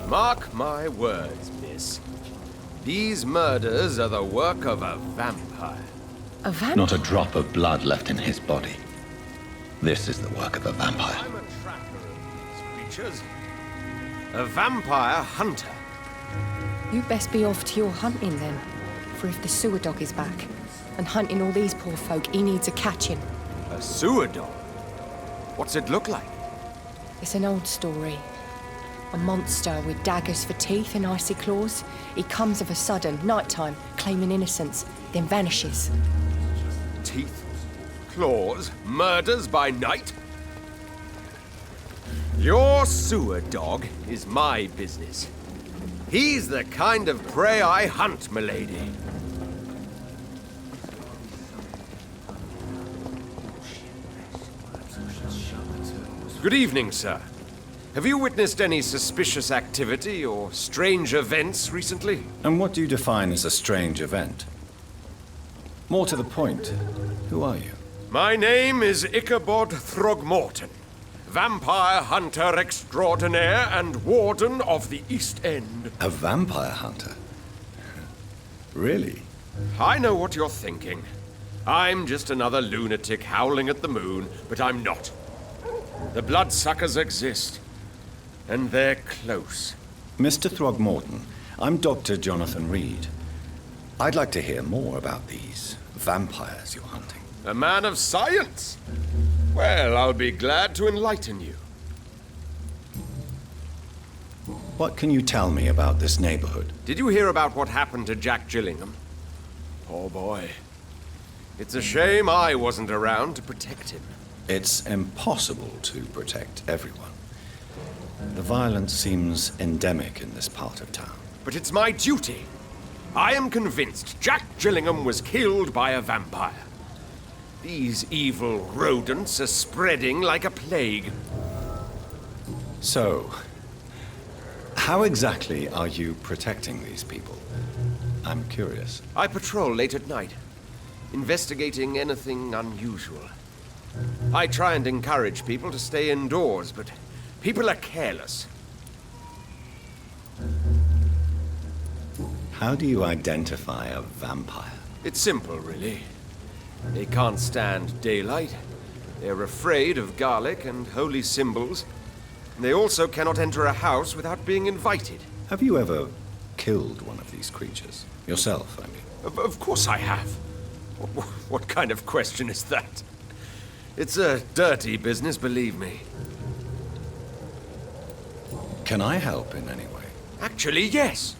Mark my words, miss. These murders are the work of a vampire. A vampire? Not a drop of blood left in his body. This is the work of a vampire. I'm a tracker of these creatures. A vampire hunter. You best be off to your hunting then. For if the sewer dog is back, and hunting all these poor folk, he needs a catching. A sewer dog? What's it look like? It's an old story. A monster with daggers for teeth and icy claws. He comes of a sudden, nighttime, claiming innocence, then vanishes. Teeth, claws, murders by night? Your sewer dog is my business. He's the kind of prey I hunt, milady. Good evening, sir. Have you witnessed any suspicious activity or strange events recently? And what do you define as a strange event? More to the point, who are you? My name is Ichabod Throgmorton, vampire hunter extraordinaire and warden of the East End. A vampire hunter? Really? I know what you're thinking. I'm just another lunatic howling at the moon, but I'm not. The bloodsuckers exist, and they're close. Mr. Throgmorton, I'm Dr. Jonathan Reed. I'd like to hear more about these vampires you're hunting. A man of science? Well, I'll be glad to enlighten you. What can you tell me about this neighborhood? Did you hear about what happened to Jack Gillingham? Poor boy. It's a shame I wasn't around to protect him. It's impossible to protect everyone. The violence seems endemic in this part of town. But it's my duty. I am convinced Jack Gillingham was killed by a vampire. These evil rodents are spreading like a plague. So, how exactly are you protecting these people? I'm curious. I patrol late at night, investigating anything unusual. I try and encourage people to stay indoors, but people are careless. How do you identify a vampire? It's simple, really. They can't stand daylight. They're afraid of garlic and holy symbols. And they also cannot enter a house without being invited. Have you ever killed one of these creatures? Yourself, I mean. Of course I have. What kind of question is that? It's a dirty business, believe me. Can I help in any way? Actually, yes.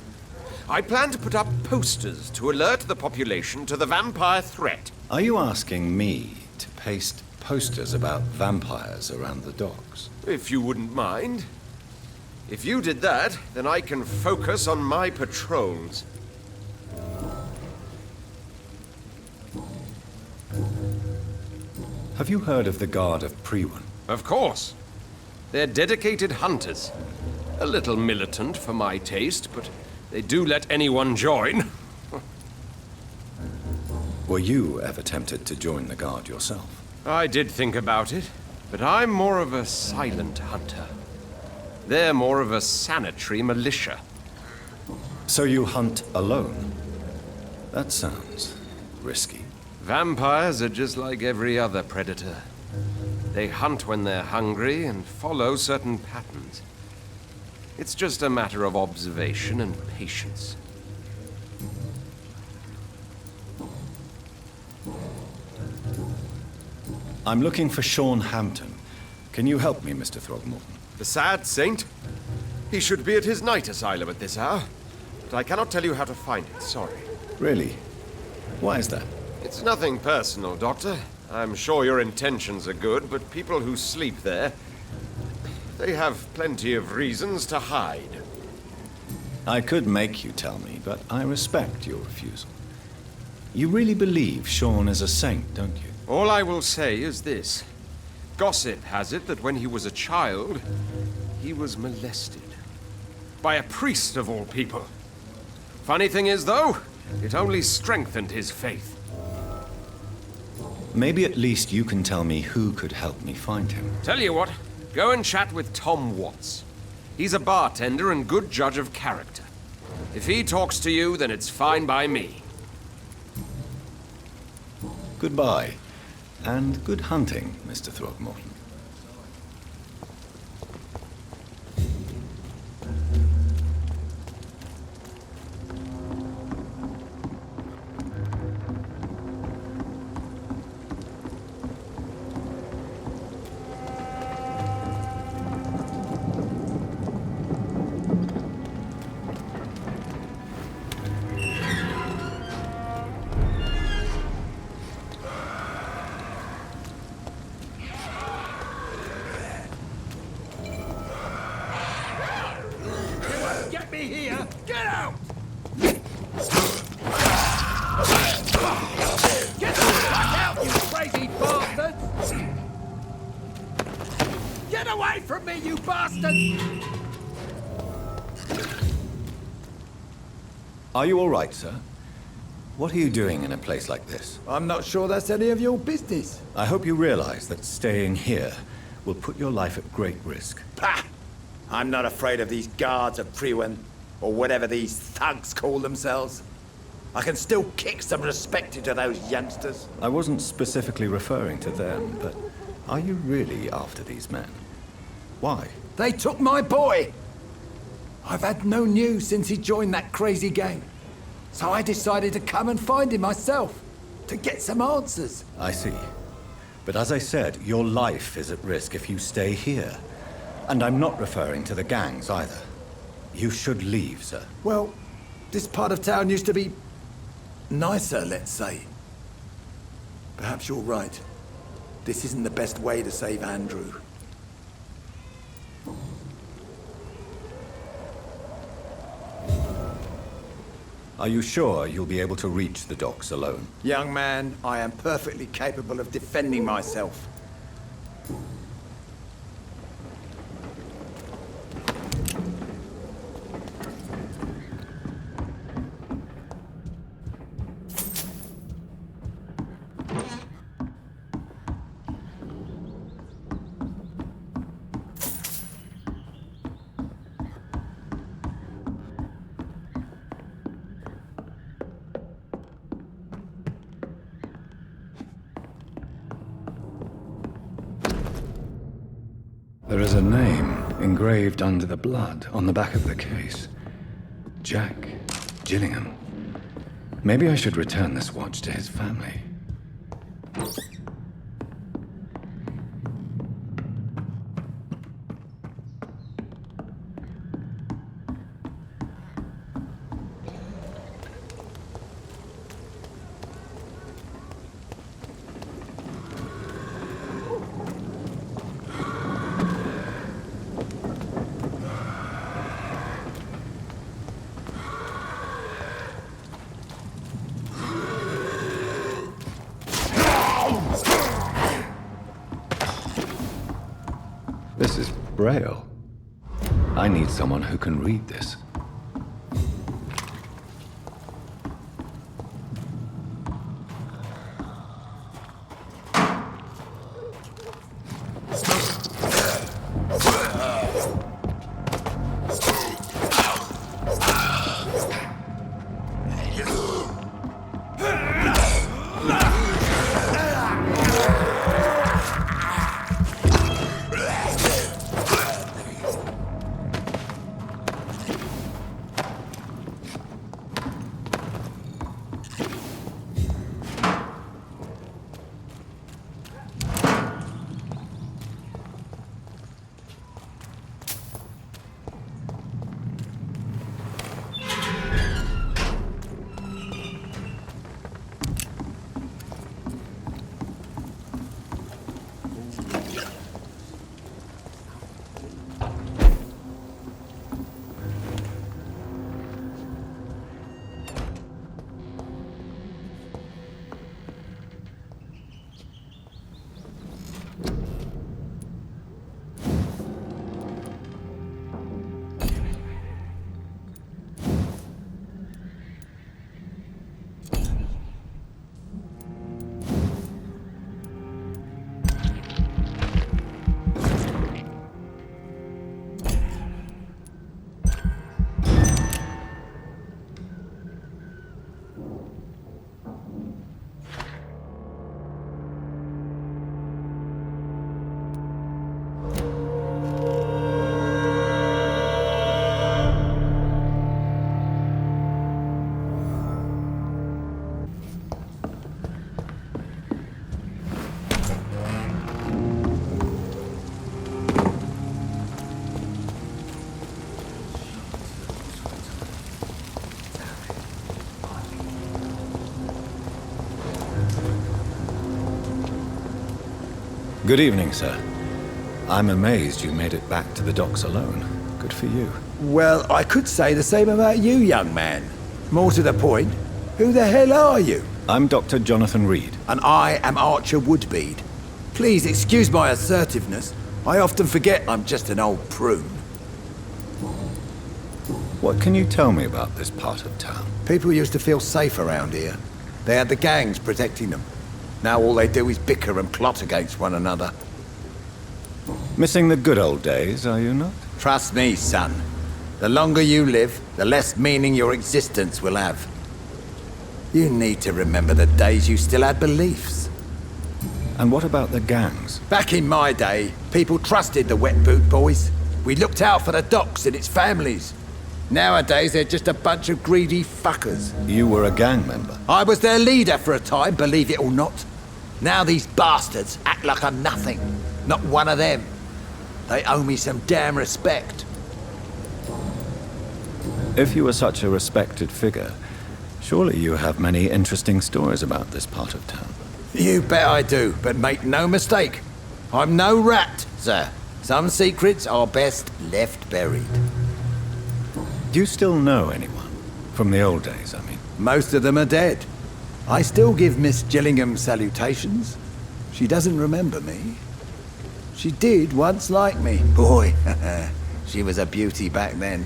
I plan to put up posters to alert the population to the vampire threat. Are you asking me to paste posters about vampires around the docks? If you wouldn't mind. If you did that, then I can focus on my patrols. Have you heard of the Guard of Priwen? Of course. They're dedicated hunters. A little militant for my taste, but they do let anyone join. Were you ever tempted to join the Guard yourself? I did think about it, but I'm more of a silent hunter. They're more of a sanitary militia. So you hunt alone? That sounds risky. Vampires are just like every other predator. They hunt when they're hungry and follow certain patterns. It's just a matter of observation and patience. I'm looking for Sean Hampton. Can you help me, Mr. Throgmorton? The sad saint? He should be at his night asylum at this hour. But I cannot tell you how to find it, sorry. Really? Why is that? It's nothing personal, Doctor. I'm sure your intentions are good, but people who sleep there, they have plenty of reasons to hide. I could make you tell me, but I respect your refusal. You really believe Sean is a saint, don't you? All I will say is this. Gossip has it that when he was a child, he was molested. By a priest of all people. Funny thing is, though, it only strengthened his faith. Maybe at least you can tell me who could help me find him. Tell you what, go and chat with Tom Watts. He's a bartender and good judge of character. If he talks to you, then it's fine by me. Goodbye, and good hunting, Mr. Throckmorton. Get me here! Get out! Get the fuck out, you crazy bastards! Get away from me, you bastard! Are you all right, sir? What are you doing in a place like this? I'm not sure that's any of your business. I hope you realize that staying here will put your life at great risk. Pah! I'm not afraid of these guards of Priwen, or whatever these thugs call themselves. I can still kick some respect into those youngsters. I wasn't specifically referring to them, but are you really after these men? Why? They took my boy! I've had no news since he joined that crazy gang. So I decided to come and find him myself, to get some answers. I see. But as I said, your life is at risk if you stay here. And I'm not referring to the gangs either. You should leave, sir. Well, this part of town used to be nicer, let's say. Perhaps you're right. This isn't the best way to save Andrew. Are you sure you'll be able to reach the docks alone? Young man, I am perfectly capable of defending myself. There is a name engraved under the blood on the back of the case. Jack Gillingham. Maybe I should return this watch to his family. This is Braille. I need someone who can read this. Good evening, sir. I'm amazed you made it back to the docks alone. Good for you. Well, I could say the same about you, young man. More to the point, who the hell are you? I'm Dr. Jonathan Reed. And I am Archer Woodbead. Please excuse my assertiveness. I often forget I'm just an old prune. What can you tell me about this part of town? People used to feel safe around here. They had the gangs protecting them. Now all they do is bicker and plot against one another. Missing the good old days, are you not? Trust me, son. The longer you live, the less meaning your existence will have. You need to remember the days you still had beliefs. And what about the gangs? Back in my day, people trusted the wet boot boys. We looked out for the docks and its families. Nowadays, they're just a bunch of greedy fuckers. You were a gang member. I was their leader for a time, believe it or not. Now these bastards act like I'm nothing. Not one of them. They owe me some damn respect. If you were such a respected figure, surely you have many interesting stories about this part of town. You bet I do, but make no mistake. I'm no rat, sir. Some secrets are best left buried. Do you still know anyone? From the old days, I mean. Most of them are dead. I still give Miss Gillingham salutations. She doesn't remember me. She did once like me. Boy, she was a beauty back then.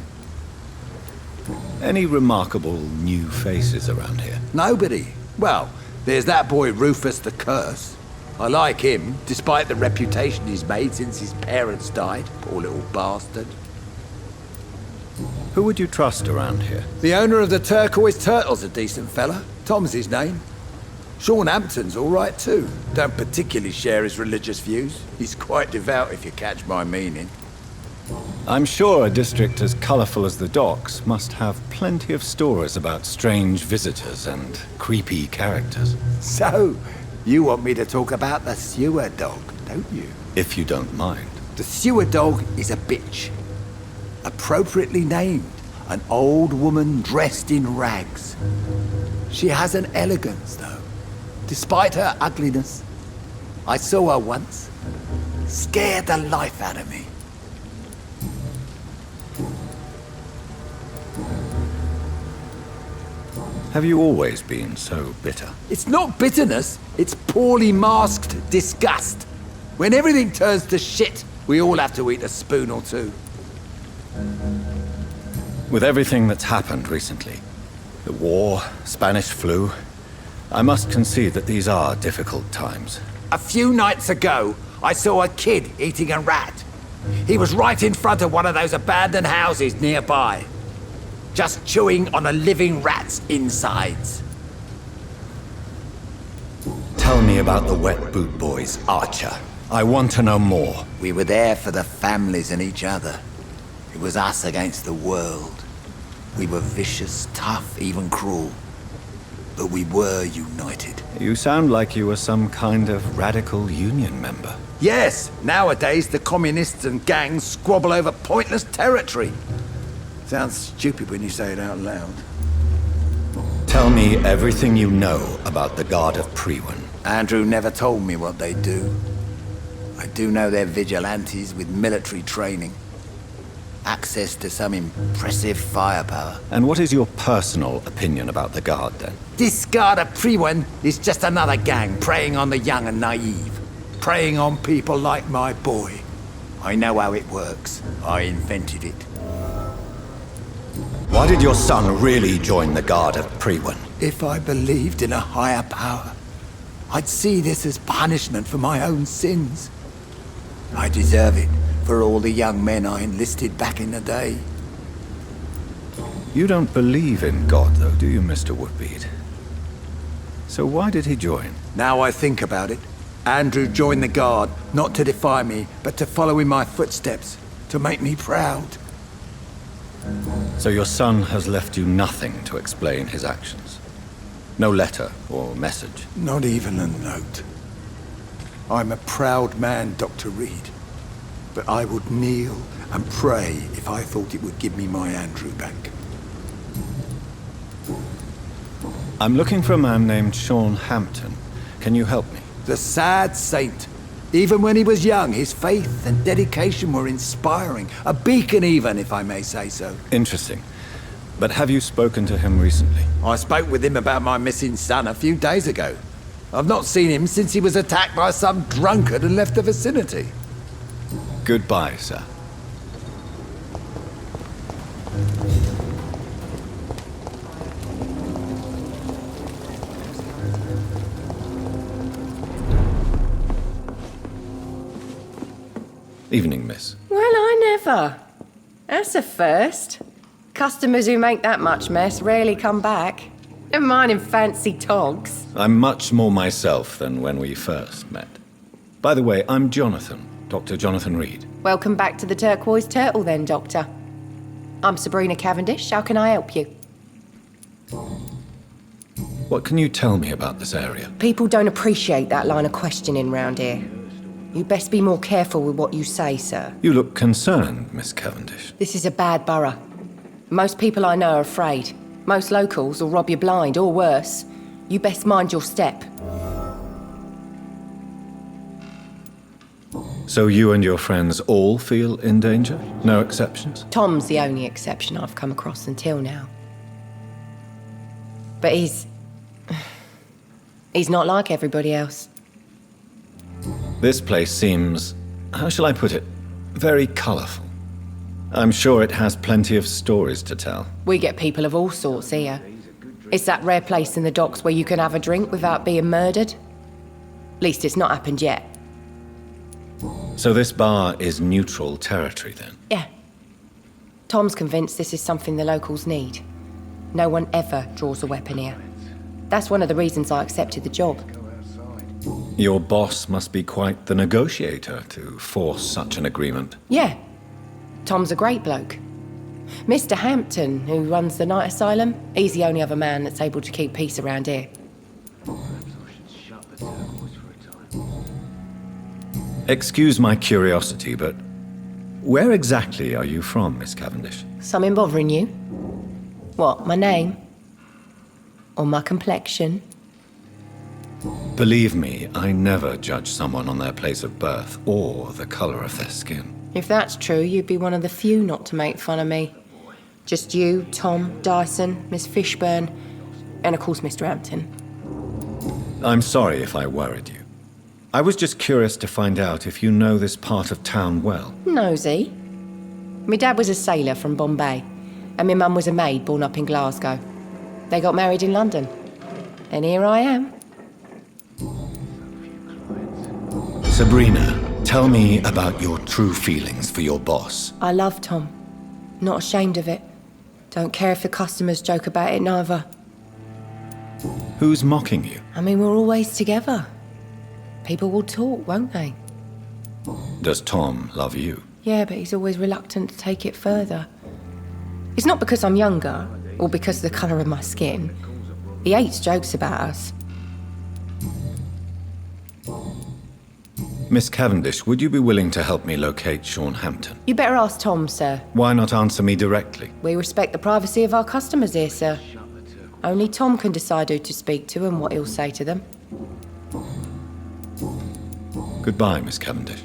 Any remarkable new faces around here? Nobody. Well, there's that boy Rufus the Curse. I like him, despite the reputation he's made since his parents died. Poor little bastard. Who would you trust around here? The owner of the Turquoise Turtle's a decent fella. Tom's his name. Sean Hampton's all right too. Don't particularly share his religious views. He's quite devout, if you catch my meaning. I'm sure a district as colorful as the docks must have plenty of stories about strange visitors and creepy characters. So, you want me to talk about the sewer dog, don't you? If you don't mind. The sewer dog is a bitch. Appropriately named, an old woman dressed in rags. She has an elegance, though, despite her ugliness. I saw her once. Scared the life out of me. Have you always been so bitter? It's not bitterness, it's poorly masked disgust. When everything turns to shit, we all have to eat a spoon or two. With everything that's happened recently, the war, Spanish flu, I must concede that these are difficult times. A few nights ago, I saw a kid eating a rat. He was right in front of one of those abandoned houses nearby, just chewing on a living rat's insides. Tell me about the Wet Boot Boys, Archer. I want to know more. We were there for the families and each other. It was us against the world. We were vicious, tough, even cruel. But we were united. You sound like you were some kind of radical union member. Yes, nowadays the communists and gangs squabble over pointless territory. Sounds stupid when you say it out loud. Tell me everything you know about the Guard of Priwen. Andrew never told me what they do. I do know they're vigilantes with military training. Access to some impressive firepower. And what is your personal opinion about the Guard, then? This Guard of Priwen is just another gang preying on the young and naive. Preying on people like my boy. I know how it works. I invented it. Why did your son really join the Guard of Priwen? If I believed in a higher power, I'd see this as punishment for my own sins. I deserve it for all the young men I enlisted back in the day. You don't believe in God, though, do you, Mr. Woodbead? So why did he join? Now I think about it, Andrew joined the Guard, not to defy me, but to follow in my footsteps, to make me proud. So your son has left you nothing to explain his actions? No letter or message? Not even a note. I'm a proud man, Dr. Reed. But I would kneel and pray if I thought it would give me my Andrew back. I'm looking for a man named Sean Hampton. Can you help me? The sad saint. Even when he was young, his faith and dedication were inspiring. A beacon even, if I may say so. Interesting. But have you spoken to him recently? I spoke with him about my missing son a few days ago. I've not seen him since he was attacked by some drunkard and left the vicinity. Goodbye, sir. Evening, miss. Well, I never. That's a first. Customers who make that much mess rarely come back. Never mind in fancy togs. I'm much more myself than when we first met. By the way, I'm Jonathan, Dr. Jonathan Reed. Welcome back to the Turquoise Turtle then, Doctor. I'm Sabrina Cavendish. How can I help you? What can you tell me about this area? People don't appreciate that line of questioning round here. You best be more careful with what you say, sir. You look concerned, Miss Cavendish. This is a bad borough. Most people I know are afraid. Most locals will rob you blind, or worse. You best mind your step. So you and your friends all feel in danger? No exceptions? Tom's the only exception I've come across until now. But he's not like everybody else. This place seems, how shall I put it, very colourful. I'm sure it has plenty of stories to tell. We get people of all sorts here. It's that rare place in the docks where you can have a drink without being murdered. At least it's not happened yet. So this bar is neutral territory then? Yeah. Tom's convinced this is something the locals need. No one ever draws a weapon here. That's one of the reasons I accepted the job. Your boss must be quite the negotiator to force such an agreement. Yeah. Tom's a great bloke. Mr. Hampton, who runs the night asylum, he's the only other man that's able to keep peace around here. Excuse my curiosity, but where exactly are you from, Miss Cavendish? Something bothering you? What, my name? Or my complexion? Believe me, I never judge someone on their place of birth or the colour of their skin. If that's true, you'd be one of the few not to make fun of me. Just you, Tom, Dyson, Miss Fishburne, and of course Mr. Hampton. I'm sorry if I worried you. I was just curious to find out if you know this part of town well. Nosy. My dad was a sailor from Bombay, and my mum was a maid born up in Glasgow. They got married in London. And here I am. Sabrina, tell me about your true feelings for your boss. I love Tom. Not ashamed of it. Don't care if the customers joke about it, neither. Who's mocking you? I mean, we're always together. People will talk, won't they? Does Tom love you? Yeah, but he's always reluctant to take it further. It's not because I'm younger, or because of the colour of my skin. He hates jokes about us. Miss Cavendish, would you be willing to help me locate Sean Hampton? You better ask Tom, sir. Why not answer me directly? We respect the privacy of our customers here, sir. Only Tom can decide who to speak to and what he'll say to them. Goodbye, Miss Cavendish.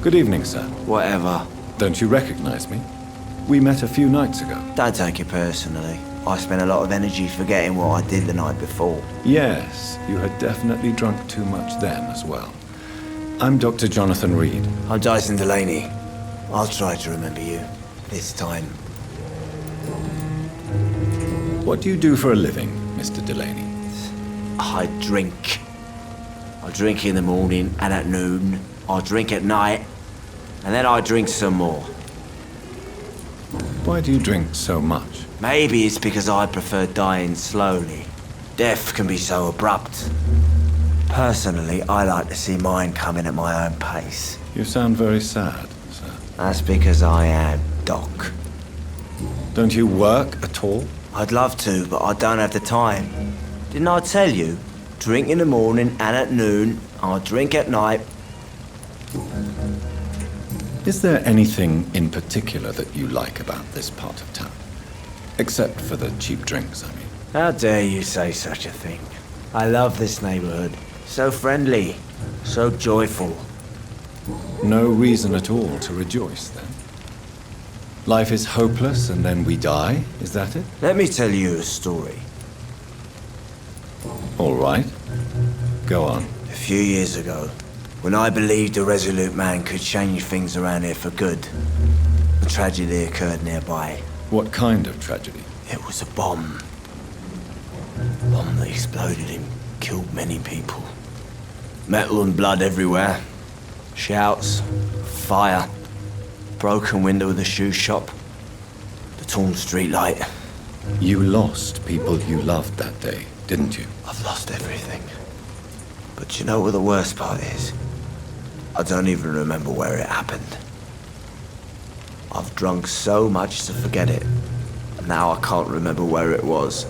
Good evening, sir. Whatever. Don't you recognize me? We met a few nights ago. Don't take it personally. I spent a lot of energy forgetting what I did the night before. Yes, you had definitely drunk too much then as well. I'm Dr. Jonathan Reed. I'm Dyson Delaney. I'll try to remember you. This time. What do you do for a living, Mr. Delaney? I drink. I drink in the morning and at noon. I drink at night. And then I drink some more. Why do you drink so much? Maybe it's because I prefer dying slowly. Death can be so abrupt. Personally, I like to see mine coming at my own pace. You sound very sad, sir. That's because I am Doc. Don't you work at all? I'd love to, but I don't have the time. Didn't I tell you? Drink in the morning and at noon. I'll drink at night. Is there anything in particular that you like about this part of town? Except for the cheap drinks, I mean. How dare you say such a thing? I love this neighborhood. So friendly, so joyful. No reason at all to rejoice, then? Life is hopeless and then we die, is that it? Let me tell you a story. All right. Go on. A few years ago, when I believed a resolute man could change things around here for good, a tragedy occurred nearby. What kind of tragedy? It was a bomb. A bomb that exploded and killed many people. Metal and blood everywhere. Shouts, fire, broken window of the shoe shop, the torn street light. You lost people you loved that day, didn't you? I've lost everything. But you know what the worst part is? I don't even remember where it happened. I've drunk so much to forget it. And now I can't remember where it was.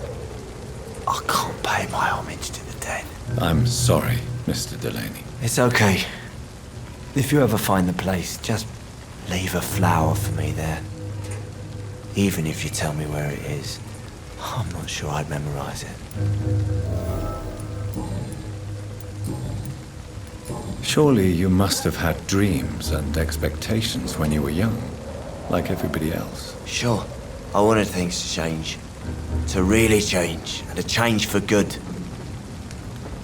I can't pay my homage to the dead. I'm sorry, Mr. Delaney. It's okay. If you ever find the place, just leave a flower for me there. Even if you tell me where it is, I'm not sure I'd memorize it. Surely you must have had dreams and expectations when you were young, like everybody else. Sure, I wanted things to change. To really change, and to change for good.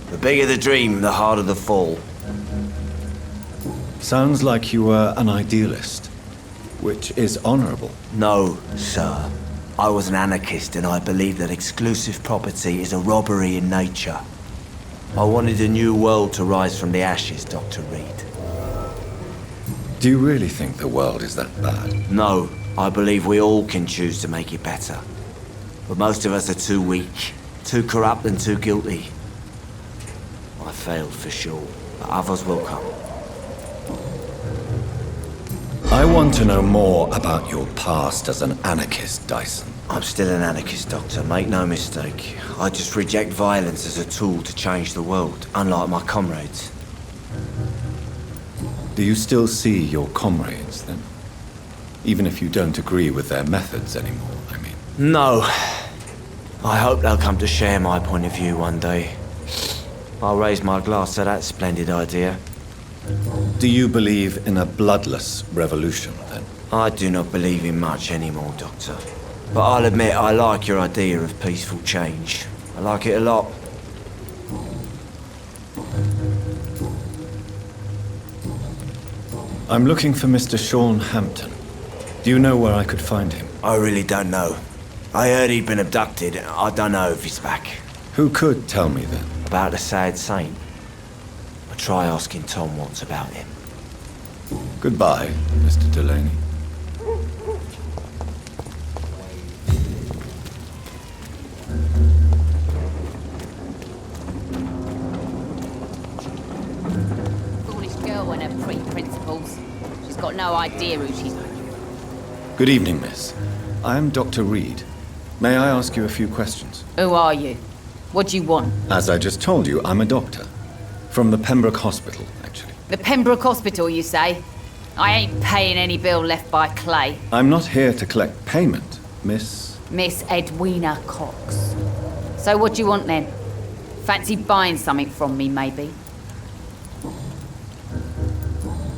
The bigger the dream, the harder the fall. Sounds like you were an idealist, which is honorable. No, sir. I was an anarchist and I believed that exclusive property is a robbery in nature. I wanted a new world to rise from the ashes, Dr. Reed. Do you really think the world is that bad? No, I believe we all can choose to make it better. But most of us are too weak, too corrupt and too guilty. I failed for sure, but others will come. I want to know more about your past as an anarchist, Dyson. I'm still an anarchist, Doctor, make no mistake. I just reject violence as a tool to change the world, unlike my comrades. Do you still see your comrades, then? Even if you don't agree with their methods anymore, I mean. No. I hope they'll come to share my point of view one day. I'll raise my glass to that splendid idea. Do you believe in a bloodless revolution, then? I do not believe in much anymore, Doctor. But I'll admit I like your idea of peaceful change. I like it a lot. I'm looking for Mr. Sean Hampton. Do you know where I could find him? I really don't know. I heard he'd been abducted. I don't know if he's back. Who could tell me, then? About the sad saint? I'll try asking Tom what's about him. Goodbye, Mr. Delaney. Foolish girl and her pretty principles. She's got no idea who she's... Good evening, miss. I am Dr. Reed. May I ask you a few questions? Who are you? What do you want? As I just told you, I'm a doctor. From the Pembroke Hospital, actually. The Pembroke Hospital, you say? I ain't paying any bill left by Clay. I'm not here to collect payment, miss. Miss Edwina Cox. So what do you want then? Fancy buying something from me, maybe?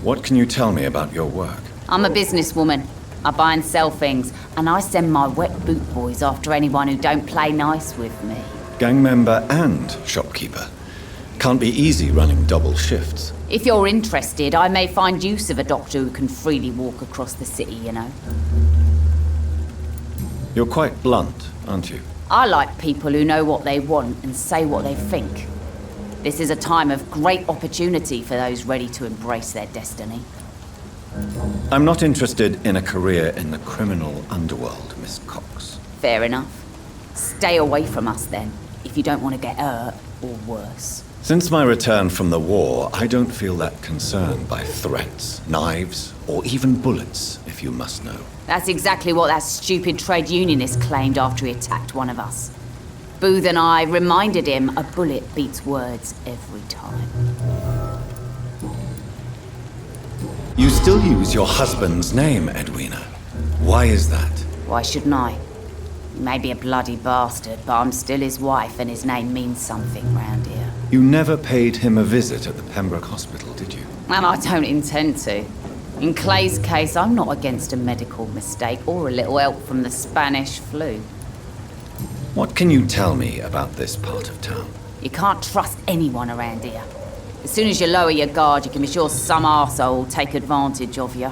What can you tell me about your work? I'm a businesswoman. I buy and sell things, and I send my wet boot boys after anyone who don't play nice with me. Gang member and shopkeeper. Can't be easy running double shifts. If you're interested, I may find use of a doctor who can freely walk across the city, you know. You're quite blunt, aren't you? I like people who know what they want and say what they think. This is a time of great opportunity for those ready to embrace their destiny. I'm not interested in a career in the criminal underworld, Miss Cox. Fair enough. Stay away from us then, if you don't want to get hurt or worse. Since my return from the war, I don't feel that concerned by threats, knives, or even bullets, if you must know. That's exactly what that stupid trade unionist claimed after he attacked one of us. Booth and I reminded him a bullet beats words every time. You still use your husband's name, Edwina. Why is that? Why shouldn't I? He may be a bloody bastard, but I'm still his wife and his name means something round here. You never paid him a visit at the Pembroke Hospital, did you? And I don't intend to. In Clay's case, I'm not against a medical mistake or a little help from the Spanish flu. What can you tell me about this part of town? You can't trust anyone around here. As soon as you lower your guard, you can be sure some arsehole will take advantage of you.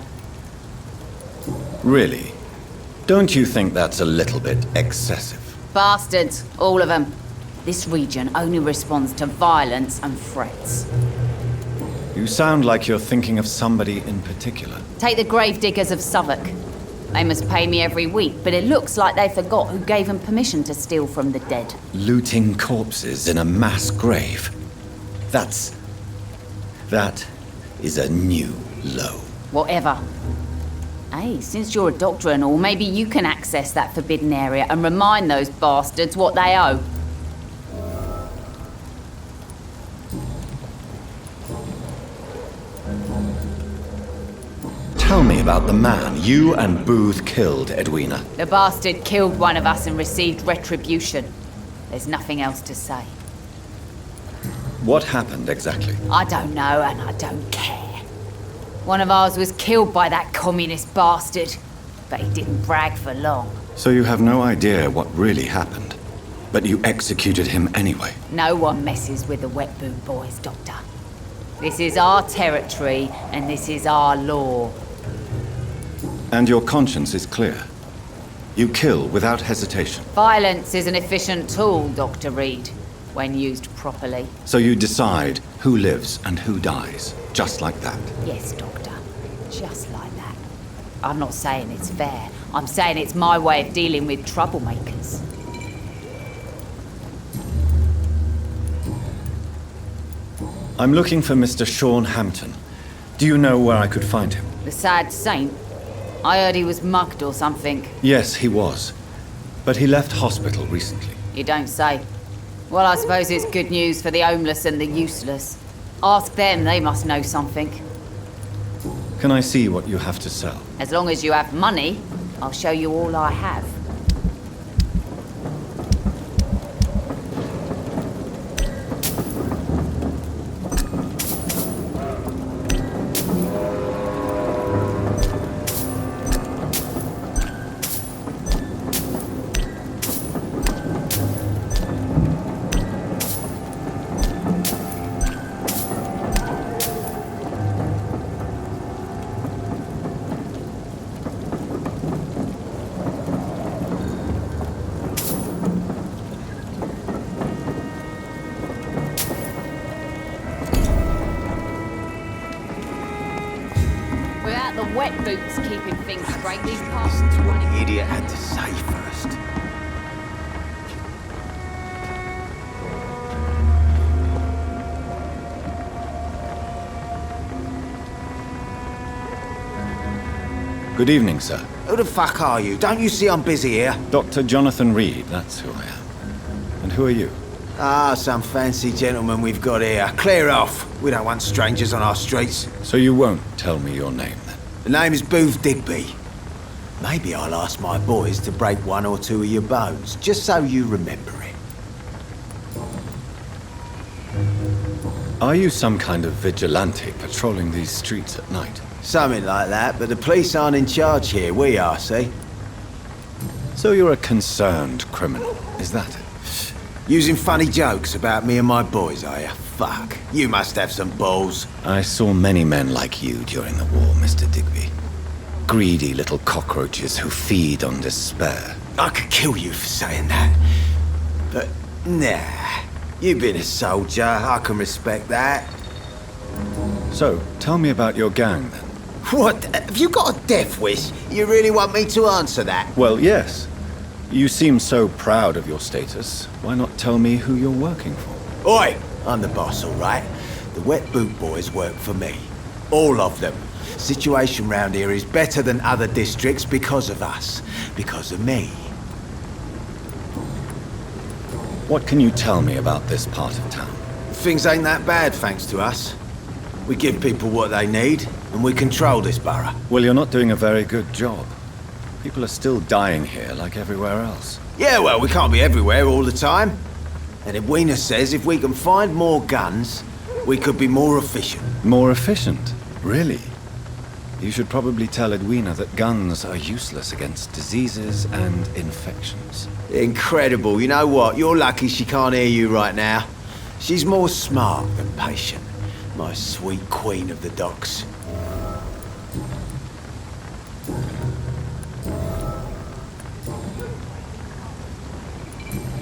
Really? Don't you think that's a little bit excessive? Bastards, all of them. This region only responds to violence and threats. You sound like you're thinking of somebody in particular. Take the gravediggers of Southwark. They must pay me every week, but it looks like they forgot who gave them permission to steal from the dead. Looting corpses in a mass grave. That is a new low. Whatever. Hey, since you're a doctor and all, maybe you can access that forbidden area and remind those bastards what they owe. Tell me about the man you and Booth killed, Edwina. The bastard killed one of us and received retribution. There's nothing else to say. What happened exactly? I don't know and I don't care. One of ours was killed by that communist bastard, but he didn't brag for long. So you have no idea what really happened, but you executed him anyway. No one messes with the Wet Boot Boys, Doctor. This is our territory and this is our law. And your conscience is clear. You kill without hesitation. Violence is an efficient tool, Dr. Reed, when used properly. So you decide who lives and who dies, just like that. Yes, Doctor. Just like that. I'm not saying it's fair. I'm saying it's my way of dealing with troublemakers. I'm looking for Mr. Sean Hampton. Do you know where I could find him? The sad saint? I heard he was mugged or something. Yes, he was. But he left hospital recently. You don't say. Well, I suppose it's good news for the homeless and the useless. Ask them, they must know something. Can I see what you have to sell? As long as you have money, I'll show you all I have. Without the wet boots keeping things straight, these parts To what the idiot had to say first. Good evening, sir. Who the fuck are you? Don't you see I'm busy here? Dr. Jonathan Reed, that's who I am. And who are you? Ah, some fancy gentleman we've got here. Clear off. We don't want strangers on our streets. So you won't tell me your name, then? The name is Booth Digby. Maybe I'll ask my boys to break one or two of your bones, just so you remember it. Are you some kind of vigilante patrolling these streets at night? Something like that, but the police aren't in charge here. We are, see? So you're a concerned criminal, is that it? Using funny jokes about me and my boys, are you? Fuck. You must have some balls. I saw many men like you during the war, Mr. Digby. Greedy little cockroaches who feed on despair. I could kill you for saying that. But, nah. You've been a soldier. I can respect that. So, tell me about your gang, then. What? Have you got a death wish? You really want me to answer that? Well, yes. You seem so proud of your status. Why not tell me who you're working for? Oi! I'm the boss, all right? The Wet Boot Boys work for me. All of them. Situation round here is better than other districts because of us. Because of me. What can you tell me about this part of town? Things ain't that bad, thanks to us. We give people what they need, and we control this borough. Well, you're not doing a very good job. People are still dying here like everywhere else. Yeah, well, we can't be everywhere all the time. And Edwina says if we can find more guns, we could be more efficient. More efficient? Really? You should probably tell Edwina that guns are useless against diseases and infections. Incredible. You know what? You're lucky she can't hear you right now. She's more smart than patient. My sweet queen of the docks.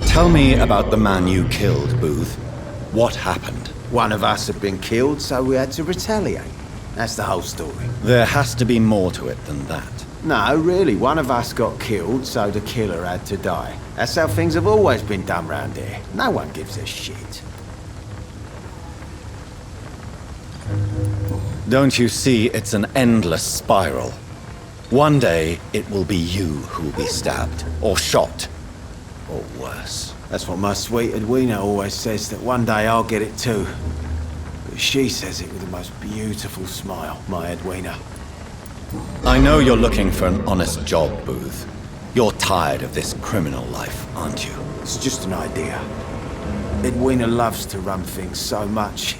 Tell me about the man you killed, Booth. What happened? One of us had been killed, so we had to retaliate. That's the whole story. There has to be more to it than that. No, really, one of us got killed, so the killer had to die. That's how things have always been done round here. No one gives a shit. Don't you see it's an endless spiral? One day, it will be you who will be stabbed, or shot, or worse. That's what my sweet Edwina always says, that one day I'll get it too. But she says it with the most beautiful smile, my Edwina. I know you're looking for an honest job, Booth. You're tired of this criminal life, aren't you? It's just an idea. Edwina loves to run things so much.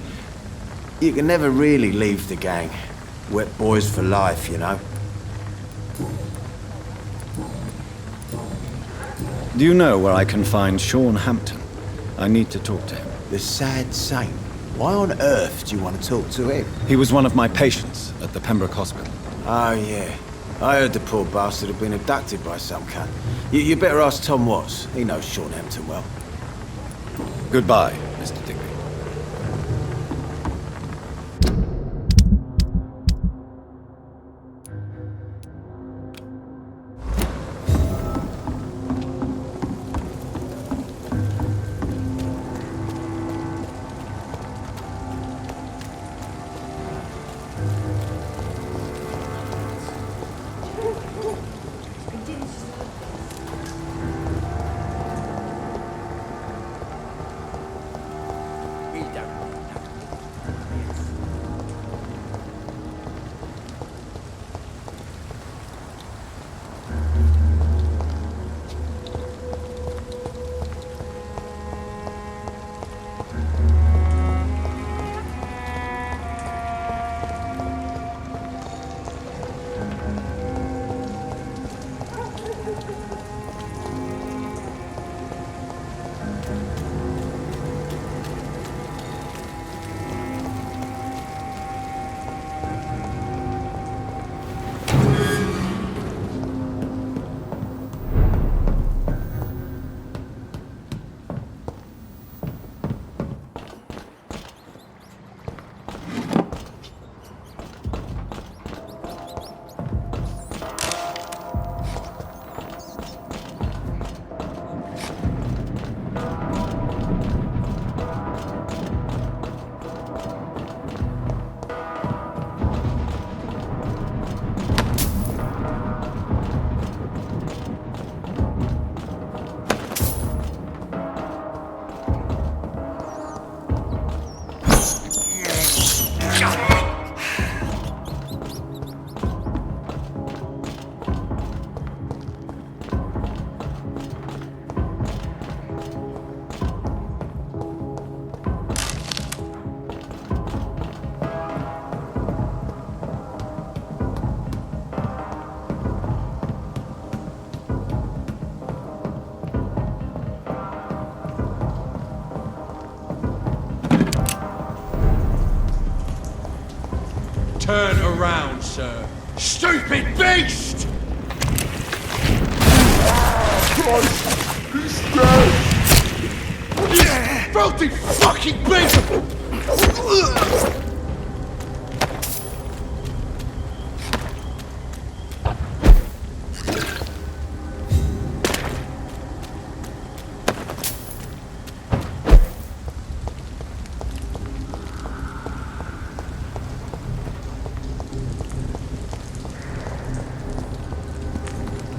You can never really leave the gang. Wet boys for life, you know. Do you know where I can find Sean Hampton? I need to talk to him. The sad saint. Why on earth do you want to talk to him? He was one of my patients at the Pembroke Hospital. Oh, yeah. I heard the poor bastard had been abducted by some cunt. You better ask Tom Watts. He knows Sean Hampton well. Goodbye, Mr. Digby. Turn around, sir. Stupid beast! Christ! He's dead! You filthy fucking beast!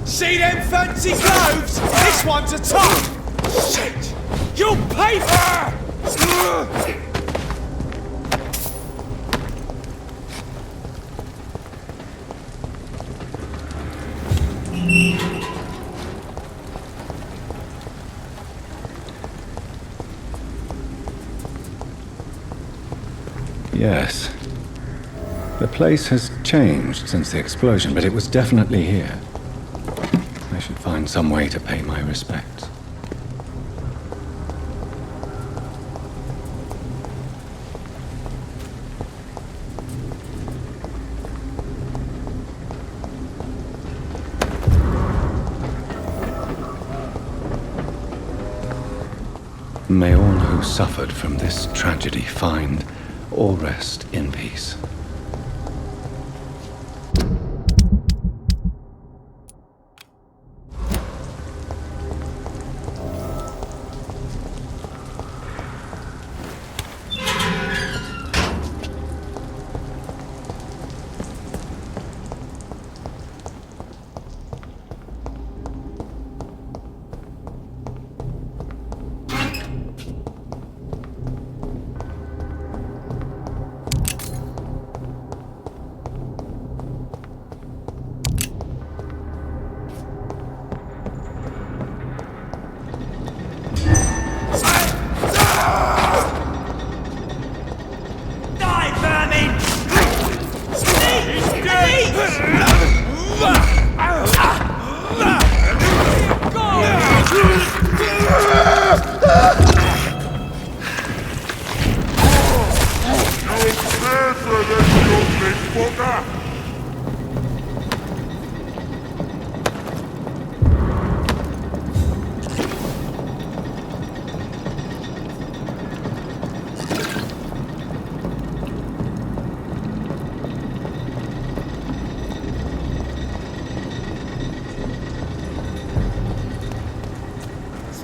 See them fancy clothes? This one's a top! Shit! You'll pay for it! Yes. The place has changed since the explosion, but it was definitely here. I should find some way to pay my respects. May all who suffered from this tragedy find or rest in peace.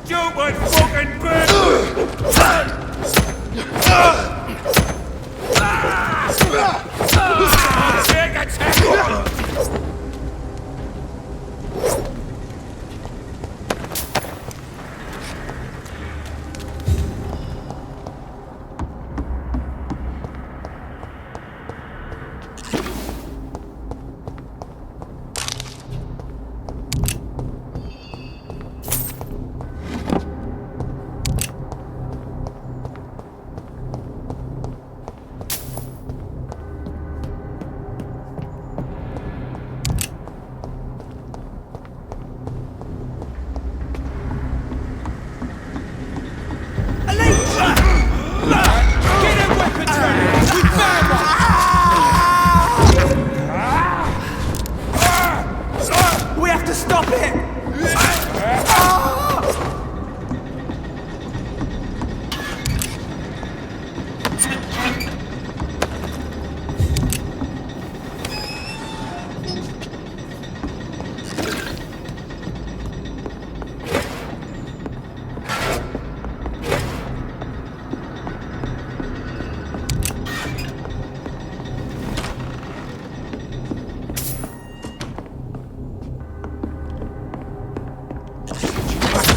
Stupid fucking bitch! Take a tackle!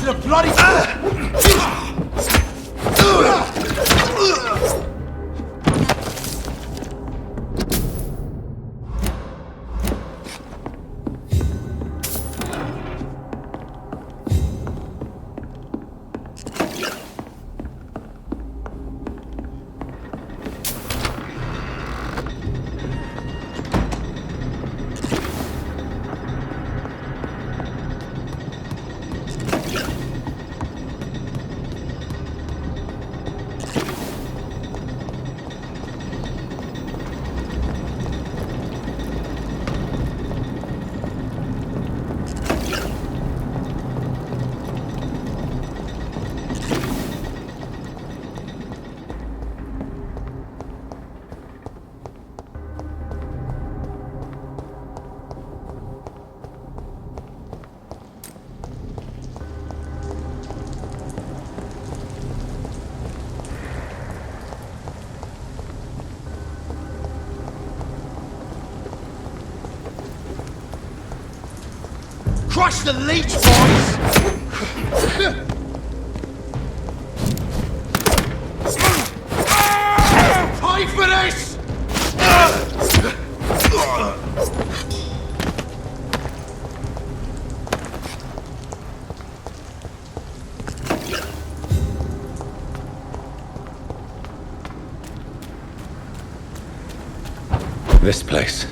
The bloody... Crush the leech, boys! Pay for this! This place.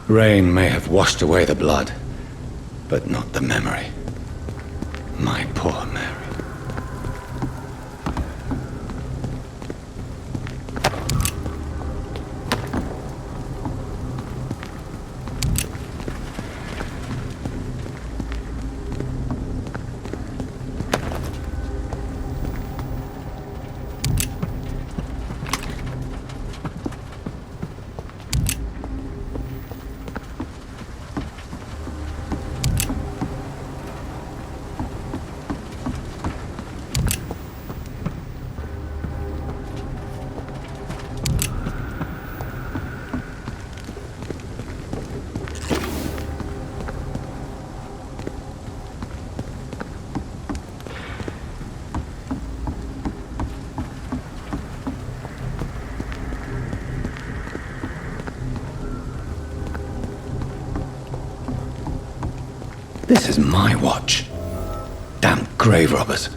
Rain may have washed away the blood, but not the memory. My poor Mary. This is my watch. Damn grave robbers.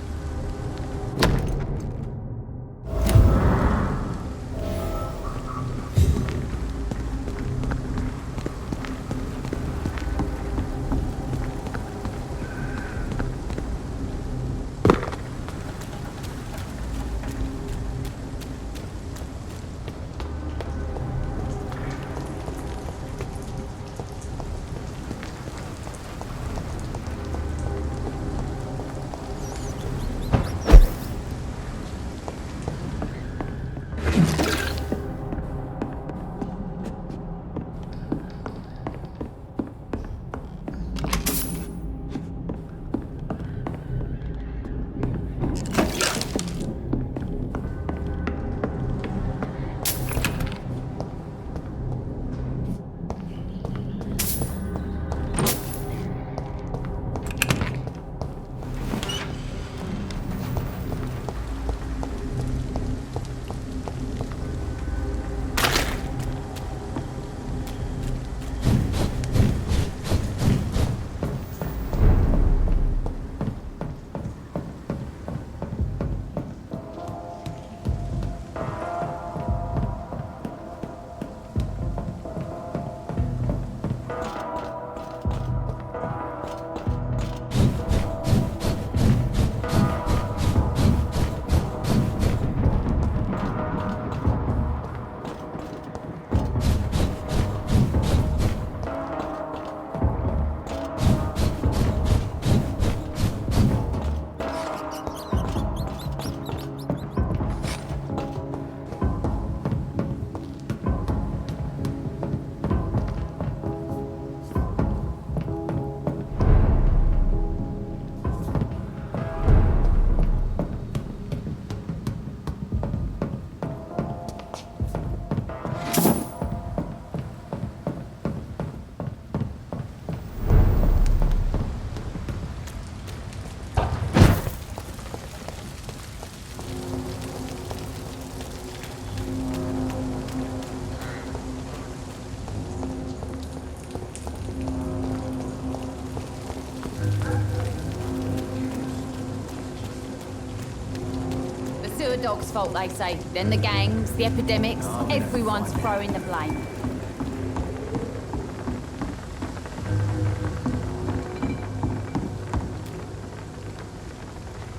Dog's fault, they say. Then the gangs, the epidemics, everyone's throwing the blame.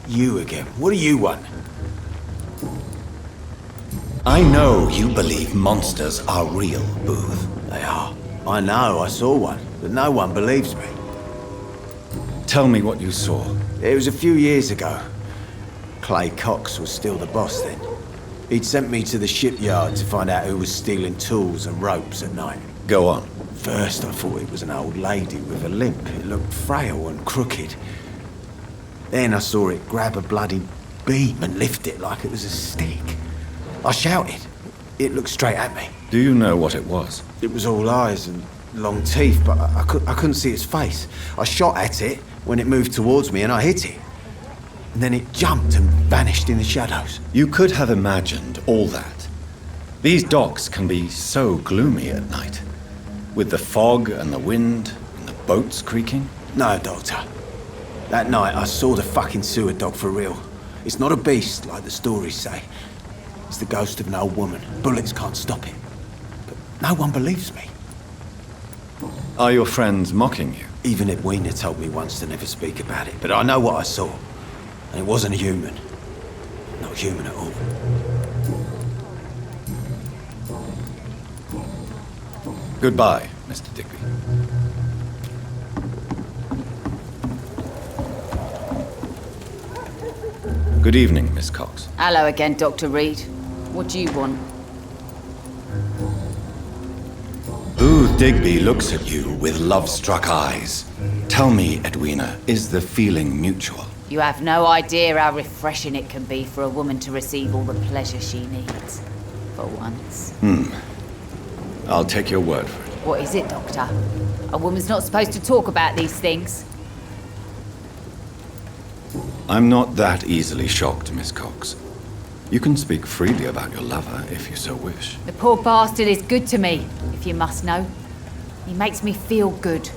You again. What do you want? I know you believe monsters are real, Booth. They are. I know, I saw one, but no one believes me. Tell me what you saw. It was a few years ago. Clay Cox was still the boss then. He'd sent me to the shipyard to find out who was stealing tools and ropes at night. Go on. First I thought it was an old lady with a limp. It looked frail and crooked. Then I saw it grab a bloody beam and lift it like it was a stick. I shouted. It looked straight at me. Do you know what it was? It was all eyes and long teeth, but I couldn't see its face. I shot at it when it moved towards me and I hit it. And then it jumped and vanished in the shadows. You could have imagined all that. These docks can be so gloomy at night. With the fog and the wind and the boats creaking. No, Doctor. That night I saw the fucking sewer dog for real. It's not a beast like the stories say. It's the ghost of an old woman. Bullets can't stop it. No one believes me. Are your friends mocking you? Even Edwina told me once to never speak about it, but I know what I saw. And it wasn't a human. Not human at all. Goodbye, Mr. Digby. Good evening, Miss Cox. Hello again, Dr. Reed. What do you want? Booth Digby looks at you with love-struck eyes. Tell me, Edwina, is the feeling mutual? You have no idea how refreshing it can be for a woman to receive all the pleasure she needs. For once. I'll take your word for it. What is it, Doctor? A woman's not supposed to talk about these things. I'm not that easily shocked, Miss Cox. You can speak freely about your lover if you so wish. The poor bastard is good to me, if you must know. He makes me feel good.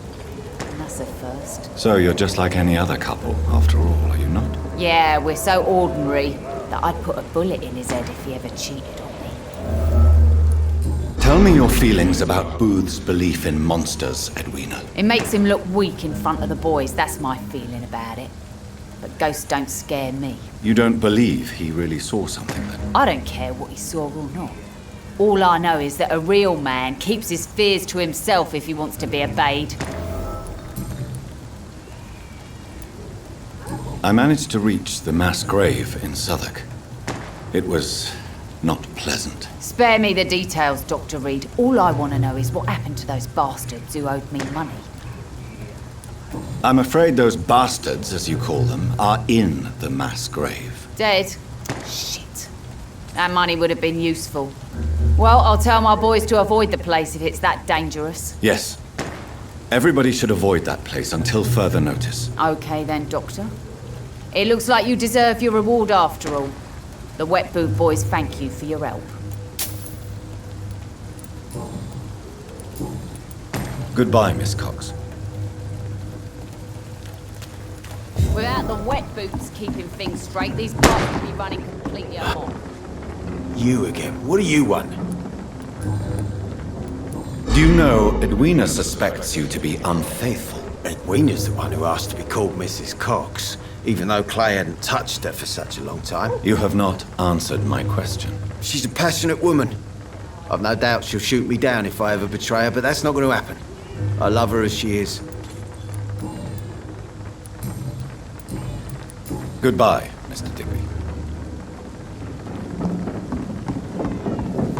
And that's a first. So you're just like any other couple, after all, are you not? Yeah, we're so ordinary that I'd put a bullet in his head if he ever cheated on me. Tell me your feelings about Booth's belief in monsters, Edwina. It makes him look weak in front of the boys, that's my feeling about it. But ghosts don't scare me. You don't believe he really saw something then? I don't care what he saw or not. All I know is that a real man keeps his fears to himself if he wants to be obeyed. I managed to reach the mass grave in Southwark. It was not pleasant. Spare me the details, Dr. Reed. All I want to know is what happened to those bastards who owed me money. I'm afraid those bastards, as you call them, are in the mass grave. Dead? Shit. That money would have been useful. Well, I'll tell my boys to avoid the place if it's that dangerous. Yes. Everybody should avoid that place until further notice. Okay then, Doctor. It looks like you deserve your reward after all. The Wet Boot boys thank you for your help. Goodbye, Miss Cox. Without the Wet Boots keeping things straight, these parts would be running completely amok. You again. What do you want? Do you know Edwina suspects you to be unfaithful? Edwina's the one who asked to be called Mrs. Cox, even though Clay hadn't touched her for such a long time. You have not answered my question. She's a passionate woman. I've no doubt she'll shoot me down if I ever betray her, but that's not going to happen. I love her as she is. Goodbye, Mr. Digby.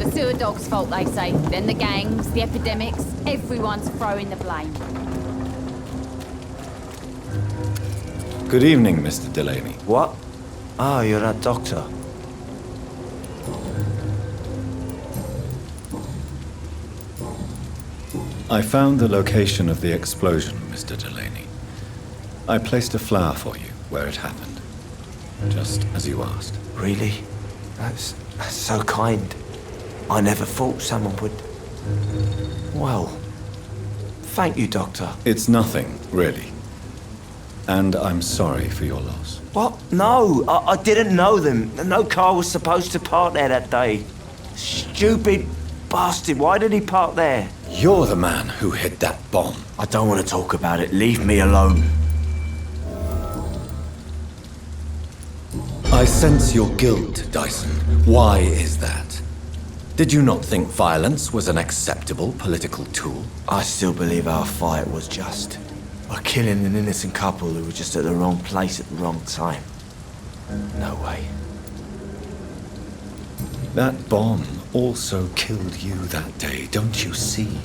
The sewer dog's fault, they say. Then the gangs, the epidemics, everyone's throwing the blame. Good evening, Mr. Delaney. What? Oh, you're that doctor. I found the location of the explosion, Mr. Delaney. I placed a flower for you where it happened. Just as you asked. Really? That's so kind. I never thought someone would... Well, thank you, Doctor. It's nothing, really. And I'm sorry for your loss. What? No, I didn't know them. No car was supposed to park there that day. Stupid bastard, why did he park there? You're the man who hid that bomb. I don't want to talk about it. Leave me alone. I sense your guilt, Dyson. Why is that? Did you not think violence was an acceptable political tool? I still believe our fight was just. By killing an innocent couple who were just at the wrong place at the wrong time. No way. That bomb also killed you that day, don't you see?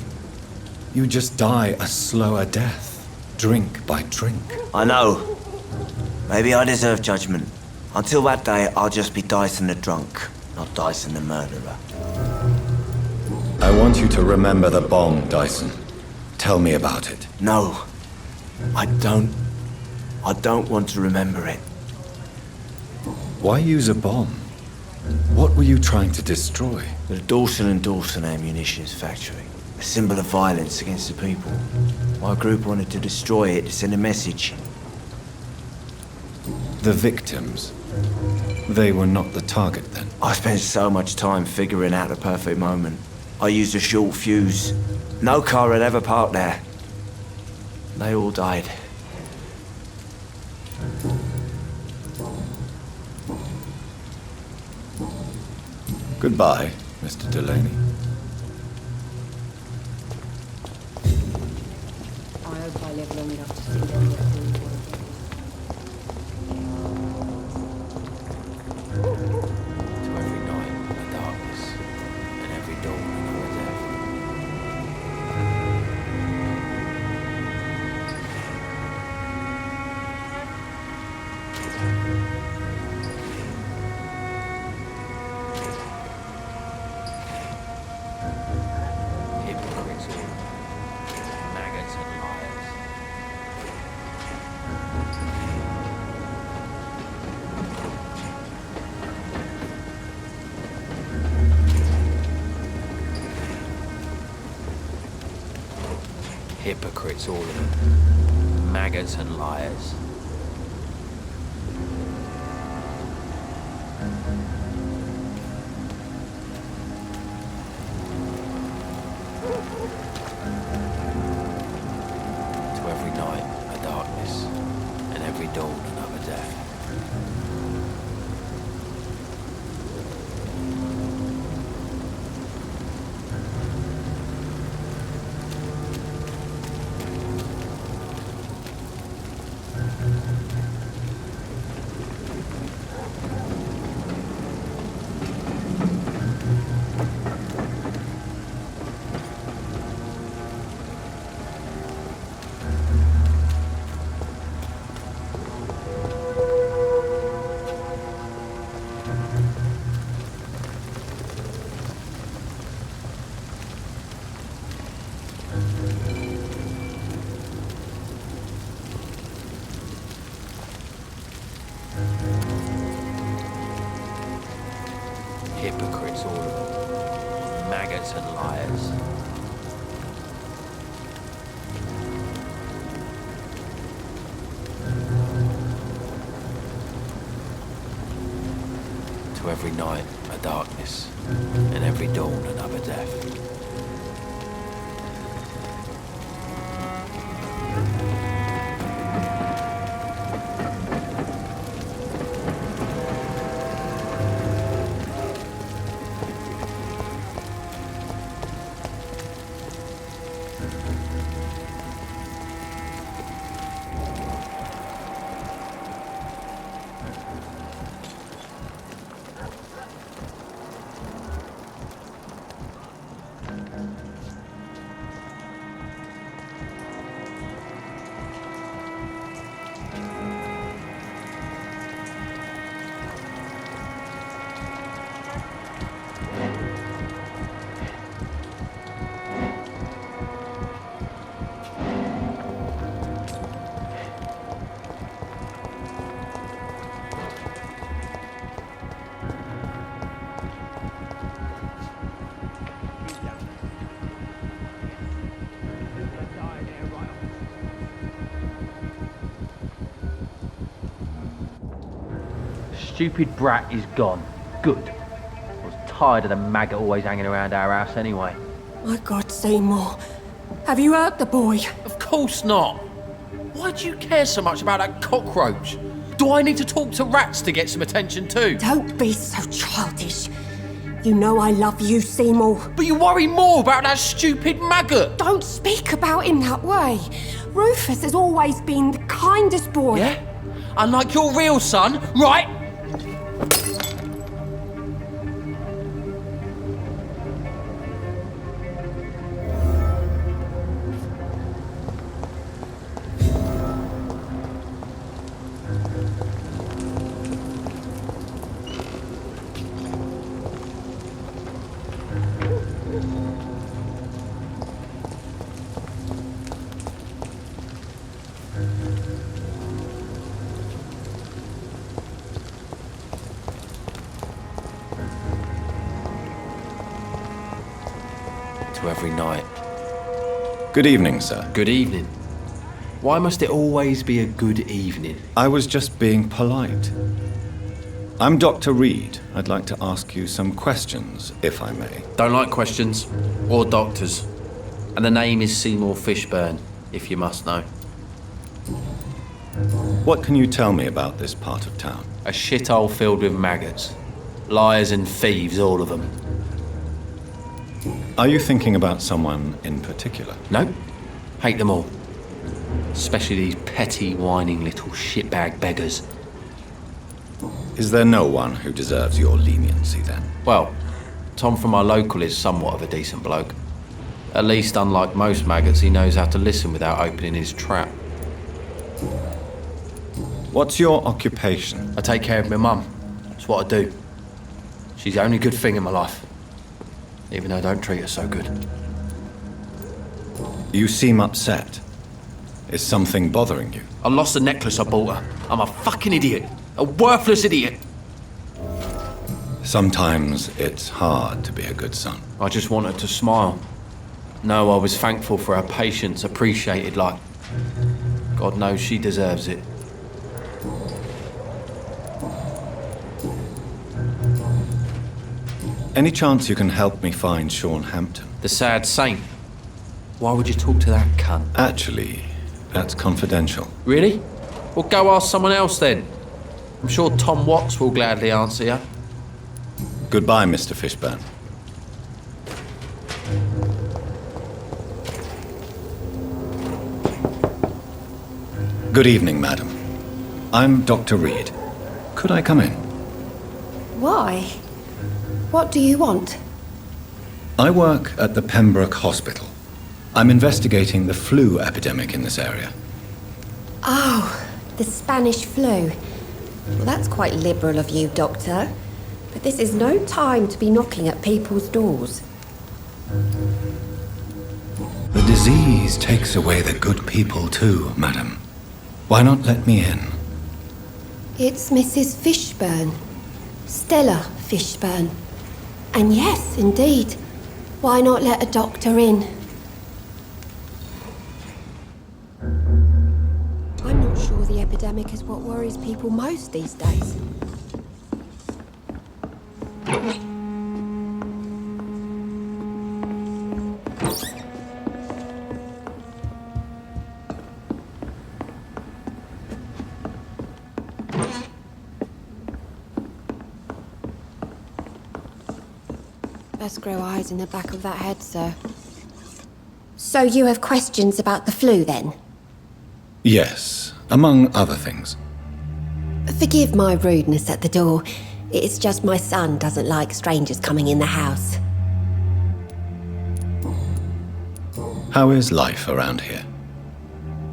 You just die a slower death, drink by drink. I know. Maybe I deserve judgment. Until that day, I'll just be Dyson the drunk, not Dyson the murderer. I want you to remember the bomb, Dyson. Tell me about it. No. I don't want to remember it. Why use a bomb? What were you trying to destroy? The Dawson & Dawson ammunitions factory. A symbol of violence against the people. My group wanted to destroy it to send a message. The victims. They were not the target then. I spent so much time figuring out the perfect moment. I used a short fuse. No car had ever parked there. They all died. Goodbye, Mr. Delaney. I hope I live long enough to see them get through one To every night a darkness, and every dawn another death. Hypocrites all, maggots and liars. Hypocrites, all of them. Maggots and liars. To every night a darkness, and every dawn another death. Hypocrites, all of them. Maggots and liars. To every night a darkness, and every dawn another death. Stupid brat is gone. Good. I was tired of the maggot always hanging around our house anyway. My God, Seymour. Have you hurt the boy? Of course not. Why do you care so much about that cockroach? Do I need to talk to rats to get some attention too? Don't be so childish. You know I love you, Seymour. But you worry more about that stupid maggot. Don't speak about him that way. Rufus has always been the kindest boy. Yeah? Unlike your real son, right? To every night. Good evening, sir. Good evening. Why must it always be a good evening? I was just being polite. I'm Dr. Reed. I'd like to ask you some questions, if I may. Don't like questions. Or doctors. And the name is Seymour Fishburne, if you must know. What can you tell me about this part of town? A shithole filled with maggots. Liars and thieves, all of them. Are you thinking about someone in particular? No. Hate them all. Especially these petty, whining little shitbag beggars. Is there no one who deserves your leniency, then? Well, Tom from our local is somewhat of a decent bloke. At least, unlike most maggots, he knows how to listen without opening his trap. What's your occupation? I take care of my mum. That's what I do. She's the only good thing in my life. Even though I don't treat her so good. You seem upset. Is something bothering you? I lost the necklace I bought her. I'm a fucking idiot. A worthless idiot. Sometimes it's hard to be a good son. I just want her to smile. No, I was thankful for her patience, appreciated like... God knows she deserves it. Any chance you can help me find Sean Hampton? The sad saint. Why would you talk to that cunt? Actually, that's confidential. Really? Well, go ask someone else then. I'm sure Tom Watts will gladly answer you. Goodbye, Mr. Fishburne. Good evening, madam. I'm Dr. Reed. Could I come in? Why? What do you want? I work at the Pembroke Hospital. I'm investigating the flu epidemic in this area. Oh, the Spanish flu. Well, that's quite liberal of you, Doctor. But this is no time to be knocking at people's doors. The disease takes away the good people too, madam. Why not let me in? It's Mrs. Fishburne. Stella Fishburne. And yes, indeed. Why not let a doctor in? I'm not sure the epidemic is what worries people most these days. Best grow eyes in the back of that head, sir. So you have questions about the flu, then? Yes, among other things. Forgive my rudeness at the door. It's just my son doesn't like strangers coming in the house. How is life around here?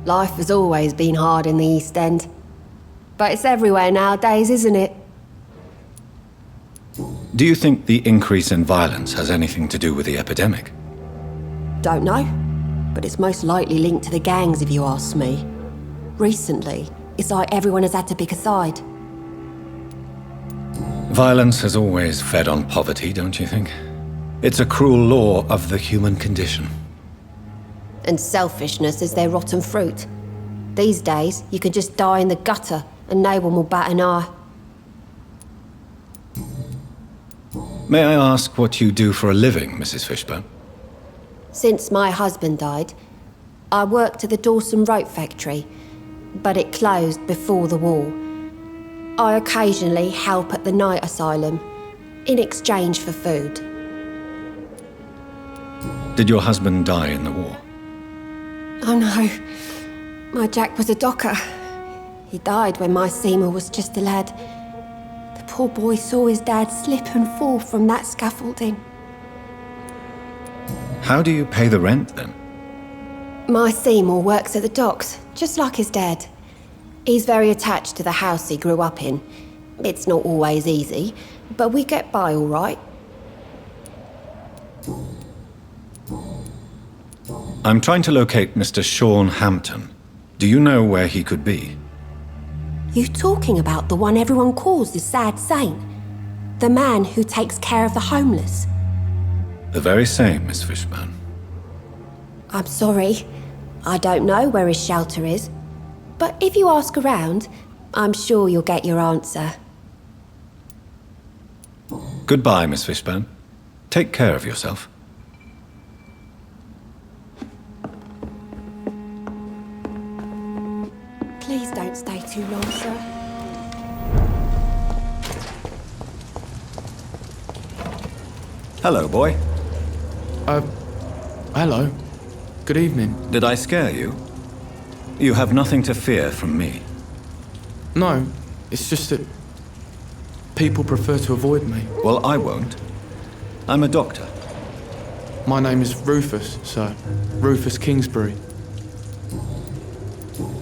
Life has always been hard in the East End. But it's everywhere nowadays, isn't it? Do you think the increase in violence has anything to do with the epidemic? Don't know. But it's most likely linked to the gangs, if you ask me. Recently, it's like everyone has had to pick a side. Violence has always fed on poverty, don't you think? It's a cruel law of the human condition. And selfishness is their rotten fruit. These days, you can just die in the gutter and no one will bat an eye. May I ask what you do for a living, Mrs. Fishburne? Since my husband died, I worked at the Dawson Rope factory, but it closed before the war. I occasionally help at the night asylum, in exchange for food. Did your husband die in the war? Oh no, my Jack was a docker. He died when my Seymour was just a lad. The poor boy saw his dad slip and fall from that scaffolding. How do you pay the rent, then? My Seymour works at the docks, just like his dad. He's very attached to the house he grew up in. It's not always easy, but we get by all right. I'm trying to locate Mr. Sean Hampton. Do you know where he could be? You talking about the one everyone calls the sad saint? The man who takes care of the homeless? The very same, Miss Fishburne. I'm sorry. I don't know where his shelter is. But if you ask around, I'm sure you'll get your answer. Goodbye, Miss Fishburne. Take care of yourself. Please don't stay too long, sir. Hello, boy. Hello. Good evening. Did I scare you? You have nothing to fear from me. No, it's just that people prefer to avoid me. Well, I won't. I'm a doctor. My name is Rufus, sir. Rufus Kingsbury.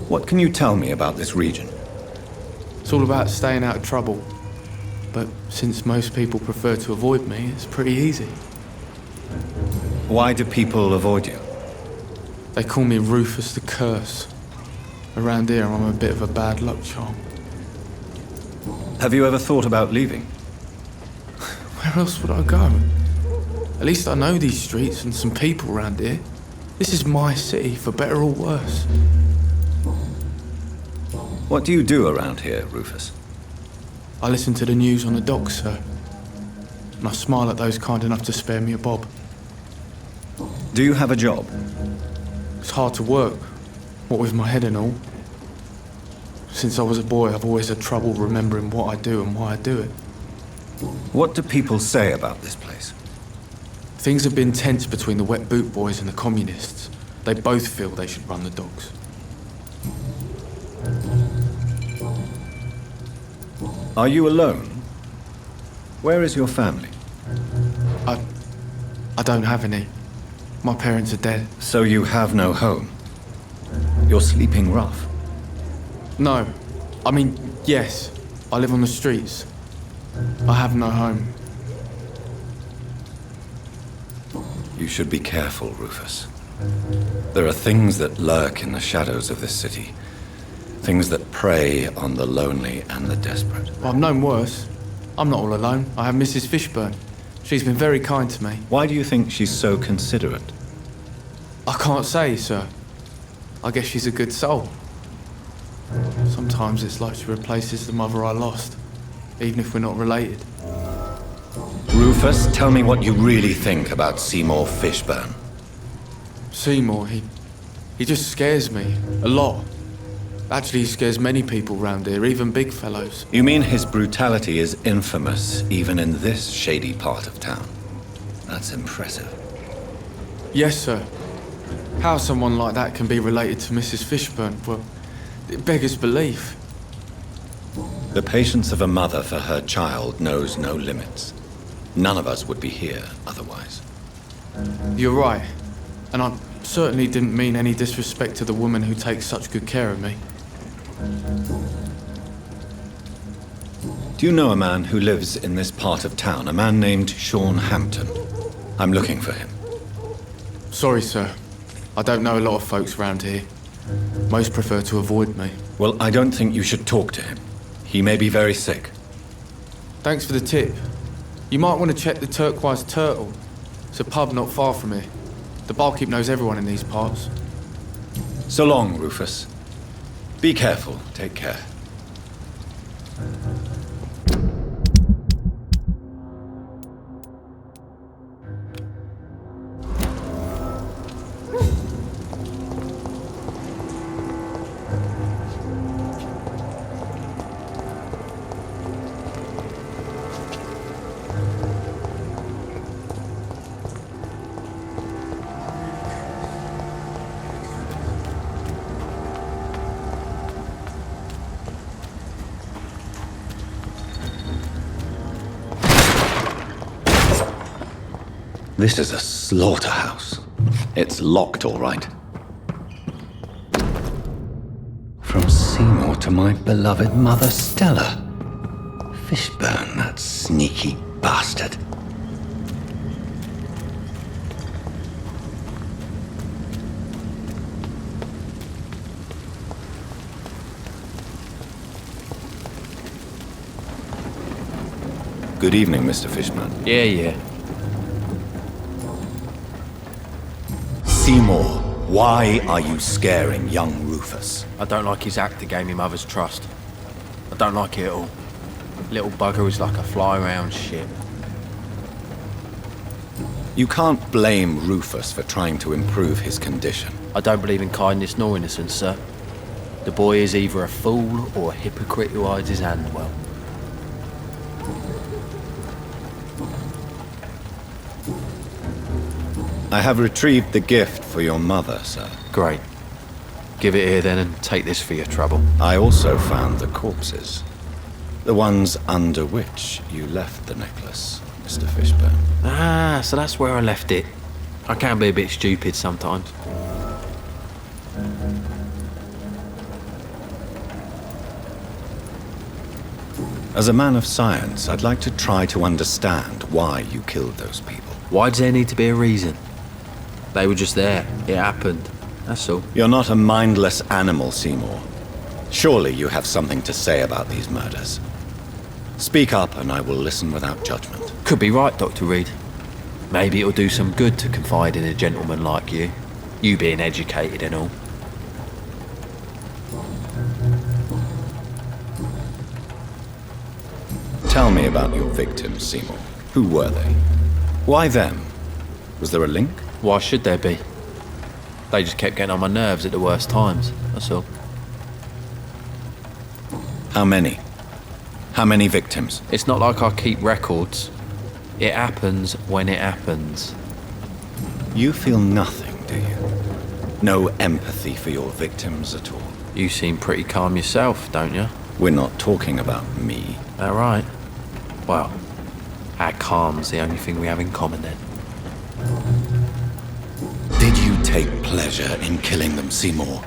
What can you tell me about this region? It's all about staying out of trouble. But since most people prefer to avoid me, it's pretty easy. Why do people avoid you? They call me Rufus the Curse. Around here, I'm a bit of a bad luck charm. Have you ever thought about leaving? Where else would I go? At least I know these streets and some people around here. This is my city, for better or worse. What do you do around here, Rufus? I listen to the news on the docks, sir. And I smile at those kind enough to spare me a bob. Do you have a job? It's hard to work, what with my head and all. Since I was a boy, I've always had trouble remembering what I do and why I do it. What do people say about this place? Things have been tense between the wet boot boys and the communists. They both feel they should run the docks. Are you alone? Where is your family? I don't have any. My parents are dead. So you have no home? You're sleeping rough? No. I mean, yes. I live on the streets. I have no home. You should be careful, Rufus. There are things that lurk in the shadows of this city. Things that prey on the lonely and the desperate. Well, I've known worse. I'm not all alone. I have Mrs. Fishburne. She's been very kind to me. Why do you think she's so considerate? I can't say, sir. I guess she's a good soul. Sometimes it's like she replaces the mother I lost, even if we're not related. Rufus, tell me what you really think about Seymour Fishburne. Seymour, he just scares me. A lot. Actually, he scares many people round here, even big fellows. You mean his brutality is infamous, even in this shady part of town? That's impressive. Yes, sir. How someone like that can be related to Mrs. Fishburne, well, it beggars belief. The patience of a mother for her child knows no limits. None of us would be here otherwise. You're right. And I certainly didn't mean any disrespect to the woman who takes such good care of me. Do you know a man who lives in this part of town? A man named Sean Hampton. I'm looking for him. Sorry, sir. I don't know a lot of folks around here. Most prefer to avoid me. Well, I don't think you should talk to him. He may be very sick. Thanks for the tip. You might want to check the Turquoise Turtle. It's a pub not far from here. The barkeep knows everyone in these parts. So long, Rufus. Be careful. Take care. This is a slaughterhouse. It's locked, all right. From Seymour to my beloved mother, Stella. Fishburne, that sneaky bastard. Good evening, Mr. Fishburne. Yeah. Seymour, why are you scaring young Rufus? I don't like his act that gave me mother's trust. I don't like it at all. Little bugger was like a fly around shit. You can't blame Rufus for trying to improve his condition. I don't believe in kindness nor innocence, sir. The boy is either a fool or a hypocrite who hides his hand well. I have retrieved the gift for your mother, sir. Great. Give it here then and take this for your trouble. I also found the corpses. The ones under which you left the necklace, Mr. Fishburne. Ah, so that's where I left it. I can be a bit stupid sometimes. As a man of science, I'd like to try to understand why you killed those people. Why does there need to be a reason? They were just there. It happened. That's all. You're not a mindless animal, Seymour. Surely you have something to say about these murders. Speak up and I will listen without judgment. Could be right, Dr. Reed. Maybe it'll do some good to confide in a gentleman like you. You being educated and all. Tell me about your victims, Seymour. Who were they? Why them? Was there a link? Why should there be? They just kept getting on my nerves at the worst times, that's all. How many? How many victims? It's not like I keep records. It happens when it happens. You feel nothing, do you? No empathy for your victims at all? You seem pretty calm yourself, don't you? We're not talking about me. All right. Well, our calm's the only thing we have in common then. Did you take pleasure in killing them, Seymour?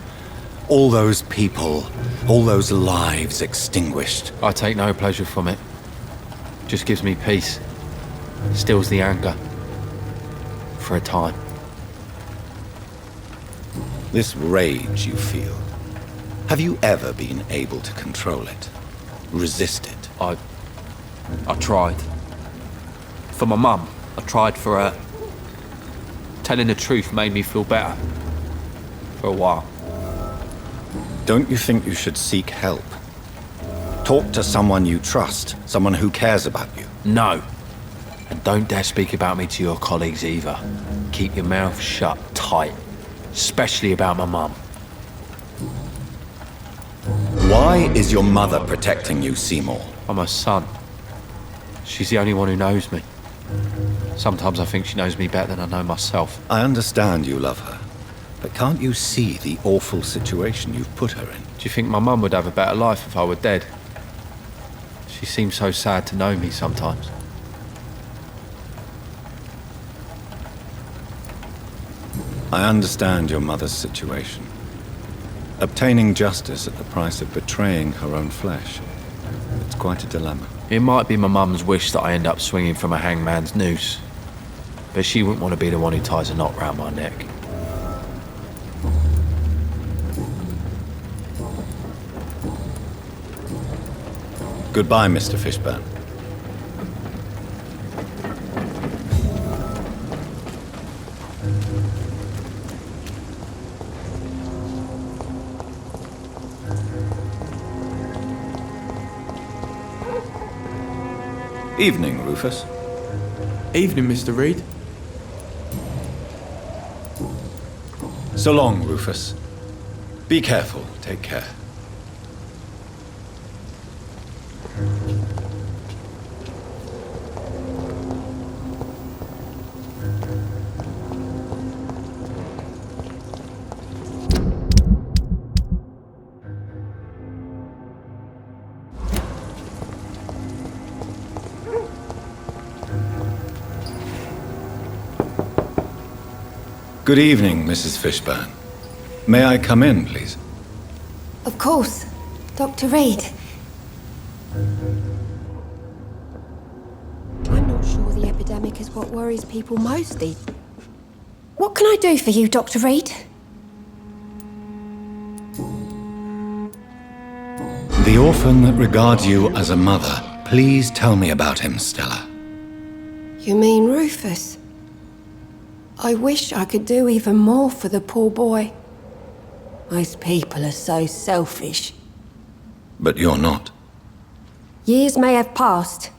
All those people, all those lives extinguished. I take no pleasure from it. Just gives me peace. Stills the anger. For a time. This rage you feel, have you ever been able to control it? Resist it? I tried. For my mum. I tried for her. Telling the truth made me feel better. For a while. Don't you think you should seek help? Talk to someone you trust, someone who cares about you. No. And don't dare speak about me to your colleagues either. Keep your mouth shut tight. Especially about my mum. Why is your mother protecting you, Seymour? I'm her son. She's the only one who knows me. Sometimes I think she knows me better than I know myself. I understand you love her, but can't you see the awful situation you've put her in? Do you think my mum would have a better life if I were dead? She seems so sad to know me sometimes. I understand your mother's situation. Obtaining justice at the price of betraying her own flesh. It's quite a dilemma. It might be my mum's wish that I end up swinging from a hangman's noose. But she wouldn't want to be the one who ties a knot round my neck. Goodbye, Mr. Fishburne. Evening, Rufus. Evening, Mr. Reed. So long, Rufus. Be careful. Take care. Good evening, Mrs. Fishburne. May I come in, please? Of course. Dr. Reed. I'm not sure the epidemic is what worries people mostly. What can I do for you, Dr. Reed? The orphan that regards you as a mother. Please tell me about him, Stella. You mean Rufus? I wish I could do even more for the poor boy. Most people are so selfish. But you're not. Years may have passed,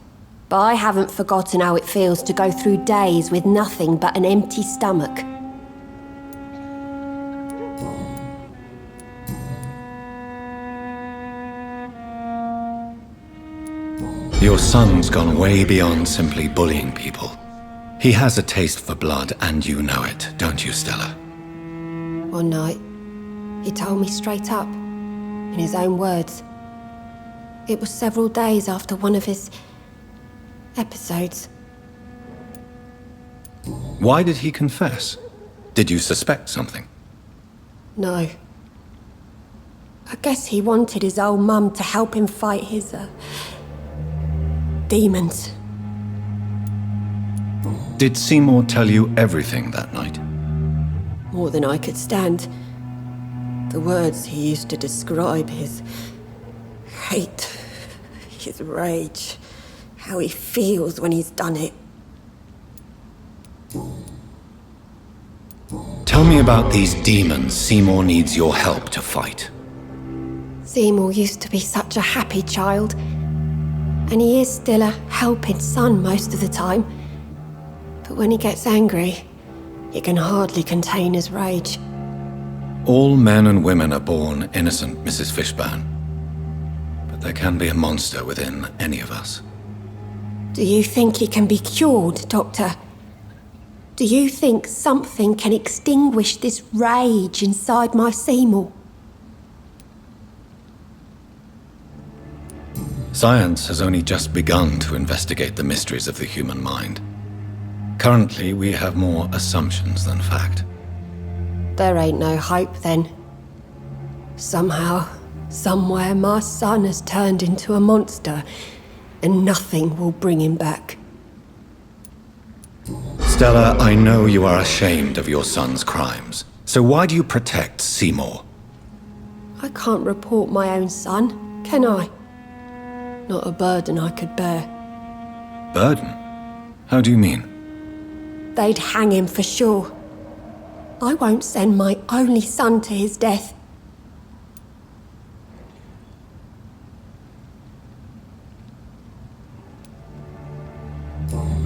but I haven't forgotten how it feels to go through days with nothing but an empty stomach. Your son's gone way beyond simply bullying people. He has a taste for blood, and you know it, don't you, Stella? One night, he told me straight up, in his own words. It was several days after one of his episodes. Why did he confess? Did you suspect something? No. I guess he wanted his old mum to help him fight his, demons. Did Seymour tell you everything that night? More than I could stand. The words he used to describe his hate, his rage, how he feels when he's done it. Tell me about these demons Seymour needs your help to fight. Seymour used to be such a happy child, and he is still a helping son most of the time. But when he gets angry, he can hardly contain his rage. All men and women are born innocent, Mrs. Fishburne. But there can be a monster within any of us. Do you think he can be cured, Doctor? Do you think something can extinguish this rage inside my Seymour? Science has only just begun to investigate the mysteries of the human mind. Currently, we have more assumptions than fact. There ain't no hope then. Somehow, somewhere, my son has turned into a monster, and nothing will bring him back. Stella, I know you are ashamed of your son's crimes. So why do you protect Seymour? I can't report my own son, can I? Not a burden I could bear. Burden? How do you mean? They'd hang him for sure. I won't send my only son to his death.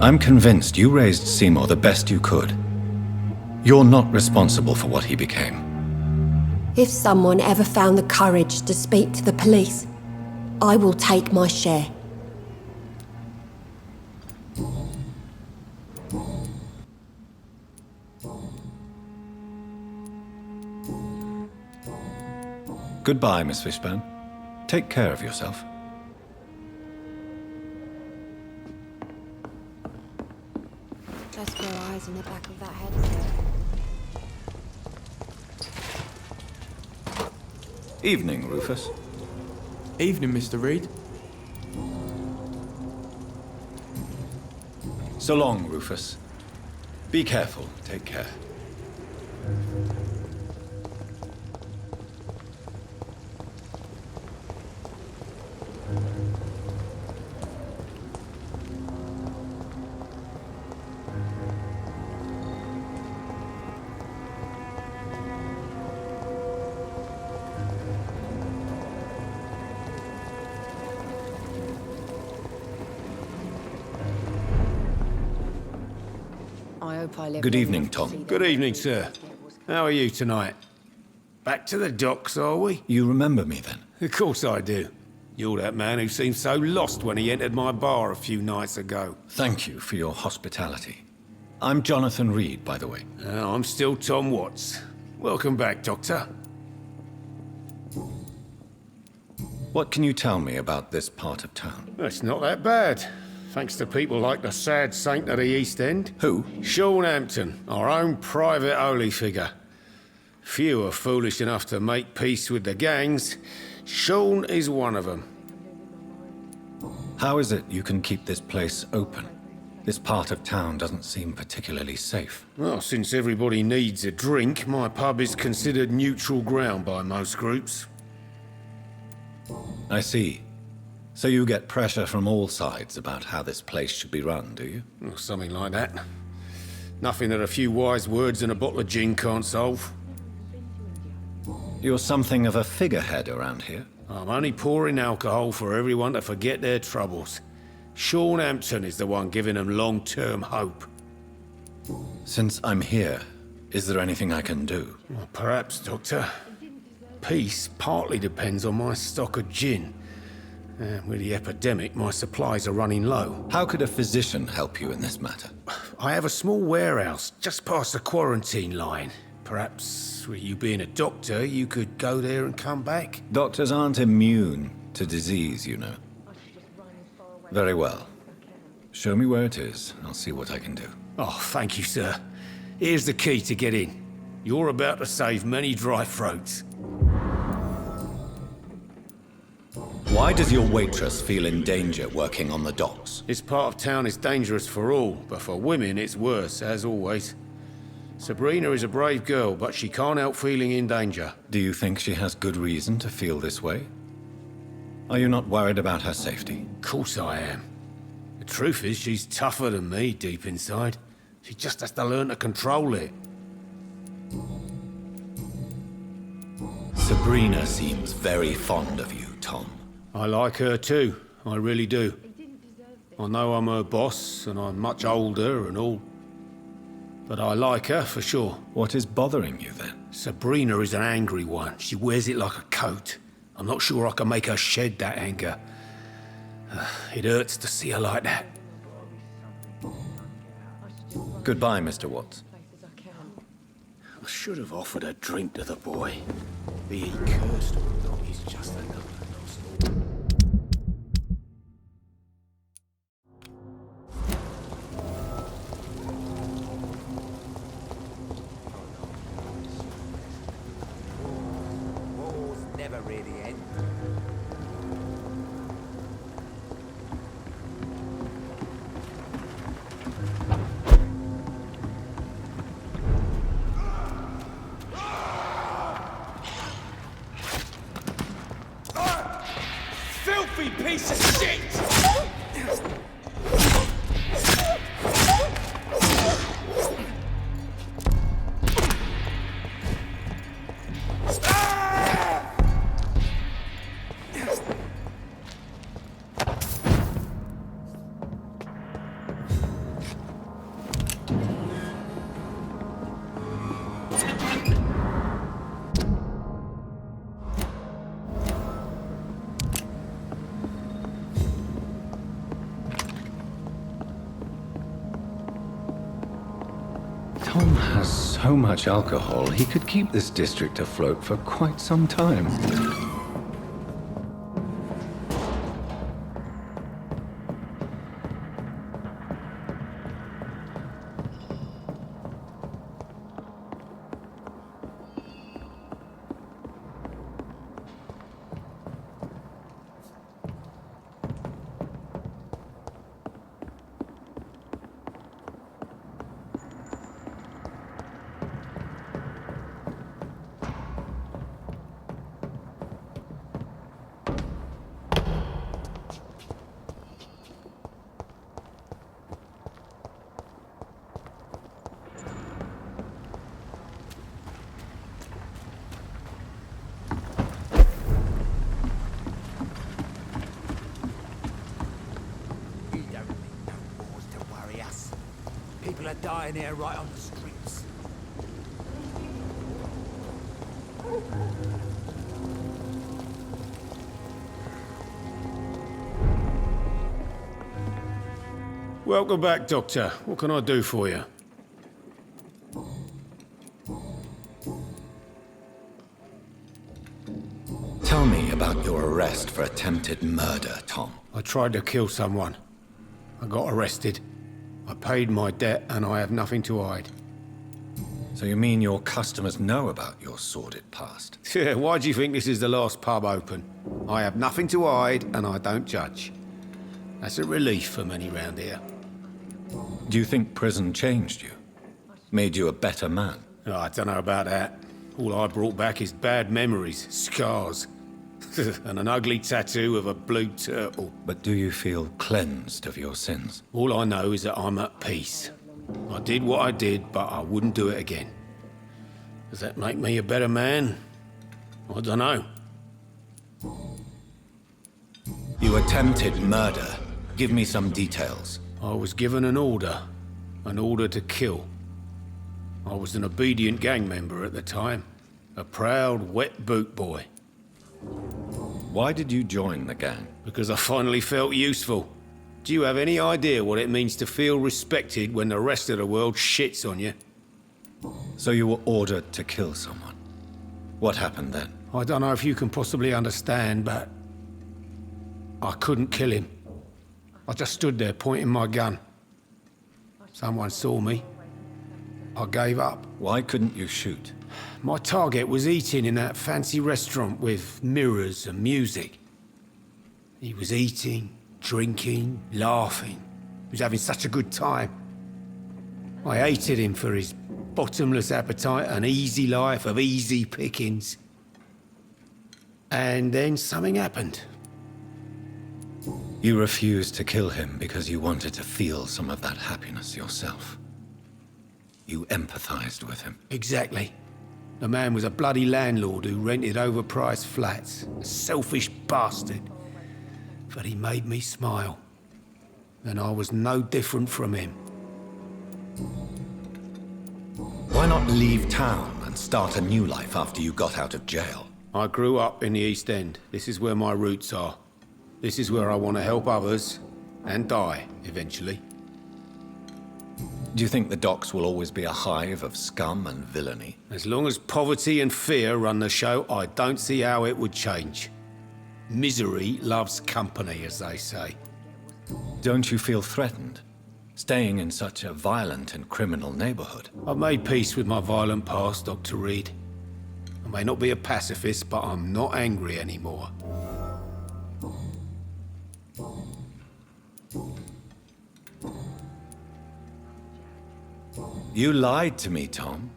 I'm convinced you raised Seymour the best you could. You're not responsible for what he became. If someone ever found the courage to speak to the police, I will take my share. Goodbye, Miss Fishburne. Take care of yourself. Just grow eyes in the back of that head. Evening, Rufus. Evening, Mr. Reed. So long, Rufus. Be careful. Take care. Good evening, Tom. Good evening, sir. How are you tonight? Back to the docks, are we? You remember me then? Of course I do. You're that man who seemed so lost when he entered my bar a few nights ago. Thank you for your hospitality. I'm Jonathan Reed, by the way. I'm still Tom Watts. Welcome back, Doctor. What can you tell me about this part of town? It's not that bad. Thanks to people like the sad saint of the East End. Who? Sean Hampton, our own private holy figure. Few are foolish enough to make peace with the gangs. Sean is one of them. How is it you can keep this place open? This part of town doesn't seem particularly safe. Well, since everybody needs a drink, my pub is considered neutral ground by most groups. I see. So you get pressure from all sides about how this place should be run, do you? Well, something like that. Nothing that a few wise words and a bottle of gin can't solve. You're something of a figurehead around here. I'm only pouring alcohol for everyone to forget their troubles. Sean Hampton is the one giving them long-term hope. Since I'm here, is there anything I can do? Well, perhaps, Doctor. Peace partly depends on my stock of gin. With the epidemic, my supplies are running low. How could a physician help you in this matter? I have a small warehouse just past the quarantine line. Perhaps, with you being a doctor, you could go there and come back? Doctors aren't immune to disease, you know. Very well. Show me where it is. I'll see what I can do. Oh, thank you, sir. Here's the key to get in. You're about to save many dry throats. Why does your waitress feel in danger working on the docks? This part of town is dangerous for all, but for women it's worse, as always. Sabrina is a brave girl, but she can't help feeling in danger. Do you think she has good reason to feel this way? Are you not worried about her safety? Of course I am. The truth is, she's tougher than me deep inside. She just has to learn to control it. Sabrina seems very fond of you, Tom. I like her too, I really do. I know I'm her boss, and I'm much older and all. But I like her for sure. What is bothering you then? Sabrina is an angry one. She wears it like a coat. I'm not sure I can make her shed that anger. It hurts to see her like that. Goodbye, Mr. Watts. I should have offered a drink to the boy. Be he cursed or not, he's just another lost. Wars never really end. Filthy piece of shit! Tom has so much alcohol, he could keep this district afloat for quite some time. People are dying here right on the streets. Welcome back, Doctor. What can I do for you? Tell me about your arrest for attempted murder, Tom. I tried to kill someone. I got arrested. I paid my debt and I have nothing to hide. So you mean your customers know about your sordid past? Yeah, why do you think this is the last pub open? I have nothing to hide and I don't judge. That's a relief for many round here. Do you think prison changed you? Made you a better man? Oh, I don't know about that. All I brought back is bad memories, scars, and an ugly tattoo of a blue turtle. But do you feel cleansed of your sins? All I know is that I'm at peace. I did what I did, but I wouldn't do it again. Does that make me a better man? I don't know. You attempted murder, Give me some details. I was given an order to kill. I was an obedient gang member at the time, a proud, wet boot boy. Why did you join the gang? Because I finally felt useful. Do you have any idea what it means to feel respected when the rest of the world shits on you? So you were ordered to kill someone. What happened then? I don't know if you can possibly understand, but I couldn't kill him. I just stood there pointing my gun. Someone saw me. I gave up. Why couldn't you shoot? My target was eating in that fancy restaurant with mirrors and music. He was eating, drinking, laughing. He was having such a good time. I hated him for his bottomless appetite and easy life of easy pickings. And then something happened. You refused to kill him because you wanted to feel some of that happiness yourself. You empathized with him. Exactly. The man was a bloody landlord who rented overpriced flats. A selfish bastard. But he made me smile. And I was no different from him. Why not leave town and start a new life after you got out of jail? I grew up in the East End. This is where my roots are. This is where I want to help others and die, eventually. Do you think the docks will always be a hive of scum and villainy? As long as poverty and fear run the show, I don't see how it would change. Misery loves company, as they say. Don't you feel threatened? Staying in such a violent and criminal neighborhood? I've made peace with my violent past, Dr. Reed. I may not be a pacifist, but I'm not angry anymore. You lied to me, Tom.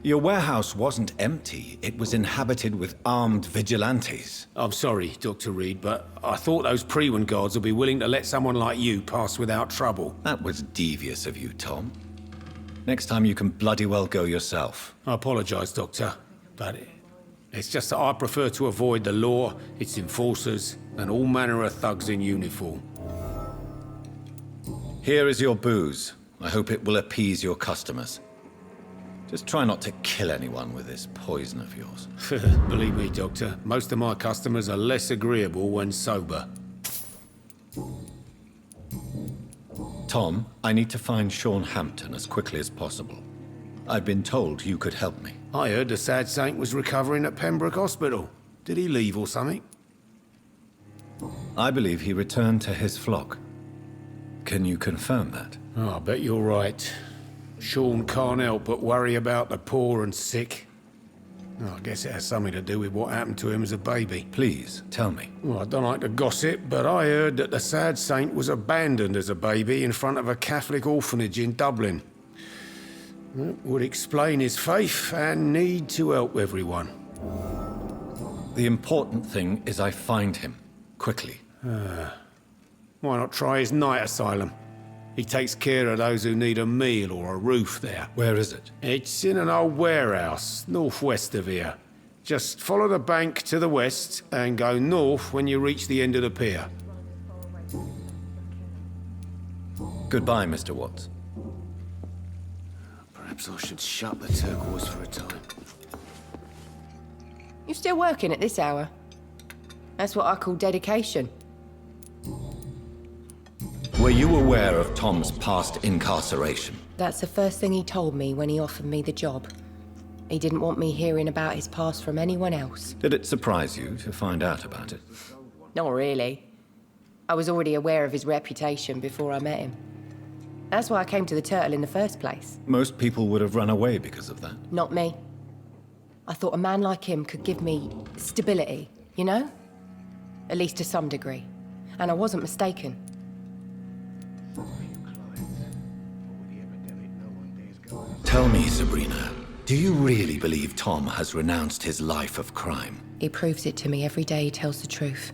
Your warehouse wasn't empty. It was inhabited with armed vigilantes. I'm sorry, Dr. Reed, but I thought those Prewen guards would be willing to let someone like you pass without trouble. That was devious of you, Tom. Next time you can bloody well go yourself. I apologize, Doctor, but it's just that I prefer to avoid the law, its enforcers, and all manner of thugs in uniform. Here is your booze. I hope it will appease your customers. Just try not to kill anyone with this poison of yours. Believe me, Doctor, most of my customers are less agreeable when sober. Tom, I need to find Sean Hampton as quickly as possible. I've been told you could help me. I heard the sad saint was recovering at Pembroke Hospital. Did he leave or something? I believe he returned to his flock. Can you confirm that? Oh, I bet you're right. Sean can't help but worry about the poor and sick. Oh, I guess it has something to do with what happened to him as a baby. Please, tell me. Well, I don't like to gossip, but I heard that the sad saint was abandoned as a baby in front of a Catholic orphanage in Dublin. That would explain his faith and need to help everyone. The important thing is I find him, quickly. Why not try his night asylum? He takes care of those who need a meal or a roof there. Where is it? It's in an old warehouse, northwest of here. Just follow the bank to the west and go north when you reach the end of the pier. Goodbye, Mr. Watts. Perhaps I should shut the turquoise for a time. You still working at this hour? That's what I call dedication. Were you aware of Tom's past incarceration? That's the first thing he told me when he offered me the job. He didn't want me hearing about his past from anyone else. Did it surprise you to find out about it? Not really. I was already aware of his reputation before I met him. That's why I came to the Turtle in the first place. Most people would have run away because of that. Not me. I thought a man like him could give me stability, you know? At least to some degree. And I wasn't mistaken. Tell me, Sabrina, do you really believe Tom has renounced his life of crime? He proves it to me every day he tells the truth.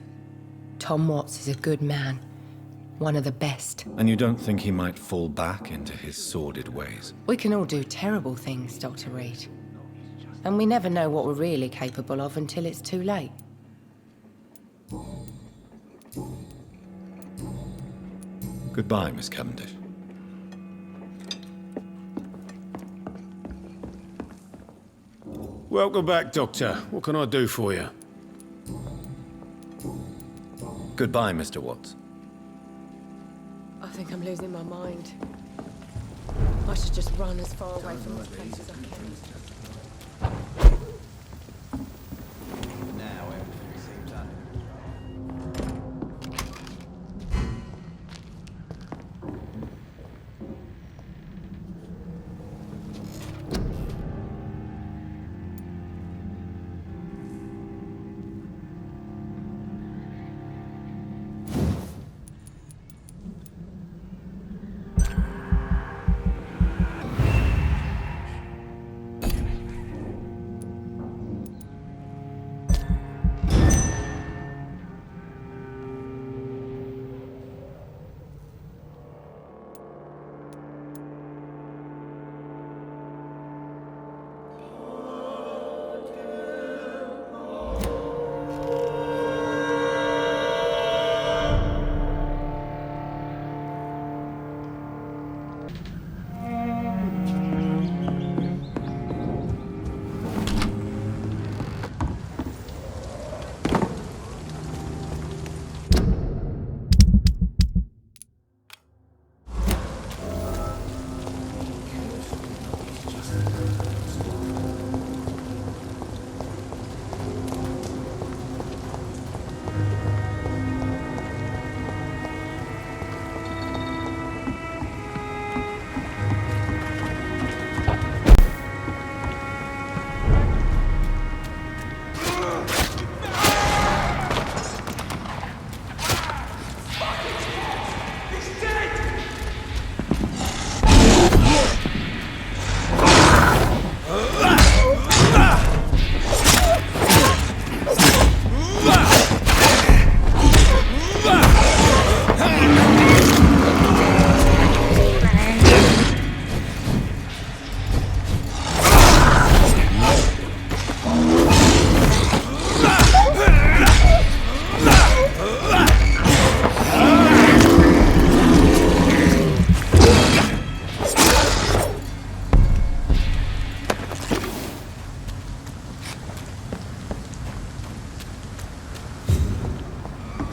Tom Watts is a good man. One of the best. And you don't think he might fall back into his sordid ways? We can all do terrible things, Dr. Reed. And we never know what we're really capable of until it's too late. Goodbye, Miss Cavendish. Welcome back, Doctor. What can I do for you? Goodbye, Mr. Watts. I think I'm losing my mind. I should just run as far away from this place as I can. Now everything seems done.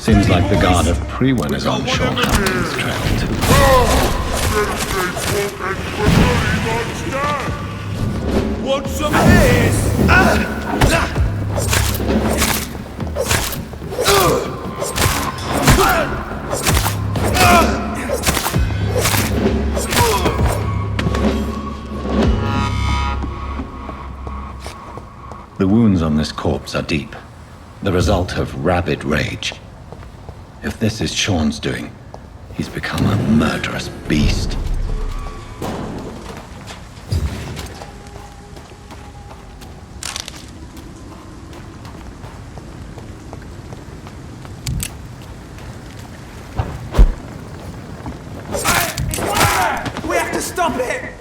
Seems like the guard of Prewen is on short Hunting's trail too. Want some of this? The wounds on this corpse are deep, the result of rabid rage. If this is Sean's doing, he's become a murderous beast. We have to stop it!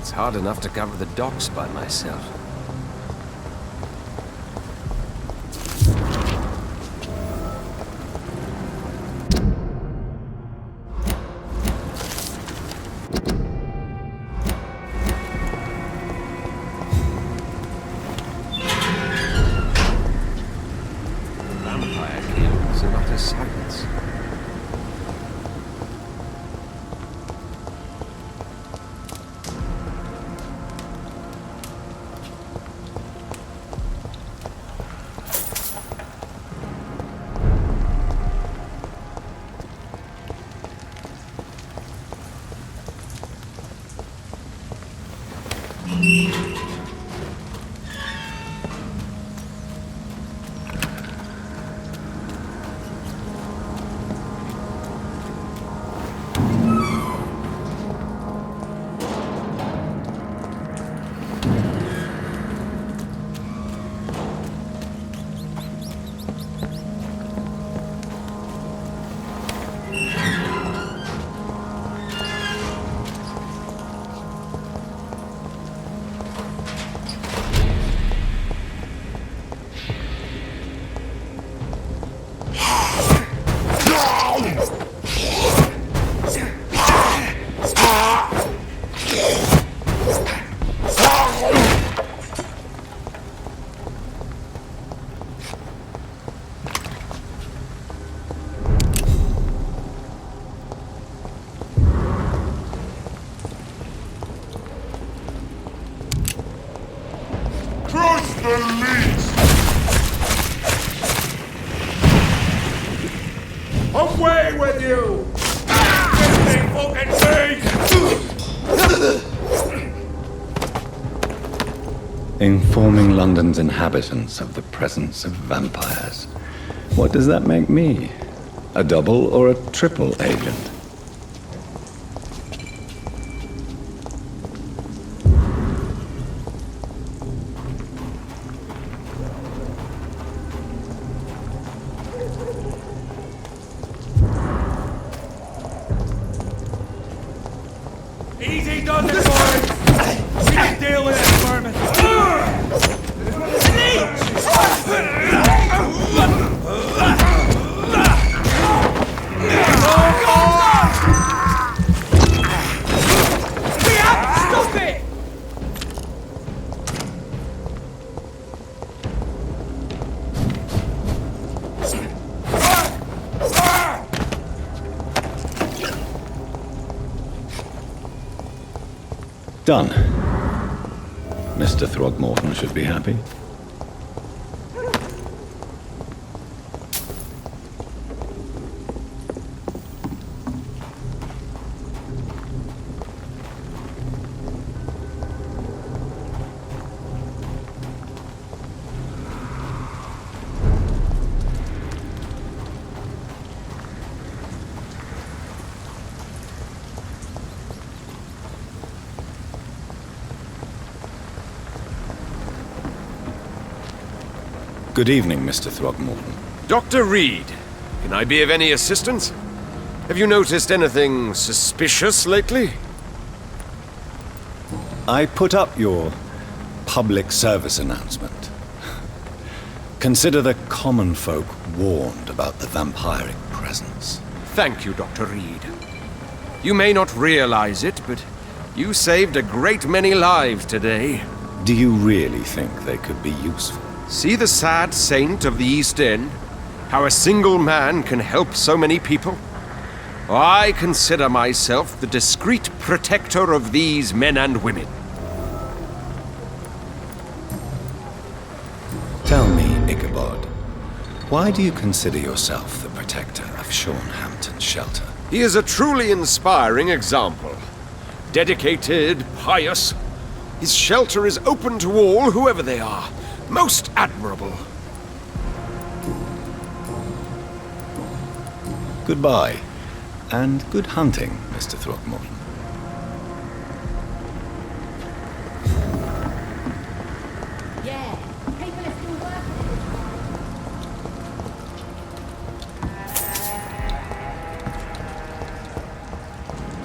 It's hard enough to cover the docks by myself. Vampire kills and utter silence. Cross the leash! Away with you! Anything fucking please! Informing London's inhabitants of the presence of vampires. What does that make me? A double or a triple agent? Easy does it, boys! We can deal with it, vermin! Stop it! Done. Mr. Throgmorton should be happy. Good evening, Mr. Throgmorton. Dr. Reed, can I be of any assistance? Have you noticed anything suspicious lately? I put up your public service announcement. Consider the common folk warned about the vampiric presence. Thank you, Dr. Reed. You may not realize it, but you saved a great many lives today. Do you really think they could be useful? See the sad saint of the East End? How a single man can help so many people? I consider myself the discreet protector of these men and women. Tell me, Ichabod, why do you consider yourself the protector of Sean Hampton's shelter? He is a truly inspiring example. Dedicated, pious. His shelter is open to all, whoever they are. Most admirable. Goodbye, and good hunting, Mr. Throgmorton. Yeah, people are still working.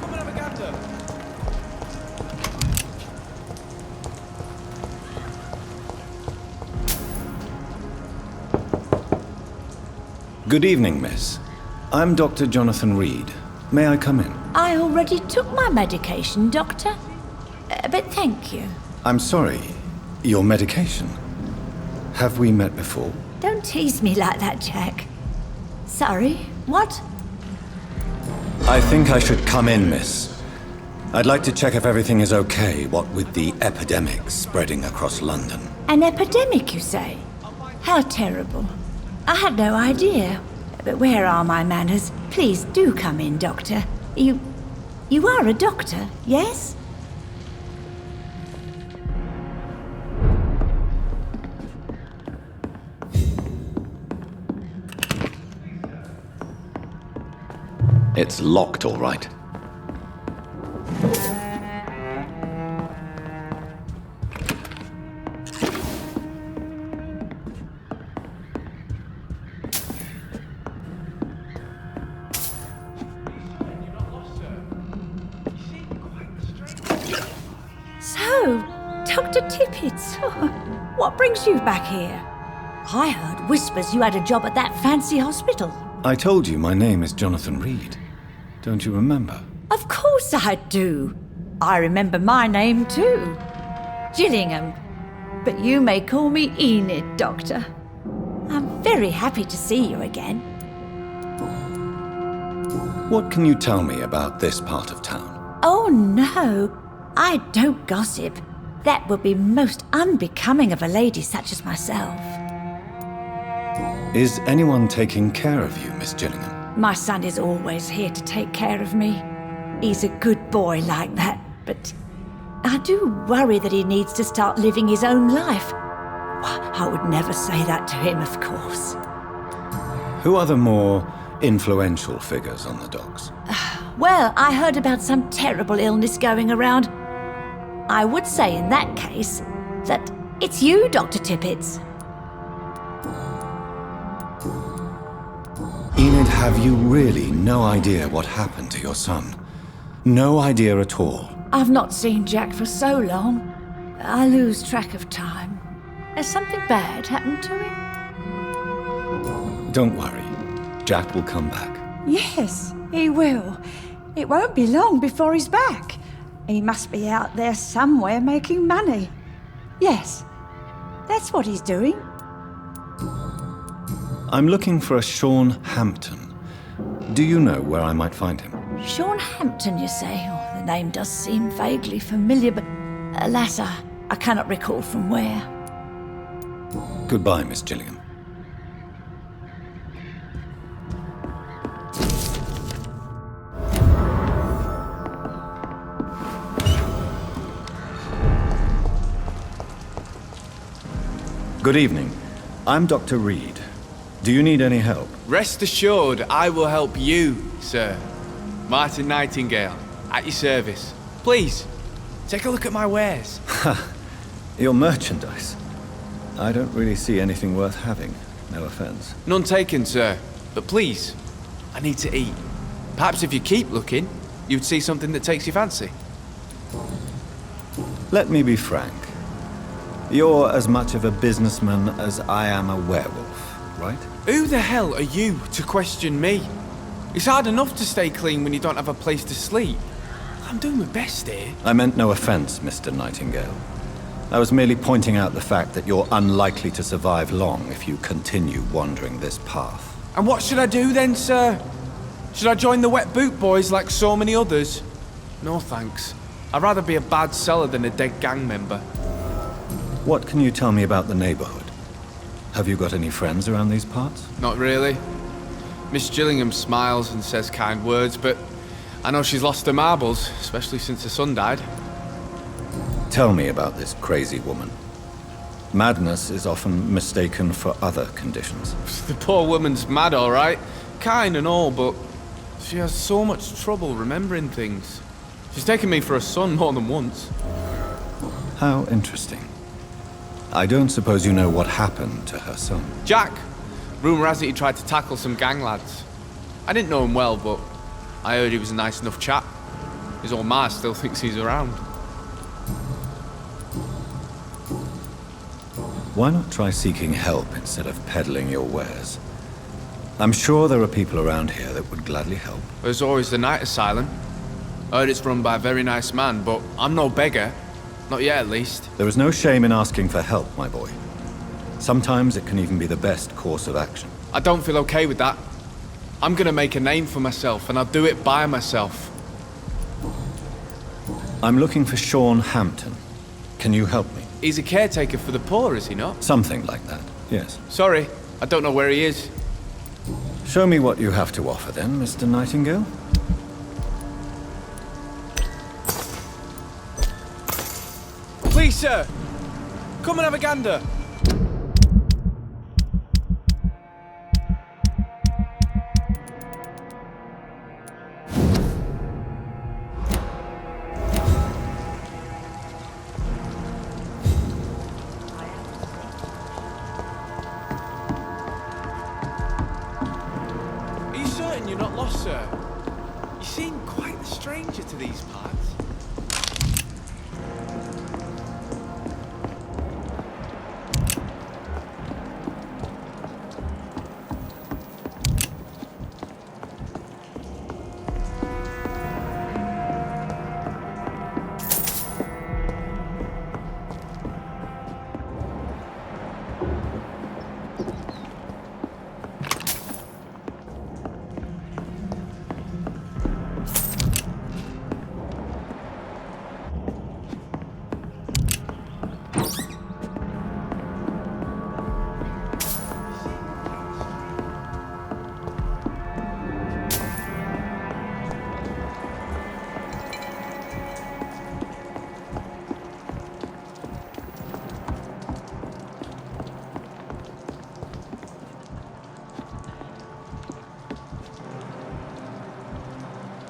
Come and have a gander. Good evening, miss. I'm Dr. Jonathan Reed. May I come in? I already took my medication, Doctor. But thank you. I'm sorry. Your medication? Have we met before? Don't tease me like that, Jack. Sorry, what? I think I should come in, miss. I'd like to check if everything is okay, what with the epidemic spreading across London. An epidemic, you say? How terrible. I had no idea. But where are my manners? Please do come in, Doctor. You are a doctor, yes? It's locked, all right. So, Dr. Tippett, what brings you back here? I heard whispers you had a job at that fancy hospital. I told you my name is Jonathan Reed. Don't you remember? Of course I do. I remember my name too. Gillingham. But you may call me Enid, Doctor. I'm very happy to see you again. What can you tell me about this part of town? Oh no, I don't gossip. That would be most unbecoming of a lady such as myself. Is anyone taking care of you, Miss Gillingham? My son is always here to take care of me. He's a good boy like that, but I do worry that he needs to start living his own life. I would never say that to him, of course. Who are the more influential figures on the docks? Well, I heard about some terrible illness going around. I would say in that case that it's you, Dr. Tippett. Enid, have you really no idea what happened to your son? No idea at all? I've not seen Jack for so long. I lose track of time. Has something bad happened to him? Don't worry. Jack will come back. Yes, he will. It won't be long before he's back. He must be out there somewhere making money. Yes, that's what he's doing. I'm looking for a Sean Hampton. Do you know where I might find him? Sean Hampton, you say? Oh, the name does seem vaguely familiar, but alas, I cannot recall from where. Goodbye, Miss Gillingham. Good evening. I'm Dr. Reed. Do you need any help? Rest assured, I will help you, sir. Martin Nightingale, at your service. Please, take a look at my wares. Your merchandise. I don't really see anything worth having. No offense. None taken, sir. But please, I need to eat. Perhaps if you keep looking, you'd see something that takes your fancy. Let me be frank. You're as much of a businessman as I am a werewolf, right? Who the hell are you to question me? It's hard enough to stay clean when you don't have a place to sleep. I'm doing my best here. I meant no offense, Mr. Nightingale. I was merely pointing out the fact that you're unlikely to survive long if you continue wandering this path. And what should I do then, sir? Should I join the Wet Boot Boys like so many others? No thanks. I'd rather be a bad seller than a dead gang member. What can you tell me about the neighborhood? Have you got any friends around these parts? Not really. Miss Gillingham smiles and says kind words, but I know she's lost her marbles, especially since her son died. Tell me about this crazy woman. Madness is often mistaken for other conditions. The poor woman's mad, all right. Kind and all, but she has so much trouble remembering things. She's taken me for a son more than once. How interesting. I don't suppose you know what happened to her son. Jack! Rumour has it he tried to tackle some gang lads. I didn't know him well, but I heard he was a nice enough chap. His old ma still thinks he's around. Why not try seeking help instead of peddling your wares? I'm sure there are people around here that would gladly help. There's always the night asylum. Heard it's run by a very nice man, but I'm no beggar. Not yet, at least. There is no shame in asking for help, my boy. Sometimes it can even be the best course of action. I don't feel okay with that. I'm gonna make a name for myself, and I'll do it by myself. I'm looking for Sean Hampton. Can you help me? He's a caretaker for the poor, is he not? Something like that, yes. Sorry, I don't know where he is. Show me what you have to offer then, Mr. Nightingale. Please, sir, come and have a gander. Are you certain you're not lost, sir? You seem quite the stranger to these parts.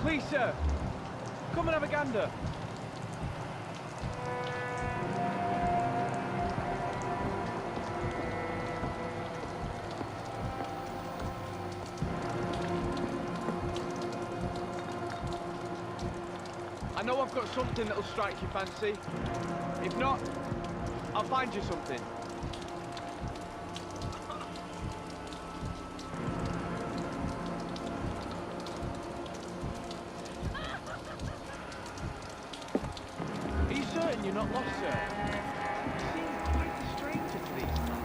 Please, sir, come and have a gander. I know I've got something that'll strike your fancy. If not, I'll find you something. Are you certain you're not lost, sir? You seem quite a stranger to these parts.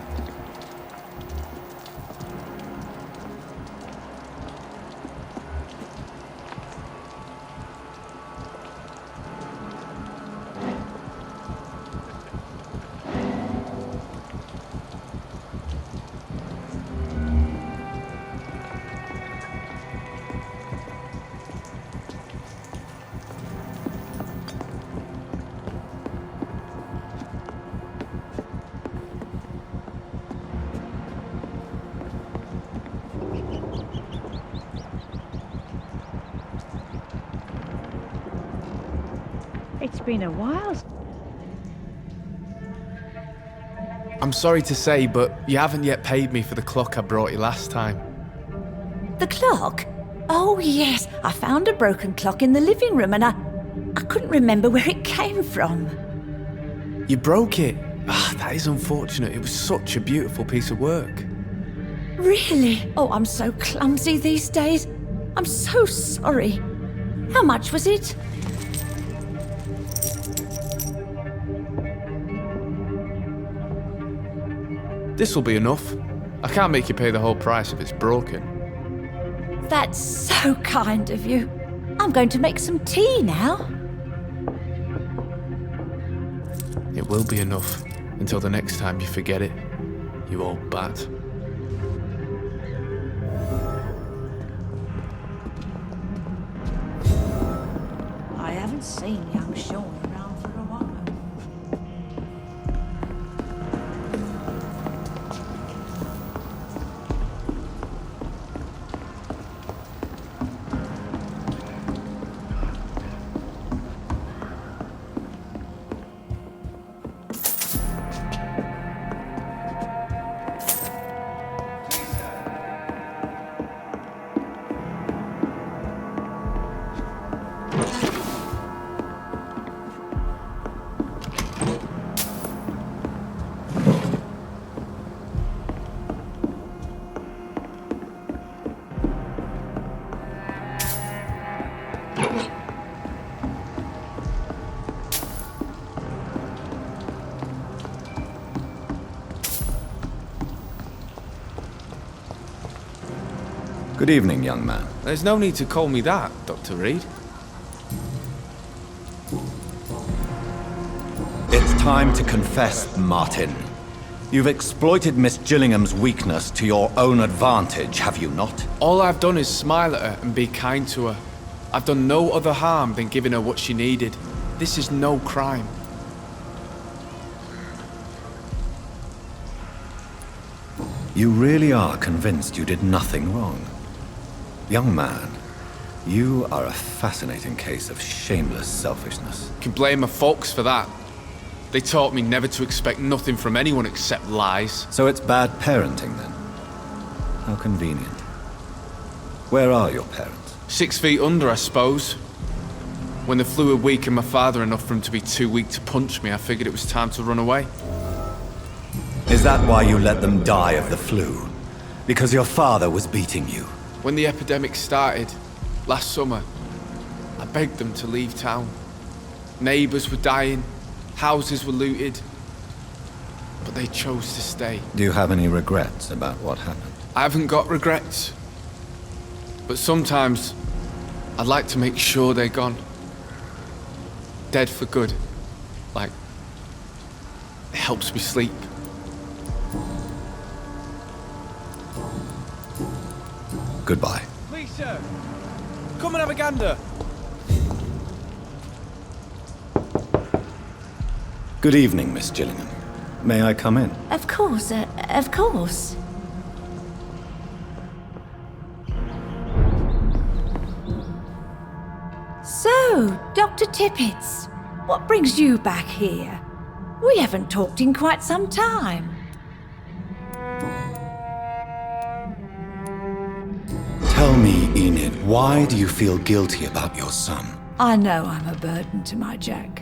It's been a while. I'm sorry to say, but you haven't yet paid me for the clock I brought you last time. The clock? Oh, yes. I found a broken clock in the living room and I couldn't remember where it came from. You broke it? Ah, that is unfortunate. It was such a beautiful piece of work. Really? Oh, I'm so clumsy these days. I'm so sorry. How much was it? This'll be enough. I can't make you pay the whole price if it's broken. That's so kind of you. I'm going to make some tea now. It will be enough until the next time you forget it, you old bat. I haven't seen young Sean around for a while. Good evening, young man. There's no need to call me that, Dr. Reed. It's time to confess, Martin. You've exploited Miss Gillingham's weakness to your own advantage, have you not? All I've done is smile at her and be kind to her. I've done no other harm than giving her what she needed. This is no crime. You really are convinced you did nothing wrong? Young man, you are a fascinating case of shameless selfishness. You can blame my folks for that. They taught me never to expect nothing from anyone except lies. So it's bad parenting then? How convenient. Where are your parents? 6 feet under, I suppose. When the flu had weakened my father enough for him to be too weak to punch me, I figured it was time to run away. Is that why you let them die of the flu? Because your father was beating you? When the epidemic started, last summer, I begged them to leave town. Neighbours were dying, houses were looted, but they chose to stay. Do you have any regrets about what happened? I haven't got regrets, but sometimes I'd like to make sure they're gone. Dead for good. Like, it helps me sleep. Goodbye. Please, sir. Come and have a gander. Good evening, Miss Gillingham. May I come in? Of course, of course. So, Dr. Tippets, what brings you back here? We haven't talked in quite some time. Tell me, Enid, why do you feel guilty about your son? I know I'm a burden to my Jack.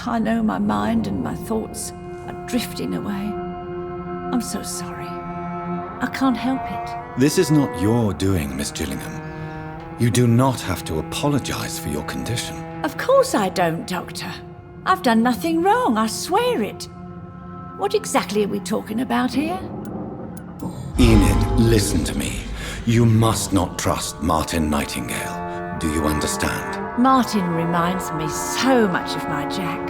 I know my mind and my thoughts are drifting away. I'm so sorry. I can't help it. This is not your doing, Miss Gillingham. You do not have to apologize for your condition. Of course I don't, Doctor. I've done nothing wrong, I swear it. What exactly are we talking about here? Enid, listen to me. You must not trust Martin Nightingale. Do you understand? Martin reminds me so much of my Jack.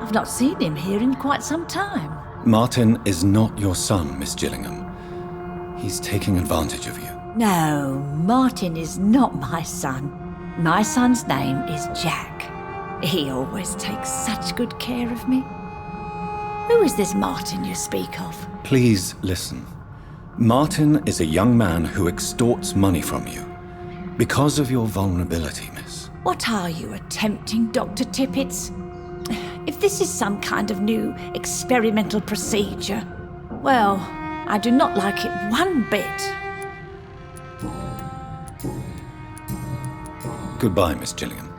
I've not seen him here in quite some time. Martin is not your son, Miss Gillingham. He's taking advantage of you. No, Martin is not my son. My son's name is Jack. He always takes such good care of me. Who is this Martin you speak of? Please listen. Martin is a young man who extorts money from you. Because of your vulnerability, miss. What are you attempting, Dr. Tippets? If this is some kind of new experimental procedure, well, I do not like it one bit. Goodbye, Miss Gillingham.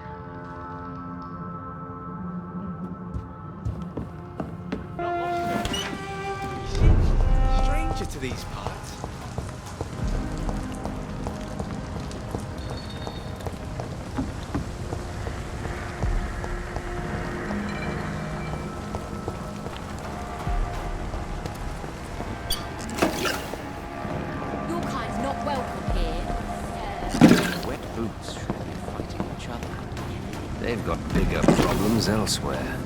Stranger to these parts. Your kind's not welcome here. Wet boots should be fighting each other. They've got bigger problems elsewhere.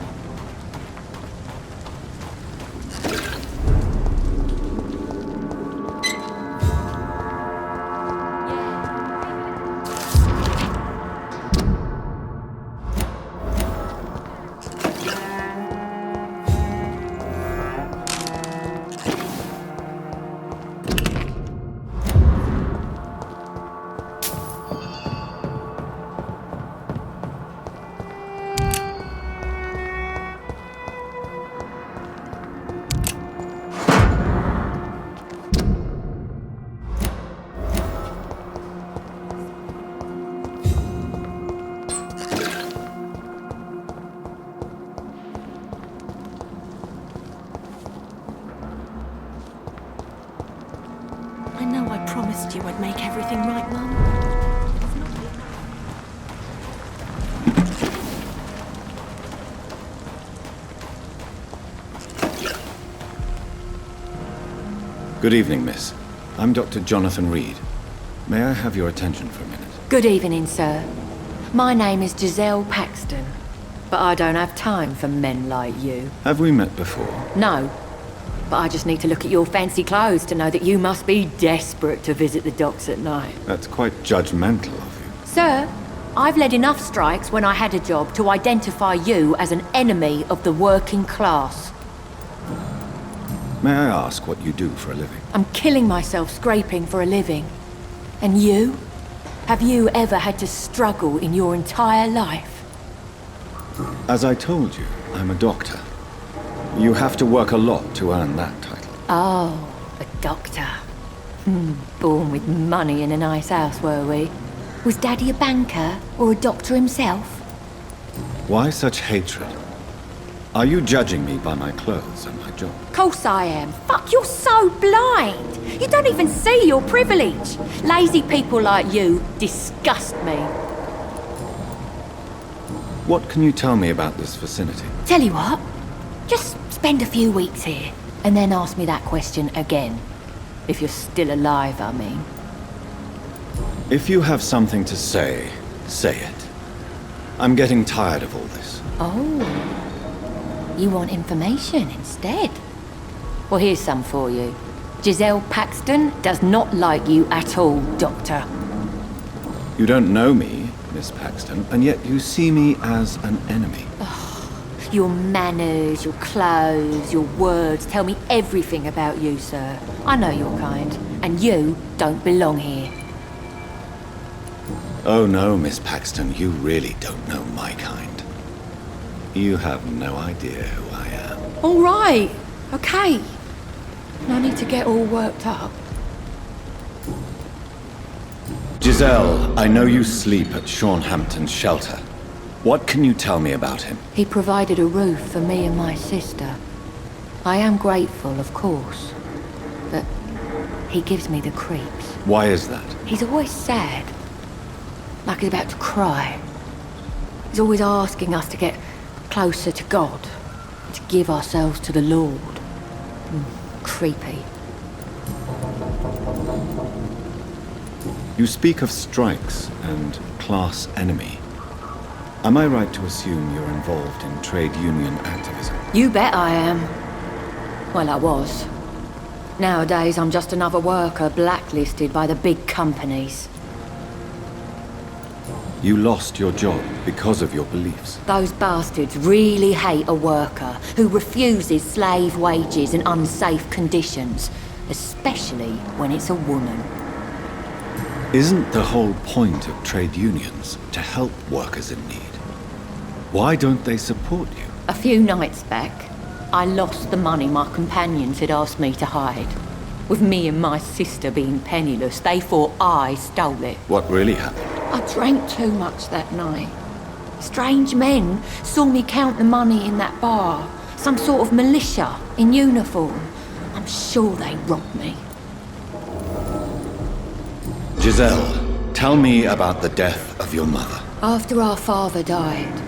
I know I promised you I'd make everything right, Mum. Good evening, miss. I'm Dr. Jonathan Reed. May I have your attention for a minute? Good evening, sir. My name is Giselle Paxton, but I don't have time for men like you. Have we met before? No, but I just need to look at your fancy clothes to know that you must be desperate to visit the docks at night. That's quite judgmental of you. Sir, I've led enough strikes when I had a job to identify you as an enemy of the working class. May I ask what you do for a living? I'm killing myself scraping for a living. And you? Have you ever had to struggle in your entire life? As I told you, I'm a doctor. You have to work a lot to earn that title. Oh, a doctor. Born with money in a nice house, were we? Was Daddy a banker or a doctor himself? Why such hatred? Are you judging me by my clothes and my job? Course I am. Fuck, you're so blind. You don't even see your privilege. Lazy people like you disgust me. What can you tell me about this vicinity? Tell you what, just spend a few weeks here, and then ask me that question again. If you're still alive, I mean. If you have something to say, say it. I'm getting tired of all this. Oh. You want information instead? Well, here's some for you. Giselle Paxton does not like you at all, Doctor. You don't know me, Miss Paxton, and yet you see me as an enemy. Your manners, your clothes, your words tell me everything about you, sir. I know your kind, and you don't belong here. Oh no, Miss Paxton, you really don't know my kind. You have no idea who I am. All right, okay. No need to get all worked up. Giselle, I know you sleep at Sean Hampton's shelter. What can you tell me about him? He provided a roof for me and my sister. I am grateful, of course, but he gives me the creeps. Why is that? He's always sad, like he's about to cry. He's always asking us to get closer to God, to give ourselves to the Lord. Creepy. You speak of strikes and class enemy. Am I right to assume you're involved in trade union activism? You bet I am. Well, I was. Nowadays, I'm just another worker blacklisted by the big companies. You lost your job because of your beliefs. Those bastards really hate a worker who refuses slave wages and unsafe conditions, especially when it's a woman. Isn't the whole point of trade unions to help workers in need? Why don't they support you? A few nights back, I lost the money my companions had asked me to hide. With me and my sister being penniless, they thought I stole it. What really happened? I drank too much that night. Strange men saw me count the money in that bar. Some sort of militia in uniform. I'm sure they robbed me. Giselle, tell me about the death of your mother. After our father died,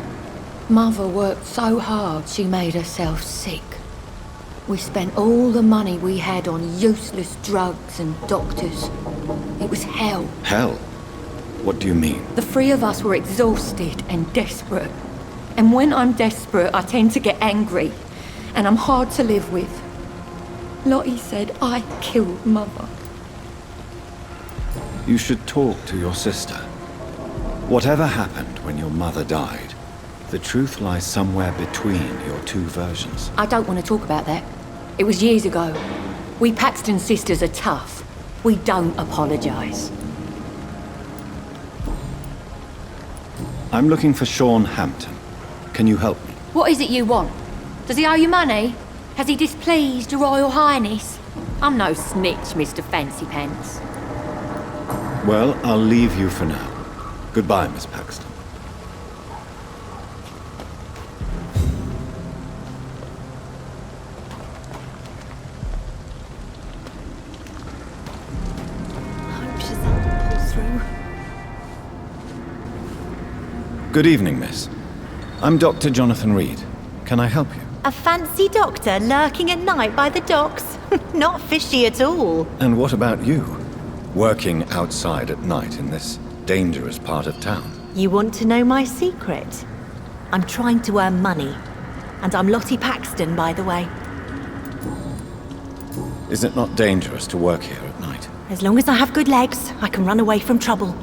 Mother worked so hard she made herself sick. We spent all the money we had on useless drugs and doctors. It was hell. Hell? What do you mean? The three of us were exhausted and desperate. And when I'm desperate, I tend to get angry. And I'm hard to live with. Lottie said I killed Mother. You should talk to your sister. Whatever happened when your mother died, the truth lies somewhere between your two versions. I don't want to talk about that. It was years ago. We Paxton sisters are tough. We don't apologise. I'm looking for Sean Hampton. Can you help me? What is it you want? Does he owe you money? Has he displeased your Royal Highness? I'm no snitch, Mr. Fancy Pants. Well, I'll leave you for now. Goodbye, Miss Paxton. Good evening, miss. I'm Dr. Jonathan Reed. Can I help you? A fancy doctor lurking at night by the docks? Not fishy at all. And what about you? Working outside at night in this dangerous part of town. You want to know my secret? I'm trying to earn money. And I'm Lottie Paxton, by the way. Is it not dangerous to work here at night? As long as I have good legs, I can run away from trouble.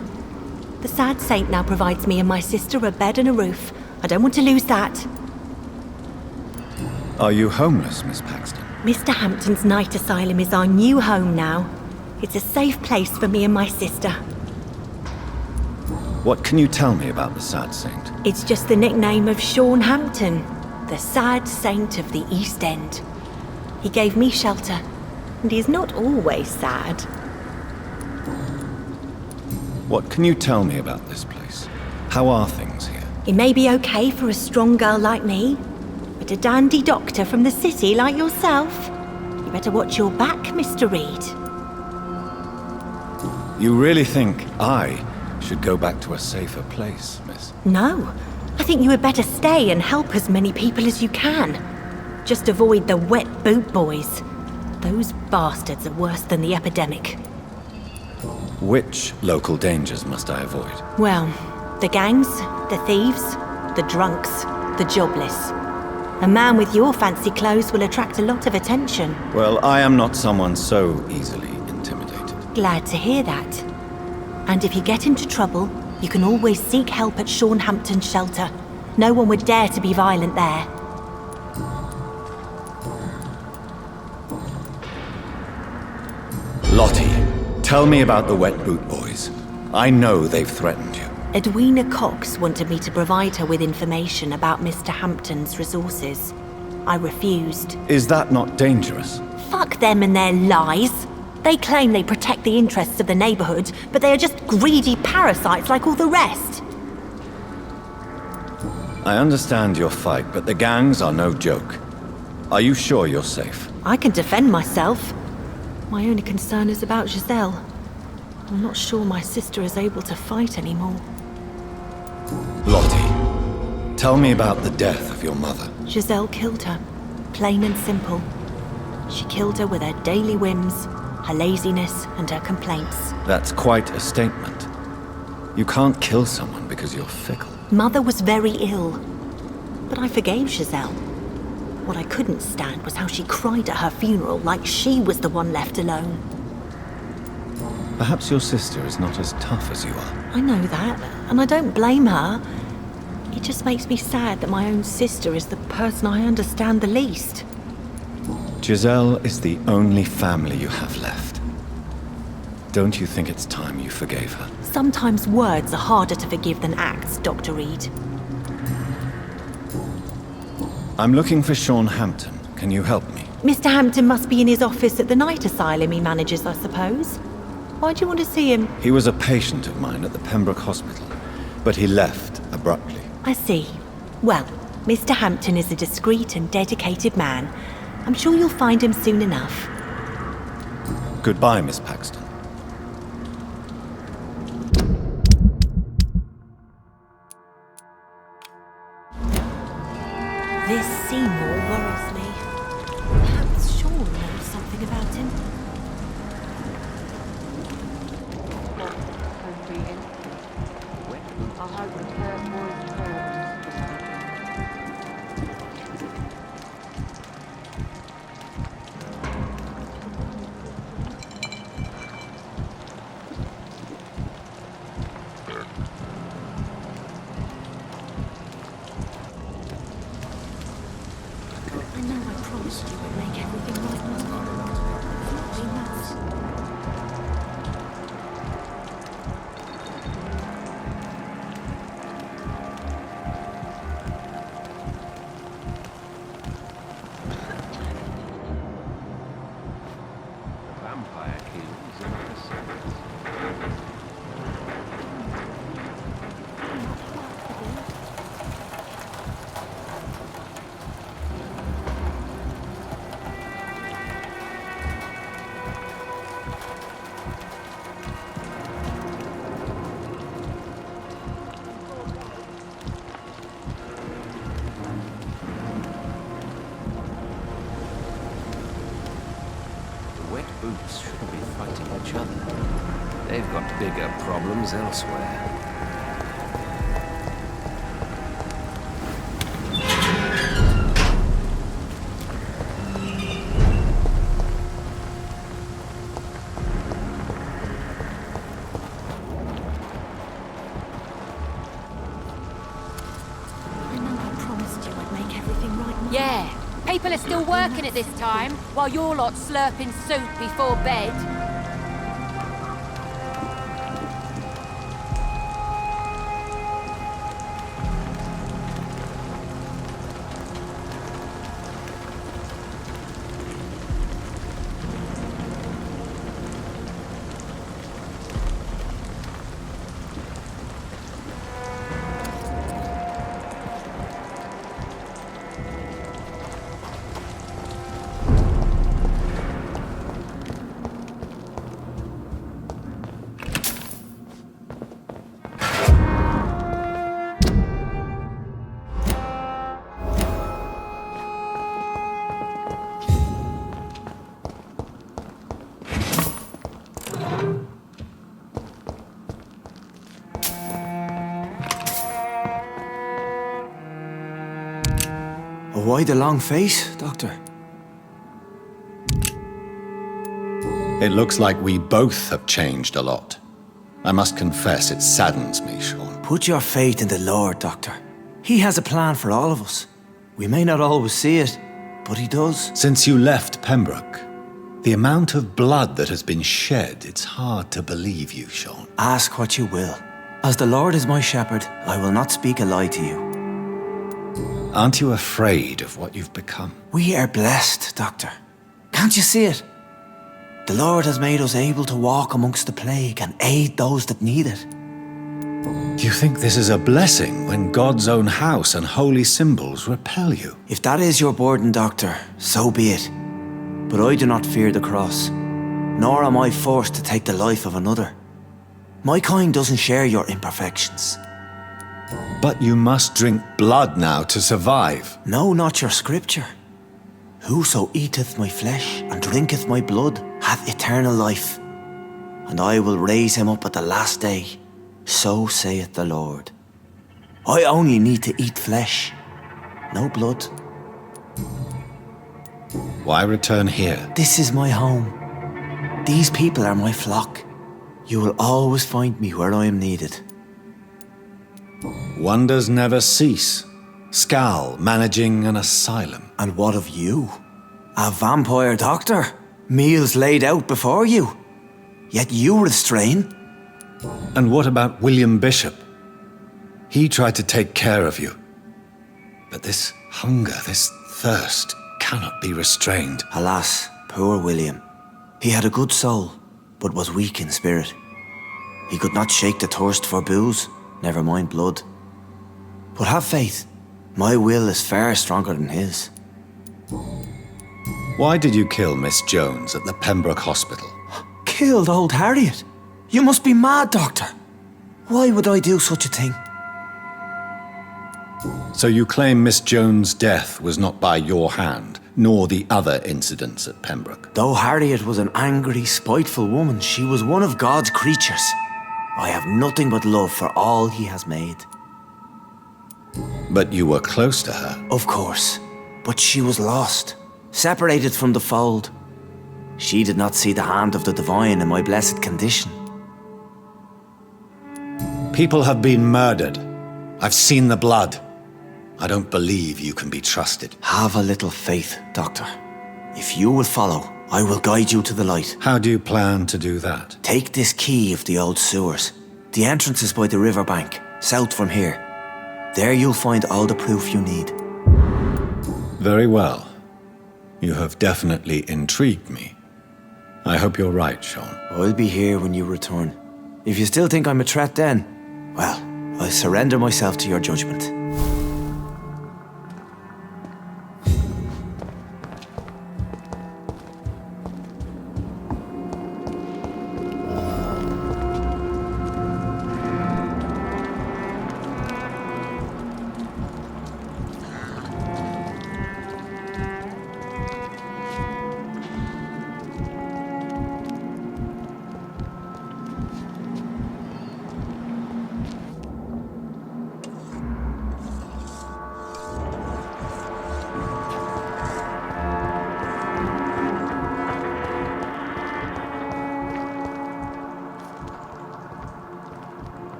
The sad saint now provides me and my sister a bed and a roof. I don't want to lose that. Are you homeless, Miss Paxton? Mr. Hampton's night asylum is our new home now. It's a safe place for me and my sister. What can you tell me about the sad saint? It's just the nickname of Sean Hampton, the sad saint of the East End. He gave me shelter, and he's not always sad. What can you tell me about this place? How are things here? It may be okay for a strong girl like me, but a dandy doctor from the city like yourself, you better watch your back, Mr. Reed. You really think I should go back to a safer place, miss? No, I think you had better stay and help as many people as you can. Just avoid the wet boot boys. Those bastards are worse than the epidemic. Which local dangers must I avoid? Well, the gangs, the thieves, the drunks, the jobless. A man with your fancy clothes will attract a lot of attention. Well, I am not someone so easily intimidated. Glad to hear that. And if you get into trouble, you can always seek help at Sean Hampton's shelter. No one would dare to be violent there. Lottie, tell me about the wet boot boys. I know they've threatened you. Edwina Cox wanted me to provide her with information about Mr. Hampton's resources. I refused. Is that not dangerous? Fuck them and their lies. They claim they protect the interests of the neighborhood, but they are just greedy parasites like all the rest. I understand your fight, but the gangs are no joke. Are you sure you're safe? I can defend myself. My only concern is about Giselle. I'm not sure my sister is able to fight anymore. Lottie, tell me about the death of your mother. Giselle killed her, plain and simple. She killed her with her daily whims, her laziness, and her complaints. That's quite a statement. You can't kill someone because you're fickle. Mother was very ill, but I forgave Giselle. What I couldn't stand was how she cried at her funeral like she was the one left alone. Perhaps your sister is not as tough as you are. I know that, and I don't blame her. It just makes me sad that my own sister is the person I understand the least. Giselle is the only family you have left. Don't you think it's time you forgave her? Sometimes words are harder to forgive than acts, Dr. Reed. I'm looking for Sean Hampton. Can you help me? Mr. Hampton must be in his office at the night asylum he manages, I suppose. Why do you want to see him? He was a patient of mine at the Pembroke Hospital, but he left abruptly. I see. Well, Mr. Hampton is a discreet and dedicated man. I'm sure you'll find him soon enough. Goodbye, Miss Paxton. This Seymour worries me. Perhaps Sean knows something about him. I know I promised you would make everything right, Mr. It's not been that. Vampire kills in the series. boots shouldn't be fighting each other. They've got bigger problems elsewhere. Yeah, people are still working at this time, while you're lot slurping soup before bed. Why the long face, Doctor? It looks like we both have changed a lot. I must confess, it saddens me, Sean. Put your faith in the Lord, Doctor. He has a plan for all of us. We may not always see it, but he does. Since you left Pembroke, the amount of blood that has been shed, it's hard to believe you, Sean. Ask what you will. As the Lord is my shepherd, I will not speak a lie to you. Aren't you afraid of what you've become? We are blessed, Doctor. Can't you see it? The Lord has made us able to walk amongst the plague and aid those that need it. Do you think this is a blessing when God's own house and holy symbols repel you? If that is your burden, Doctor, so be it. But I do not fear the cross, nor am I forced to take the life of another. My kind doesn't share your imperfections. But you must drink blood now to survive. No, not your scripture. Whoso eateth my flesh and drinketh my blood hath eternal life, and I will raise him up at the last day. So saith the Lord. I only need to eat flesh, no blood. Why return here? This is my home. These people are my flock. You will always find me where I am needed. Wonders never cease. Scal managing an asylum. And what of you? A vampire doctor? Meals laid out before you. Yet you restrain. And what about William Bishop? He tried to take care of you. But this hunger, this thirst, cannot be restrained. Alas, poor William. He had a good soul, but was weak in spirit. He could not shake the thirst for booze, never mind blood. But have faith. My will is far stronger than his. Why did you kill Miss Jones at the Pembroke Hospital? Killed old Harriet? You must be mad, Doctor. Why would I do such a thing? So you claim Miss Jones' death was not by your hand, nor the other incidents at Pembroke? Though Harriet was an angry, spiteful woman, she was one of God's creatures. I have nothing but love for all he has made. But you were close to her. Of course. But she was lost, separated from the fold. She did not see the hand of the divine in my blessed condition. People have been murdered. I've seen the blood. I don't believe you can be trusted. Have a little faith, Doctor. If you will follow, I will guide you to the light. How do you plan to do that? Take this key of the old sewers. The entrance is by the riverbank, south from here. There you'll find all the proof you need. Very well. You have definitely intrigued me. I hope you're right, Sean. I'll be here when you return. If you still think I'm a threat then, well, I surrender myself to your judgment.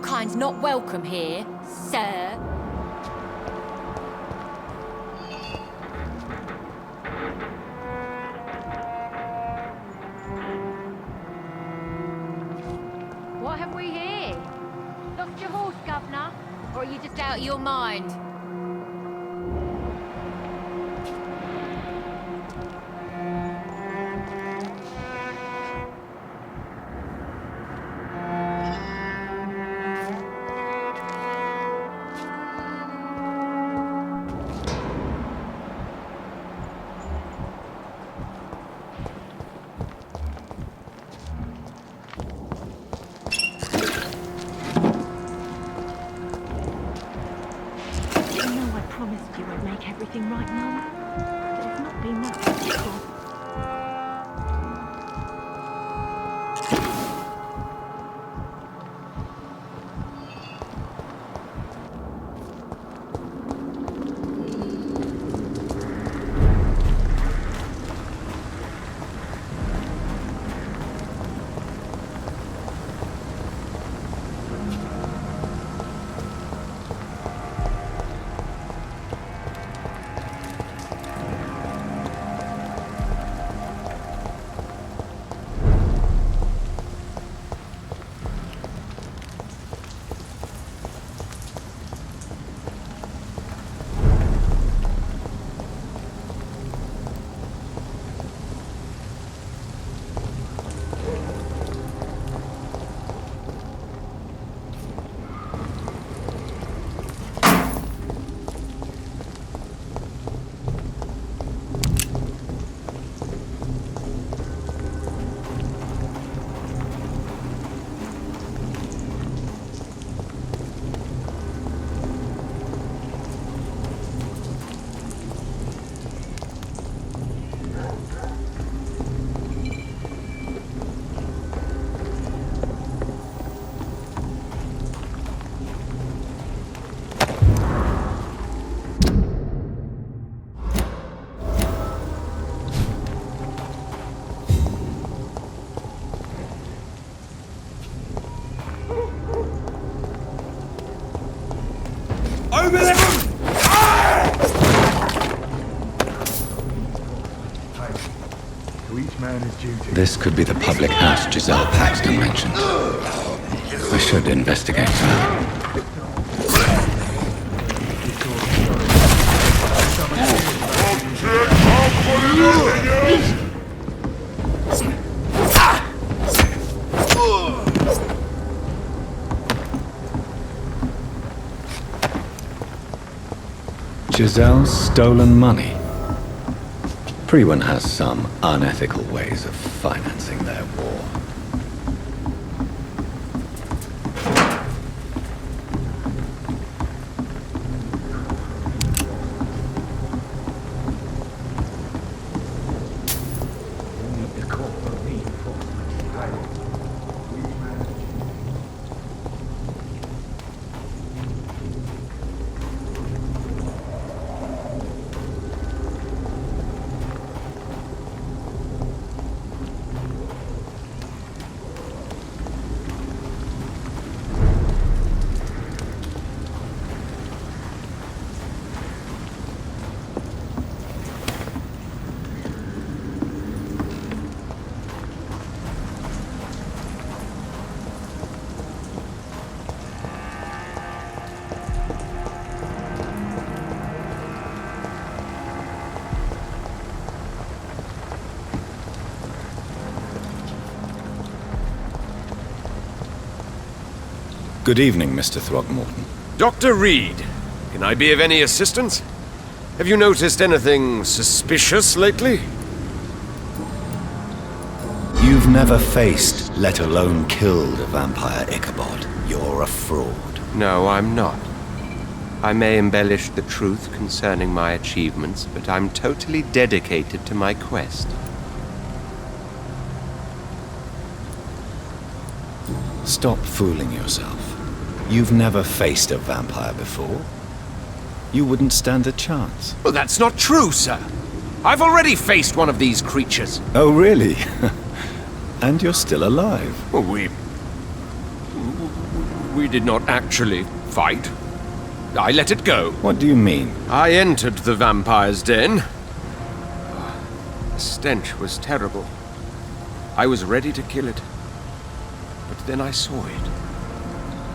kind's not welcome here, sir. What have we here? Lost your horse, governor? Or are you just out of your mind? Everything right, Mum? But it's not been that difficult. This could be the public house Giselle Paxton mentioned. I should investigate further. Giselle's stolen money. Priwen has some unethical ways of financing their war. Good evening, Mr. Throgmorton. Dr. Reed, can I be of any assistance? Have you noticed anything suspicious lately? You've never faced, let alone killed, a vampire Ichabod. You're a fraud. No, I'm not. I may embellish the truth concerning my achievements, but I'm totally dedicated to my quest. Stop fooling yourself. You've never faced a vampire before. You wouldn't stand a chance. Well, that's not true, sir. I've already faced one of these creatures. Oh, really? And you're still alive. Well, We did not actually fight. I let it go. What do you mean? I entered the vampire's den. The stench was terrible. I was ready to kill it. But then I saw it.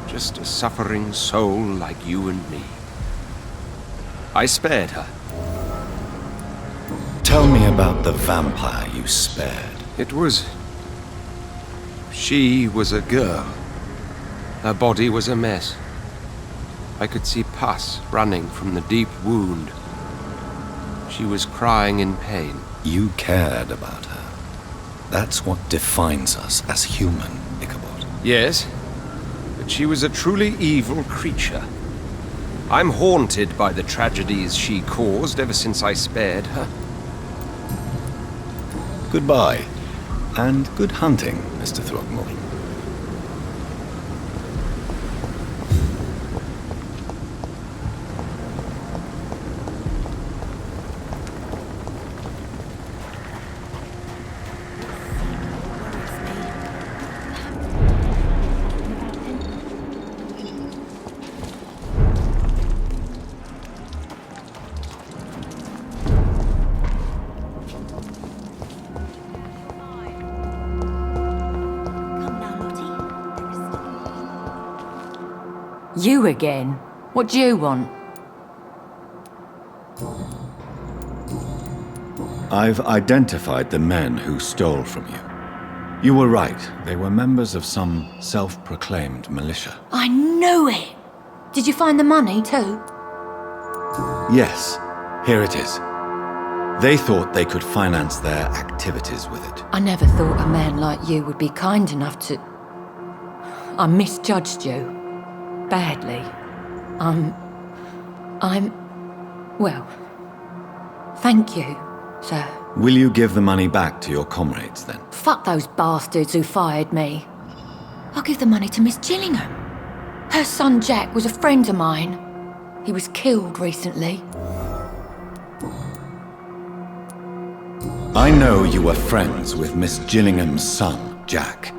Just a suffering soul like you and me. I spared her. Tell me about the vampire you spared. It was... She was a girl. Her body was a mess. I could see pus running from the deep wound. She was crying in pain. You cared about her. That's what defines us as human, Ichabod. Yes, but she was a truly evil creature. I'm haunted by the tragedies she caused ever since I spared her. Goodbye, and good hunting, Mr. Throckmorton. You again? What do you want? I've identified the men who stole from you. You were right. They were members of some self-proclaimed militia. I knew it! Did you find the money too? Yes, here it is. They thought they could finance their activities with it. I never thought a man like you would be kind enough to... I misjudged you. Badly. Well, thank you, sir. Will you give the money back to your comrades, then? Fuck those bastards who fired me. I'll give the money to Miss Gillingham. Her son Jack was a friend of mine. He was killed recently. I know you were friends with Miss Gillingham's son, Jack.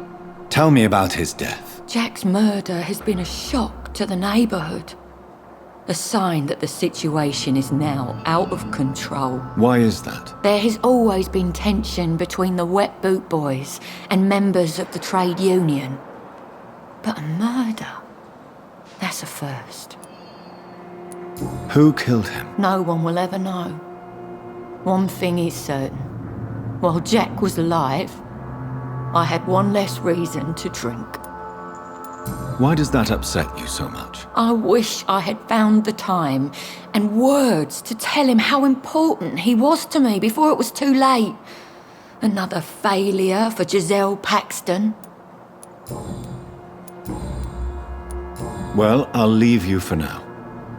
Tell me about his death. Jack's murder has been a shock to the neighbourhood. A sign that the situation is now out of control. Why is that? There has always been tension between the Wet Boot Boys and members of the trade union. But a murder? That's a first. Who killed him? No one will ever know. One thing is certain. While Jack was alive, I had one less reason to drink. Why does that upset you so much? I wish I had found the time and words to tell him how important he was to me before it was too late. Another failure for Giselle Paxton. Well, I'll leave you for now.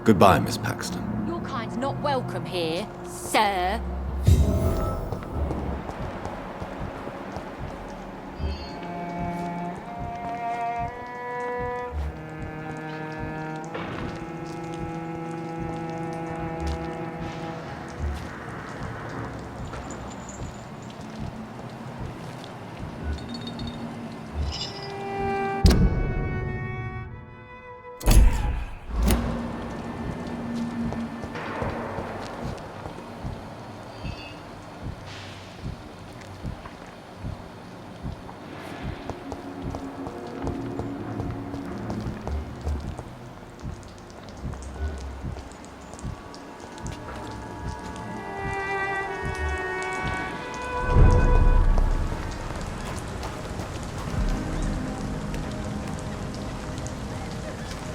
Goodbye, Miss Paxton. Your kind's not welcome here, sir.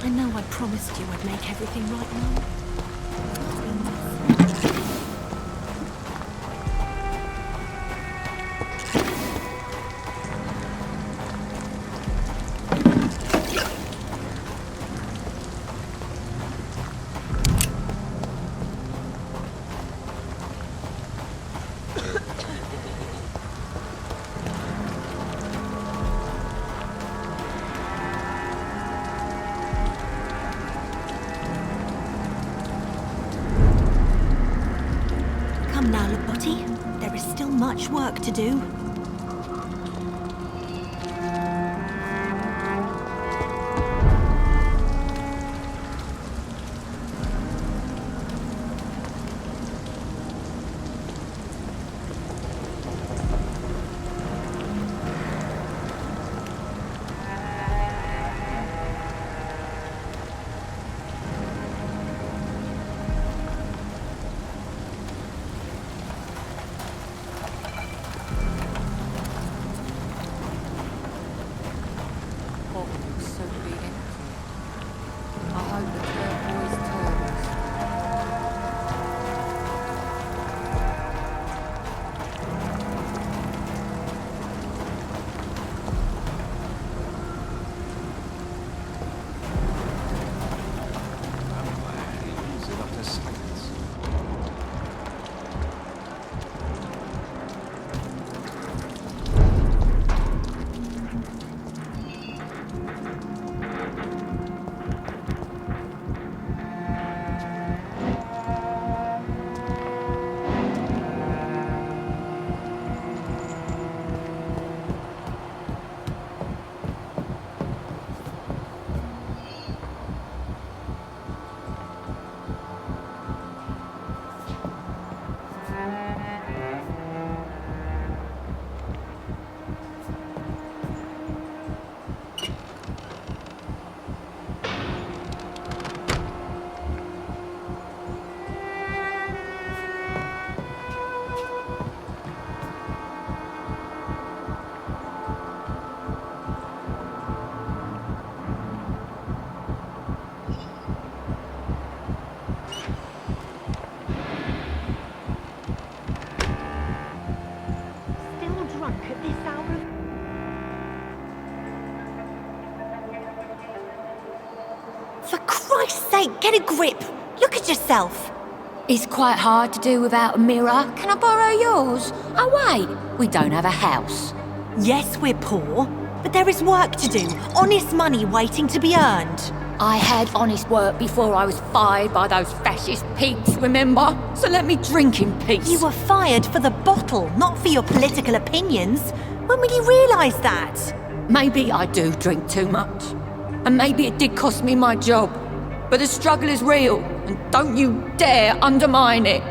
I know I promised you I'd make everything right, Mum. Come now, Labotti. There is still much work to do. For Christ's sake, get a grip! Look at yourself! It's quite hard to do without a mirror. Can I borrow yours? Oh wait, we don't have a house. Yes, we're poor, but there is work to do. Honest money waiting to be earned. I had honest work before I was fired by those fascist pigs, remember? So let me drink in peace. You were fired for the bottle, not for your political opinions. When will you realise that? Maybe I do drink too much. And maybe it did cost me my job. But the struggle is real, and don't you dare undermine it.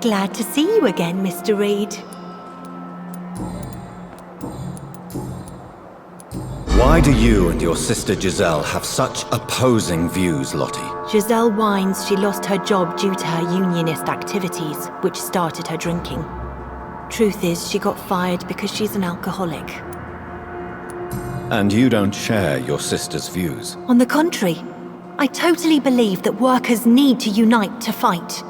Glad to see you again, Mr. Reed. Why do you and your sister Giselle have such opposing views, Lottie? Giselle whines she lost her job due to her unionist activities, which started her drinking. Truth is, she got fired because she's an alcoholic. And you don't share your sister's views? On the contrary, I totally believe that workers need to unite to fight.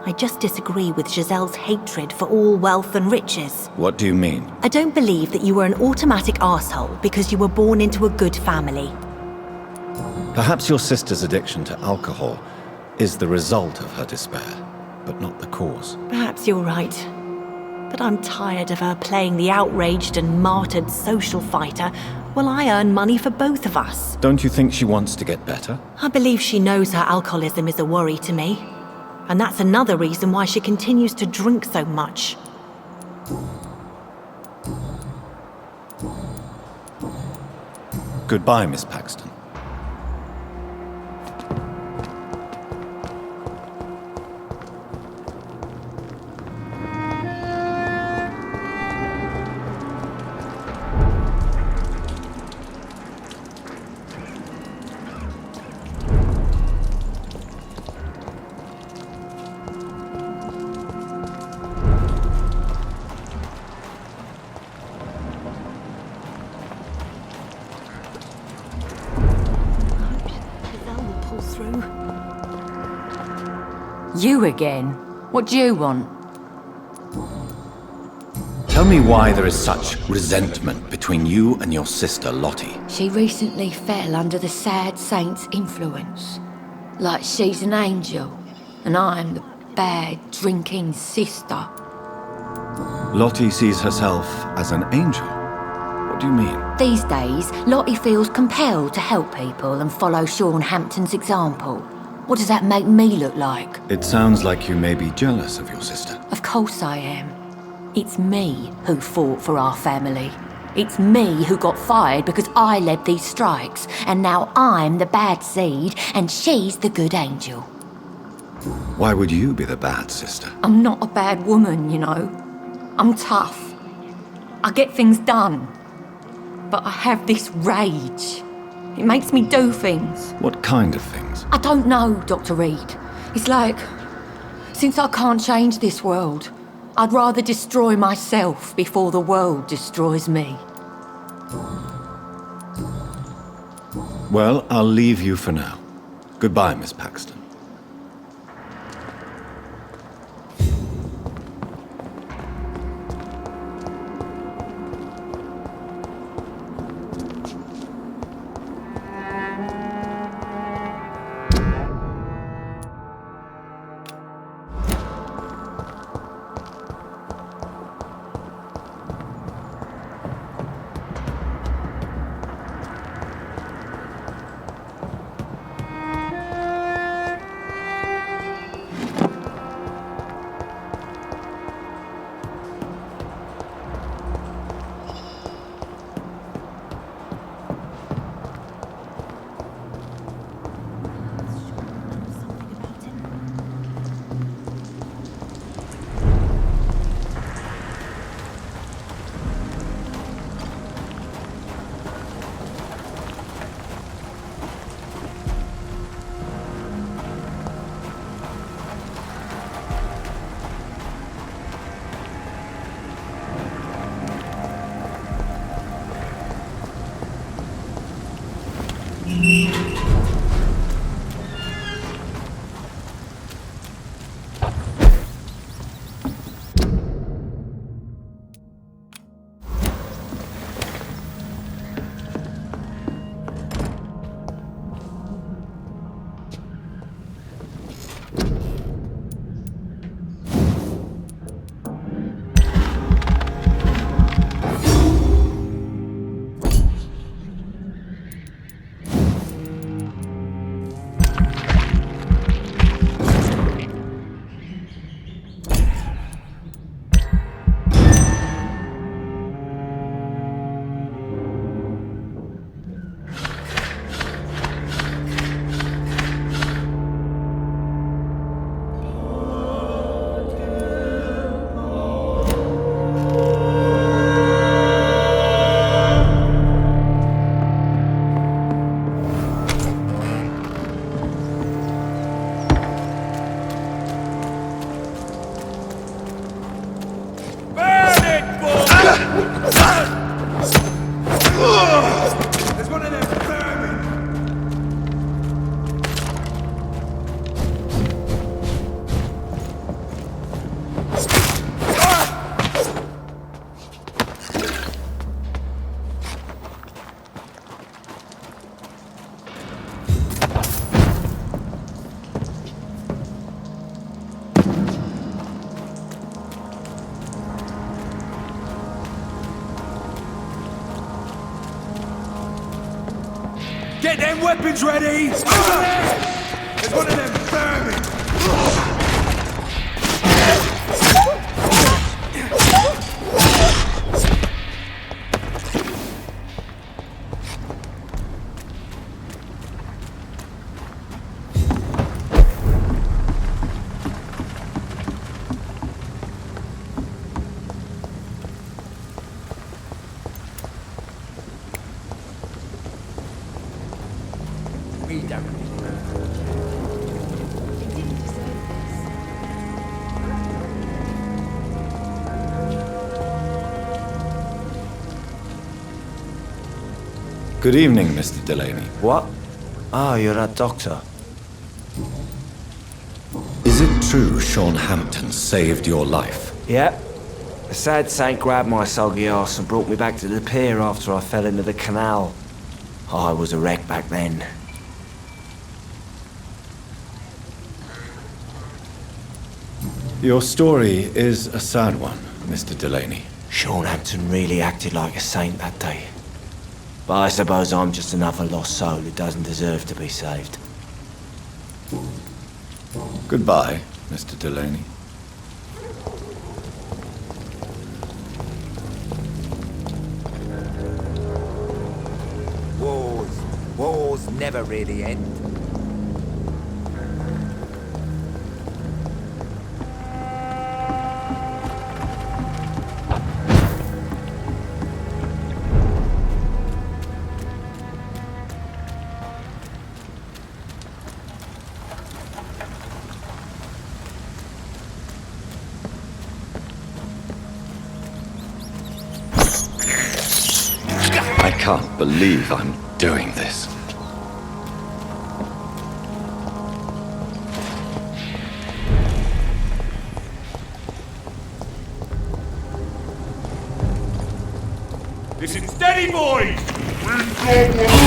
I just disagree with Giselle's hatred for all wealth and riches. What do you mean? I don't believe that you were an automatic arsehole because you were born into a good family. Perhaps your sister's addiction to alcohol is the result of her despair, but not the cause. Perhaps you're right. But I'm tired of her playing the outraged and martyred social fighter while I earn money for both of us. Don't you think she wants to get better? I believe she knows her alcoholism is a worry to me. And that's another reason why she continues to drink so much. Goodbye, Miss Paxton. You again? What do you want? Tell me why there is such resentment between you and your sister, Lottie. She recently fell under the sad saint's influence. Like she's an angel, and I'm the bad, drinking sister. Lottie sees herself as an angel. What do you mean? These days, Lottie feels compelled to help people and follow Sean Hampton's example. What does that make me look like? It sounds like you may be jealous of your sister. Of course I am. It's me who fought for our family. It's me who got fired because I led these strikes, and now I'm the bad seed and she's the good angel. Why would you be the bad sister? I'm not a bad woman, you know. I'm tough. I get things done. But I have this rage. It makes me do things. What kind of things? I don't know, Dr. Reed. It's like, since I can't change this world, I'd rather destroy myself before the world destroys me. Well, I'll leave you for now. Goodbye, Miss Paxton. Get them weapons ready! There's one of them vermin! Good evening, Mr. Delaney. What? Oh, you're that doctor. Is it true Sean Hampton saved your life? Yep. A sad saint grabbed my soggy ass and brought me back to the pier after I fell into the canal. I was a wreck back then. Your story is a sad one, Mr. Delaney. Sean Hampton really acted like a saint that day. But I suppose I'm just another lost soul who doesn't deserve to be saved. Goodbye, Mr. Delaney. Wars never really end. I can't believe I'm doing this. Listen steady, boys! We've got one!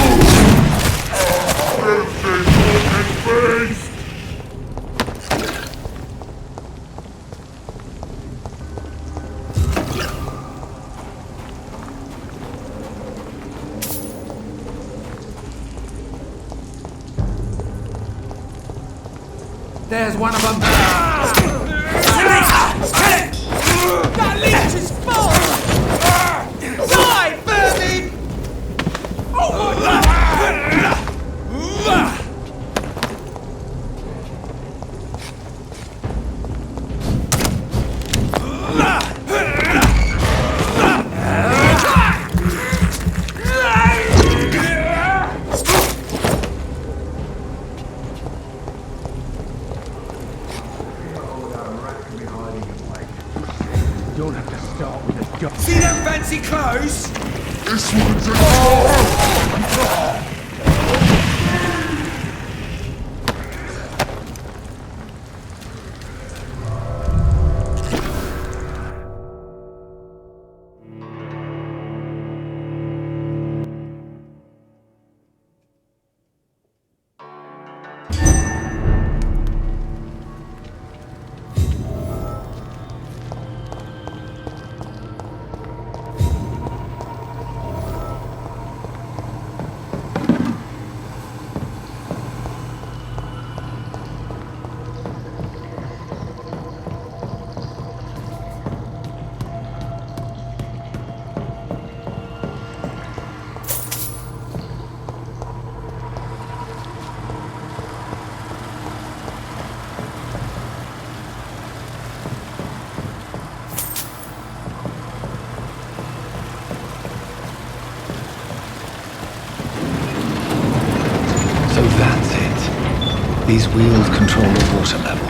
There's one of them. That leech is full! Die, vermin! See them fancy clothes? This one's a So that's it. These wheels control the water level.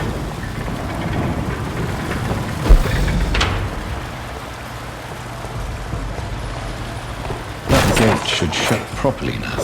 That gate should shut properly now.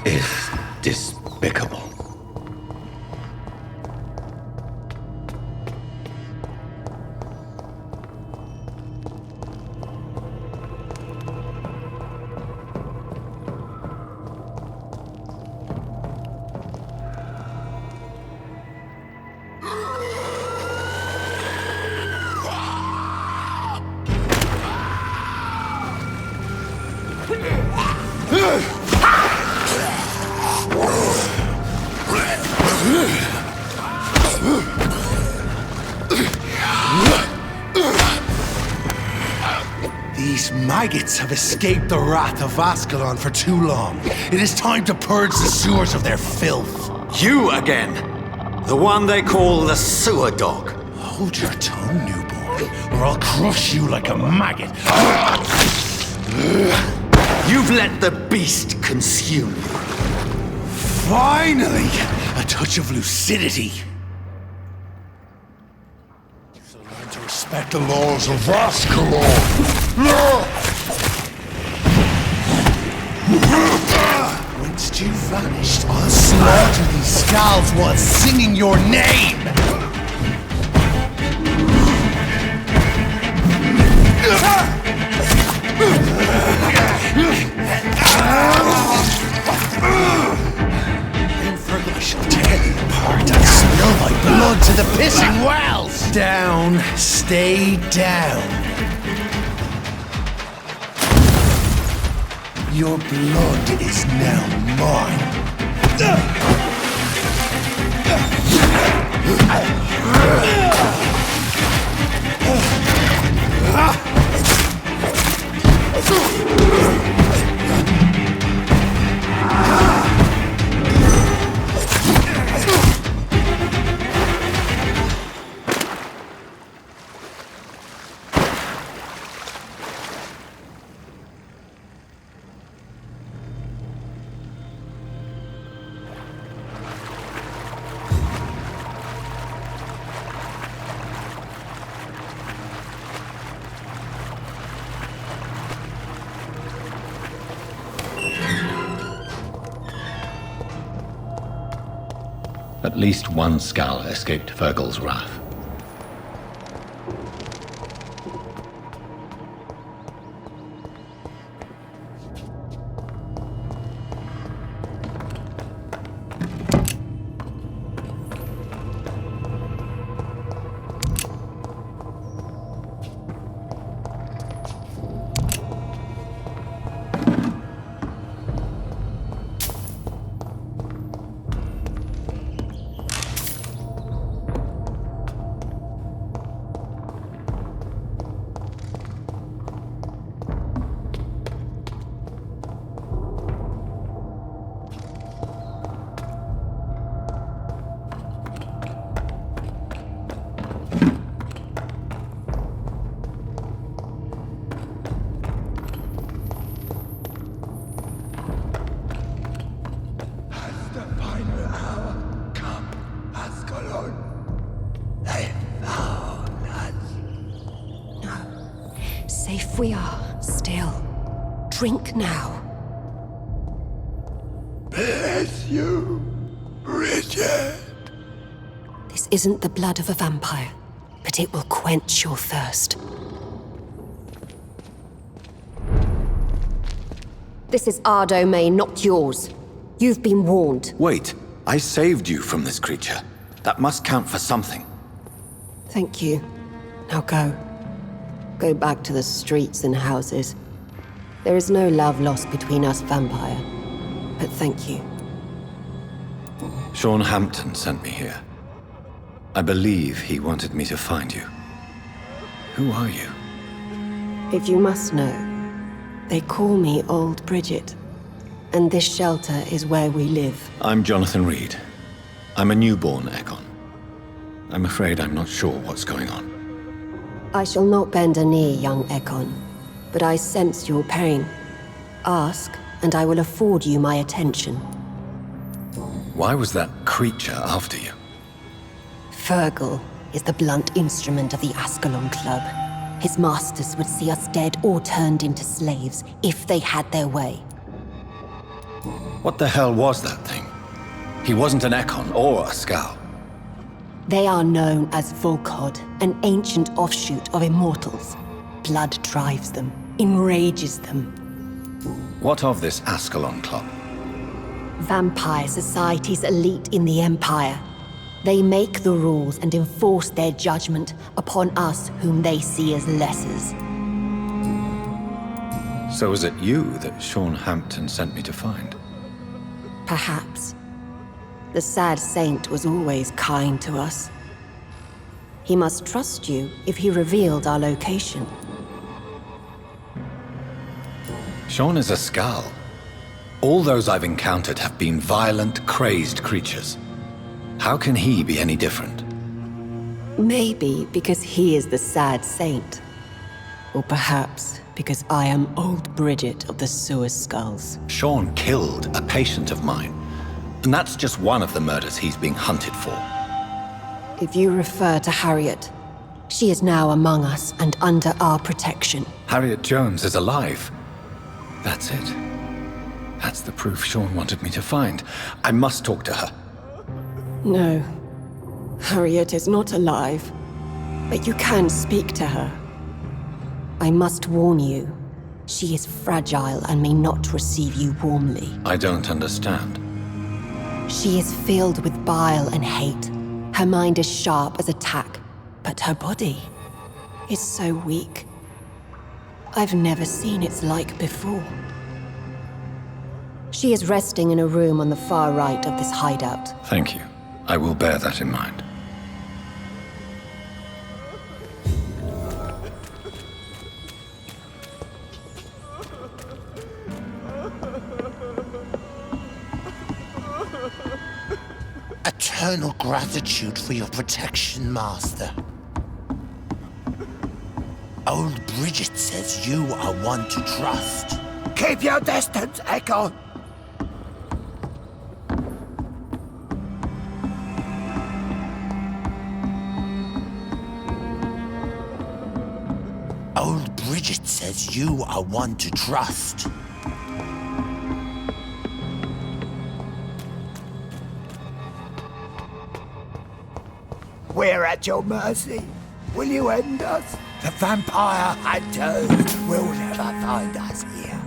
is despicable. These maggots have escaped the wrath of Ascalon for too long. It is time to purge the sewers of their filth. You again! The one they call the sewer dog. Hold your tongue, newborn, or I'll crush you like a maggot. You've let the beast consume you. Finally! A touch of lucidity. So learn to respect the laws of Ascalon. Once you vanished, I'll slaughter these scalds while singing your name! In Fergal I shall tear you apart and spill my blood to the pissing wells! Down, stay down. Your blood is now mine. At least one Skal escaped Fergal's wrath. Safe we are, still. Drink now. Bless you, Richard. This isn't the blood of a vampire, but it will quench your thirst. This is our domain, not yours. You've been warned. Wait, I saved you from this creature. That must count for something. Thank you. Now go. Go back to the streets and houses. There is no love lost between us, vampire. But thank you. Sean Hampton sent me here. I believe he wanted me to find you. Who are you? If you must know, they call me Old Bridget. And this shelter is where we live. I'm Jonathan Reed. I'm a newborn Ekon. I'm afraid I'm not sure what's going on. I shall not bend a knee, young Ekon, but I sense your pain. Ask, and I will afford you my attention. Why was that creature after you? Fergal is the blunt instrument of the Ascalon Club. His masters would see us dead or turned into slaves if they had their way. What the hell was that thing? He wasn't an Ekon or a Scowl. They are known as Volkod, an ancient offshoot of immortals. Blood drives them, enrages them. What of this Ascalon Club? Vampire society's elite in the Empire. They make the rules and enforce their judgment upon us whom they see as lessers. So was it you that Sean Hampton sent me to find? Perhaps. The sad saint was always kind to us. He must trust you if he revealed our location. Sean is a Scowl. All those I've encountered have been violent, crazed creatures. How can he be any different? Maybe because he is the sad saint. Or perhaps because I am old Bridget of the Sewer Skulls. Sean killed a patient of mine. And that's just one of the murders he's being hunted for. If you refer to Harriet, she is now among us and under our protection. Harriet Jones is alive. That's it. That's the proof Sean wanted me to find. I must talk to her. No. Harriet is not alive. But you can speak to her. I must warn you, she is fragile and may not receive you warmly. I don't understand. She is filled with bile and hate. Her mind is sharp as a tack, but her body is so weak. I've never seen its like before. She is resting in a room on the far right of this hideout. Thank you. I will bear that in mind. Eternal gratitude for your protection, Master. Old Bridget says you are one to trust. Keep your distance, Ekon! Old Bridget says you are one to trust. We're at your mercy. Will you end us? The vampire hunters will never find us here.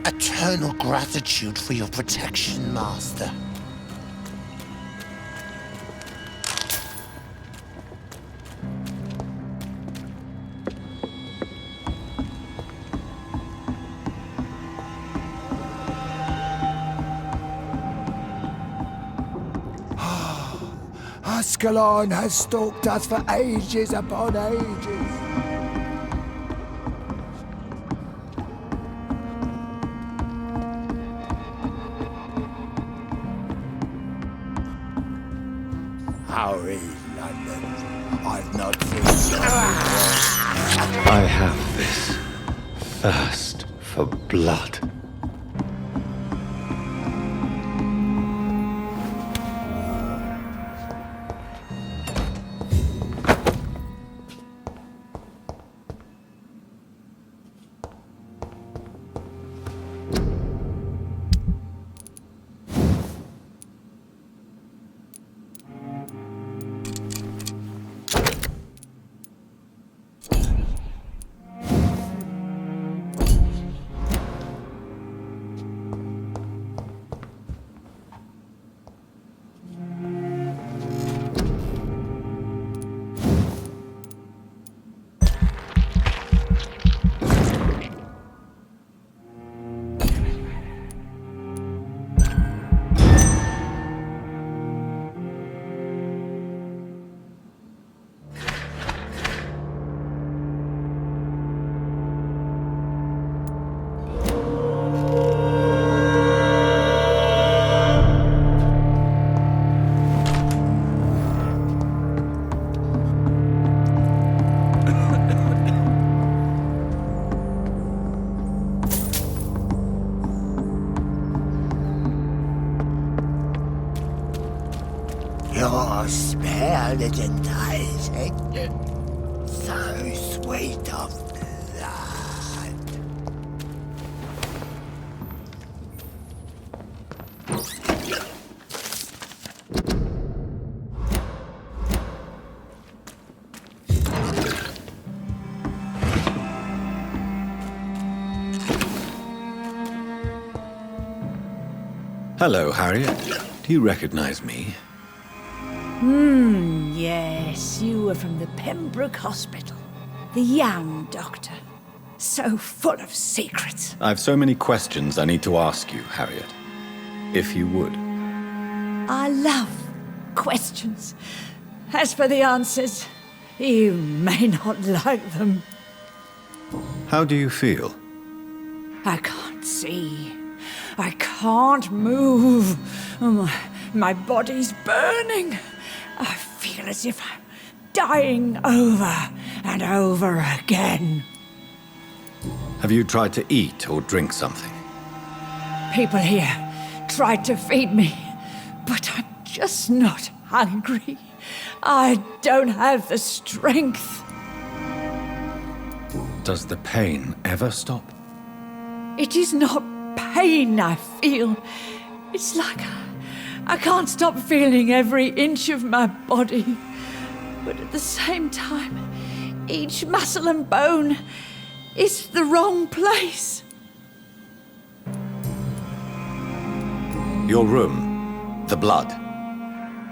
Eternal gratitude for your protection, Master. Ascalon has stalked us for ages upon ages. How is London? I've not seen I have this thirst for blood. Your spell isn't Isaac. So sweet of blood. Hello, Harriet. Do you recognize me? Yes, you were from the Pembroke Hospital. The young doctor. So full of secrets. I've so many questions I need to ask you, Harriet. If you would. I love questions. As for the answers, you may not like them. How do you feel? I can't see. I can't move. My body's burning. I feel as if I'm dying over and over again. Have you tried to eat or drink something? People here tried to feed me, but I'm just not hungry. I don't have the strength. Does the pain ever stop? It is not pain I feel. It's like I can't stop feeling every inch of my body. But at the same time, each muscle and bone is the wrong place. Your room, the blood.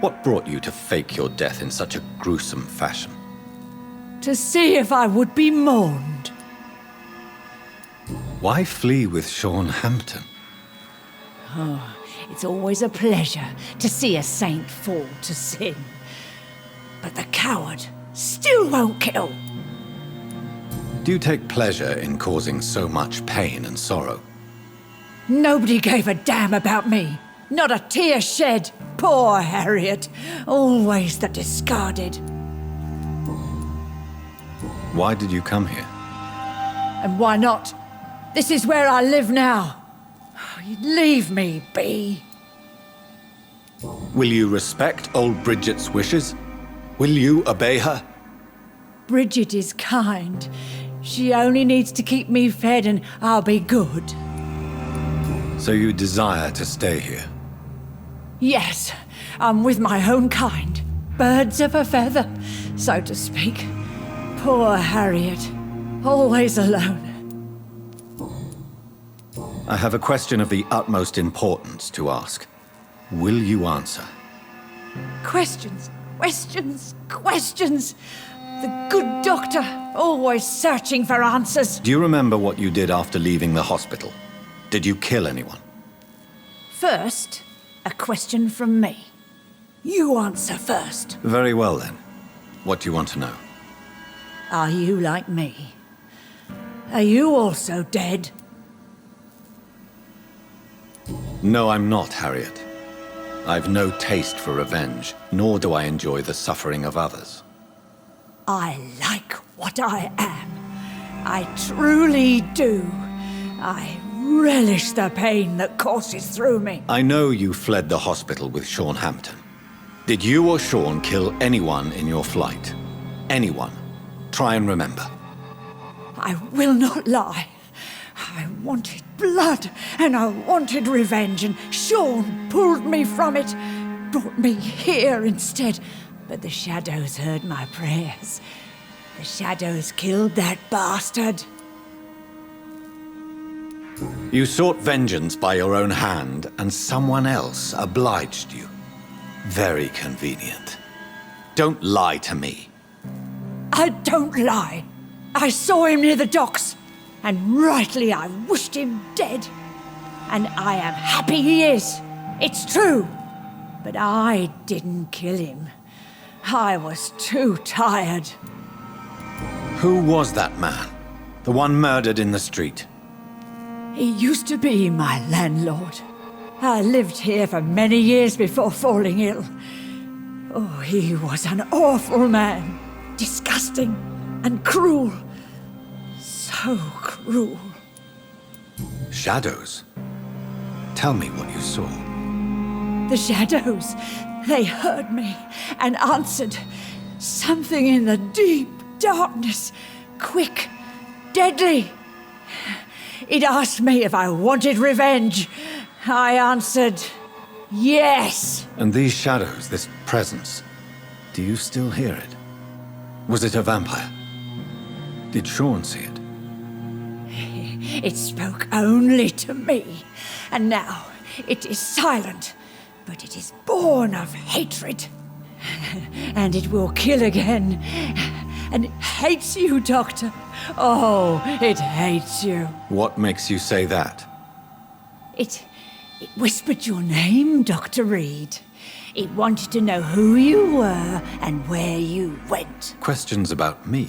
What brought you to fake your death in such a gruesome fashion? To see if I would be mourned. Why flee with Sean Hampton? Oh, it's always a pleasure to see a saint fall to sin. But the coward still won't kill. Do you take pleasure in causing so much pain and sorrow? Nobody gave a damn about me. Not a tear shed. Poor Harriet. Always the discarded. Why did you come here? And why not? This is where I live now. Leave me be. Will you respect old Bridget's wishes? Will you obey her? Bridget is kind. She only needs to keep me fed and I'll be good. So you desire to stay here? Yes, I'm with my own kind. Birds of a feather, so to speak. Poor Harriet. Always alone. I have a question of the utmost importance to ask. Will you answer? Questions, questions, questions. The good doctor, always searching for answers. Do you remember what you did after leaving the hospital? Did you kill anyone? First, a question from me. You answer first. Very well then. What do you want to know? Are you like me? Are you also dead? No, I'm not, Harriet. I've no taste for revenge, nor do I enjoy the suffering of others. I like what I am. I truly do. I relish the pain that courses through me. I know you fled the hospital with Sean Hampton. Did you or Sean kill anyone in your flight? Anyone? Try and remember. I will not lie. I wanted blood, and I wanted revenge, and Sean pulled me from it, brought me here instead. But the shadows heard my prayers. The shadows killed that bastard. You sought vengeance by your own hand, and someone else obliged you. Very convenient. Don't lie to me. I don't lie. I saw him near the docks, and rightly I wished him dead. And I am happy he is. It's true. But I didn't kill him. I was too tired. Who was that man? The one murdered in the street? He used to be my landlord. I lived here for many years before falling ill. Oh, he was an awful man. Disgusting and cruel. So cruel. Shadows? Tell me what you saw. The shadows. They heard me and answered. Something in the deep darkness. Quick, deadly. It asked me if I wanted revenge. I answered, yes. And these shadows, this presence, do you still hear it? Was it a vampire? Did Sean see it? It spoke only to me, and now it is silent, but it is born of hatred. And it will kill again. And it hates you, Doctor. Oh, it hates you. What makes you say that? It whispered your name, Dr. Reed. It wanted to know who you were and where you went. Questions about me?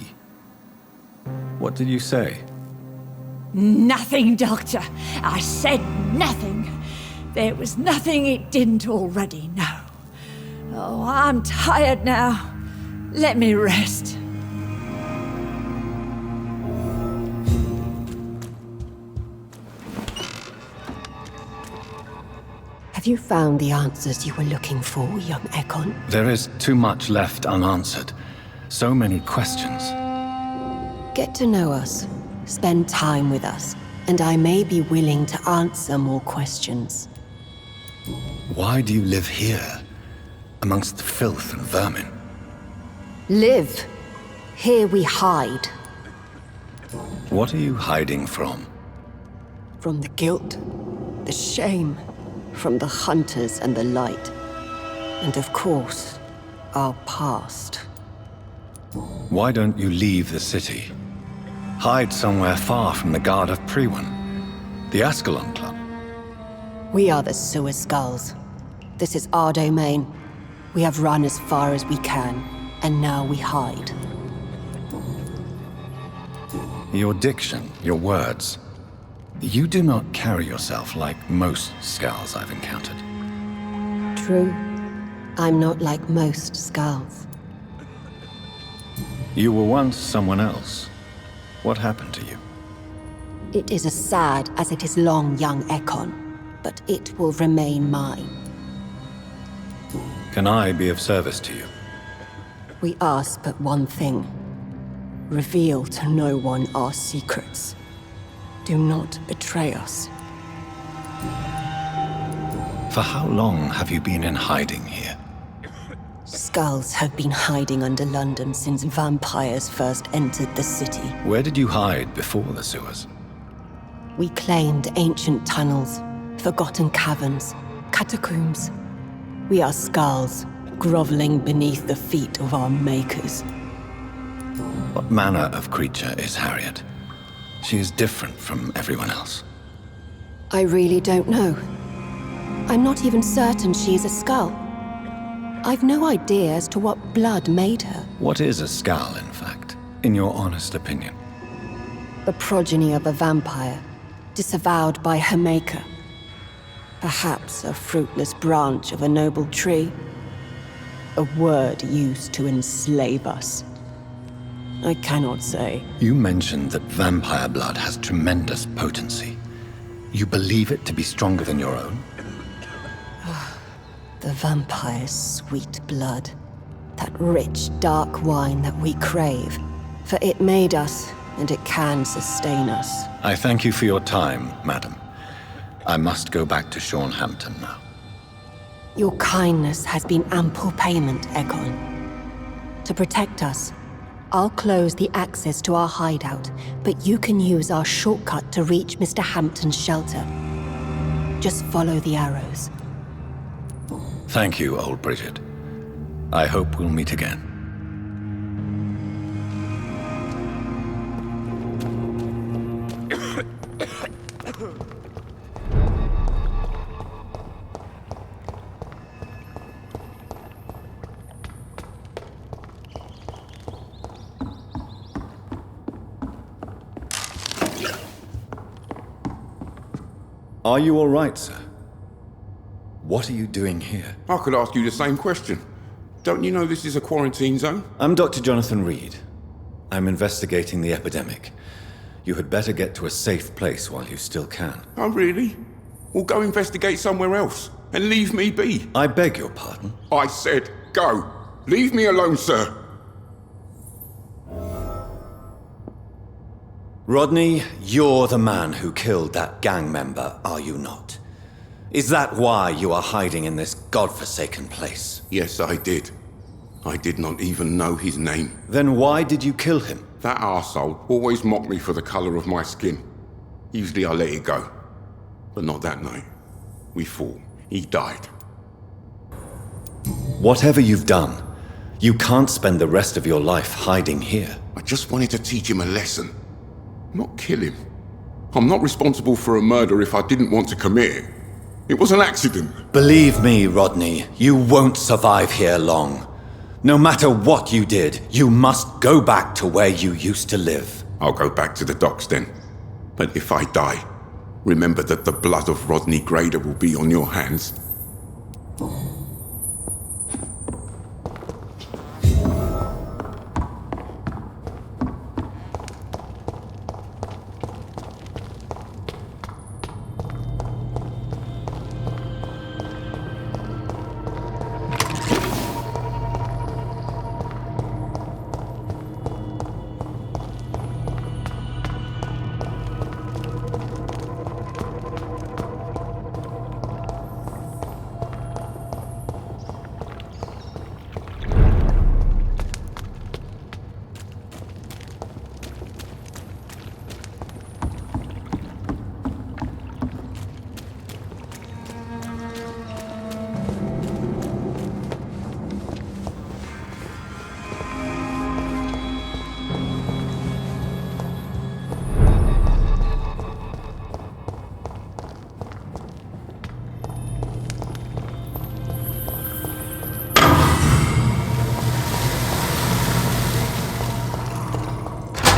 What did you say? Nothing, Doctor. I said nothing. There was nothing it didn't already know. Oh, I'm tired now. Let me rest. Have you found the answers you were looking for, young Ekon? There is too much left unanswered. So many questions. Get to know us. Spend time with us. And I may be willing to answer more questions. Why do you live here? Amongst the filth and vermin? Live. Here we hide. What are you hiding from? From the guilt, the shame, from the hunters and the light. And of course, our past. Why don't you leave the city? Hide somewhere far from the Guard of Priwen, the Ascalon Club. We are the Sewer Skulls. This is our domain. We have run as far as we can, and now we hide. Your diction, your words. You do not carry yourself like most Skulls I've encountered. True. I'm not like most Skulls. You were once someone else. What happened to you? It is as sad as it is long, young Ekon, but it will remain mine. Can I be of service to you? We ask but one thing. Reveal to no one our secrets. Do not betray us. For how long have you been in hiding here? Skulls have been hiding under London since vampires first entered the city. Where did you hide before the sewers? We claimed ancient tunnels, forgotten caverns, catacombs. We are skulls, groveling beneath the feet of our makers. What manner of creature is Harriet? She is different from everyone else. I really don't know. I'm not even certain she is a skull. I've no idea as to what blood made her. What is a skull, in fact, in your honest opinion? The progeny of a vampire, disavowed by her maker. Perhaps a fruitless branch of a noble tree. A word used to enslave us. I cannot say. You mentioned that vampire blood has tremendous potency. You believe it to be stronger than your own? The vampire's sweet blood. That rich, dark wine that we crave. For it made us, and it can sustain us. I thank you for your time, madam. I must go back to Hampton now. Your kindness has been ample payment, Egon. To protect us, I'll close the access to our hideout, but you can use our shortcut to reach Mr. Hampton's shelter. Just follow the arrows. Thank you, old Bridget. I hope we'll meet again. Are you all right, sir? What are you doing here? I could ask you the same question. Don't you know this is a quarantine zone? I'm Dr. Jonathan Reed. I'm investigating the epidemic. You had better get to a safe place while you still can. Oh, really? We'll go investigate somewhere else. and leave me be. I beg your pardon? I said go. Leave me alone, sir. Rodney, you're the man who killed that gang member, are you not? Is that why you are hiding in this godforsaken place? Yes, I did. I did not even know his name. Then why did you kill him? That arsehole always mocked me for the colour of my skin. Usually I let it go. But not that night. We fought. He died. Whatever you've done, you can't spend the rest of your life hiding here. I just wanted to teach him a lesson. Not kill him. I'm not responsible for a murder if I didn't want to commit it. It was an accident. Believe me, Rodney, you won't survive here long. No matter what you did, you must go back to where you used to live. I'll go back to the docks then. But if I die, remember that the blood of Rodney Grader will be on your hands.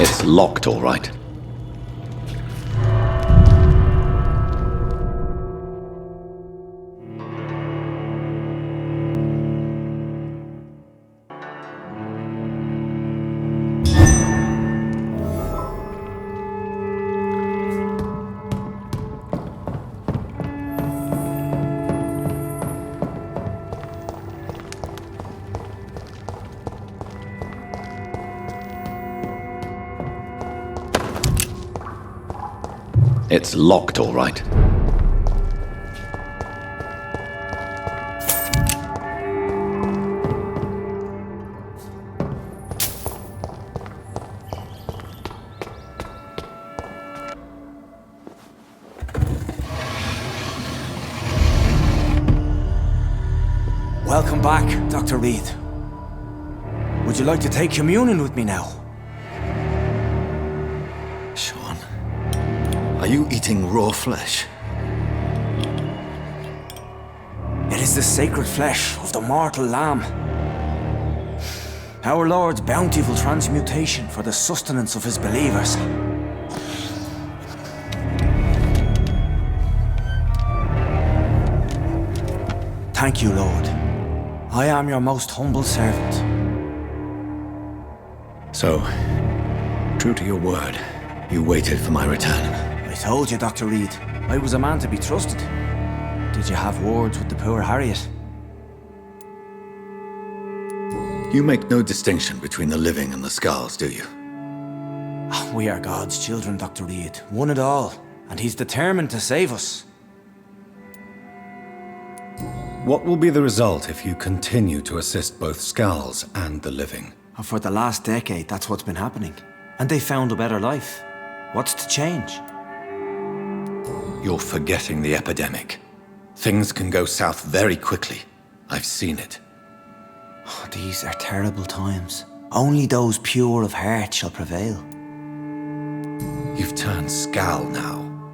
It's locked, all right. It's locked, all right. Welcome back, Dr. Reed. Would you like to take communion with me now? Sean, are you eating raw flesh? It is the sacred flesh of the mortal lamb. Our Lord's bountiful transmutation for the sustenance of his believers. Thank you, Lord. I am your most humble servant. So, true to your word, you waited for my return. I told you, Dr. Reed, I was a man to be trusted. Did you have words with the poor Harriet? You make no distinction between the living and the scars, do you? We are God's children, Dr. Reed. One and all. And he's determined to save us. What will be the result if you continue to assist both Skulls and the living? For the last decade, that's what's been happening. And they found a better life. What's to change? You're forgetting the epidemic. Things can go south very quickly. I've seen it. Oh, these are terrible times. Only those pure of heart shall prevail. You've turned Skull now.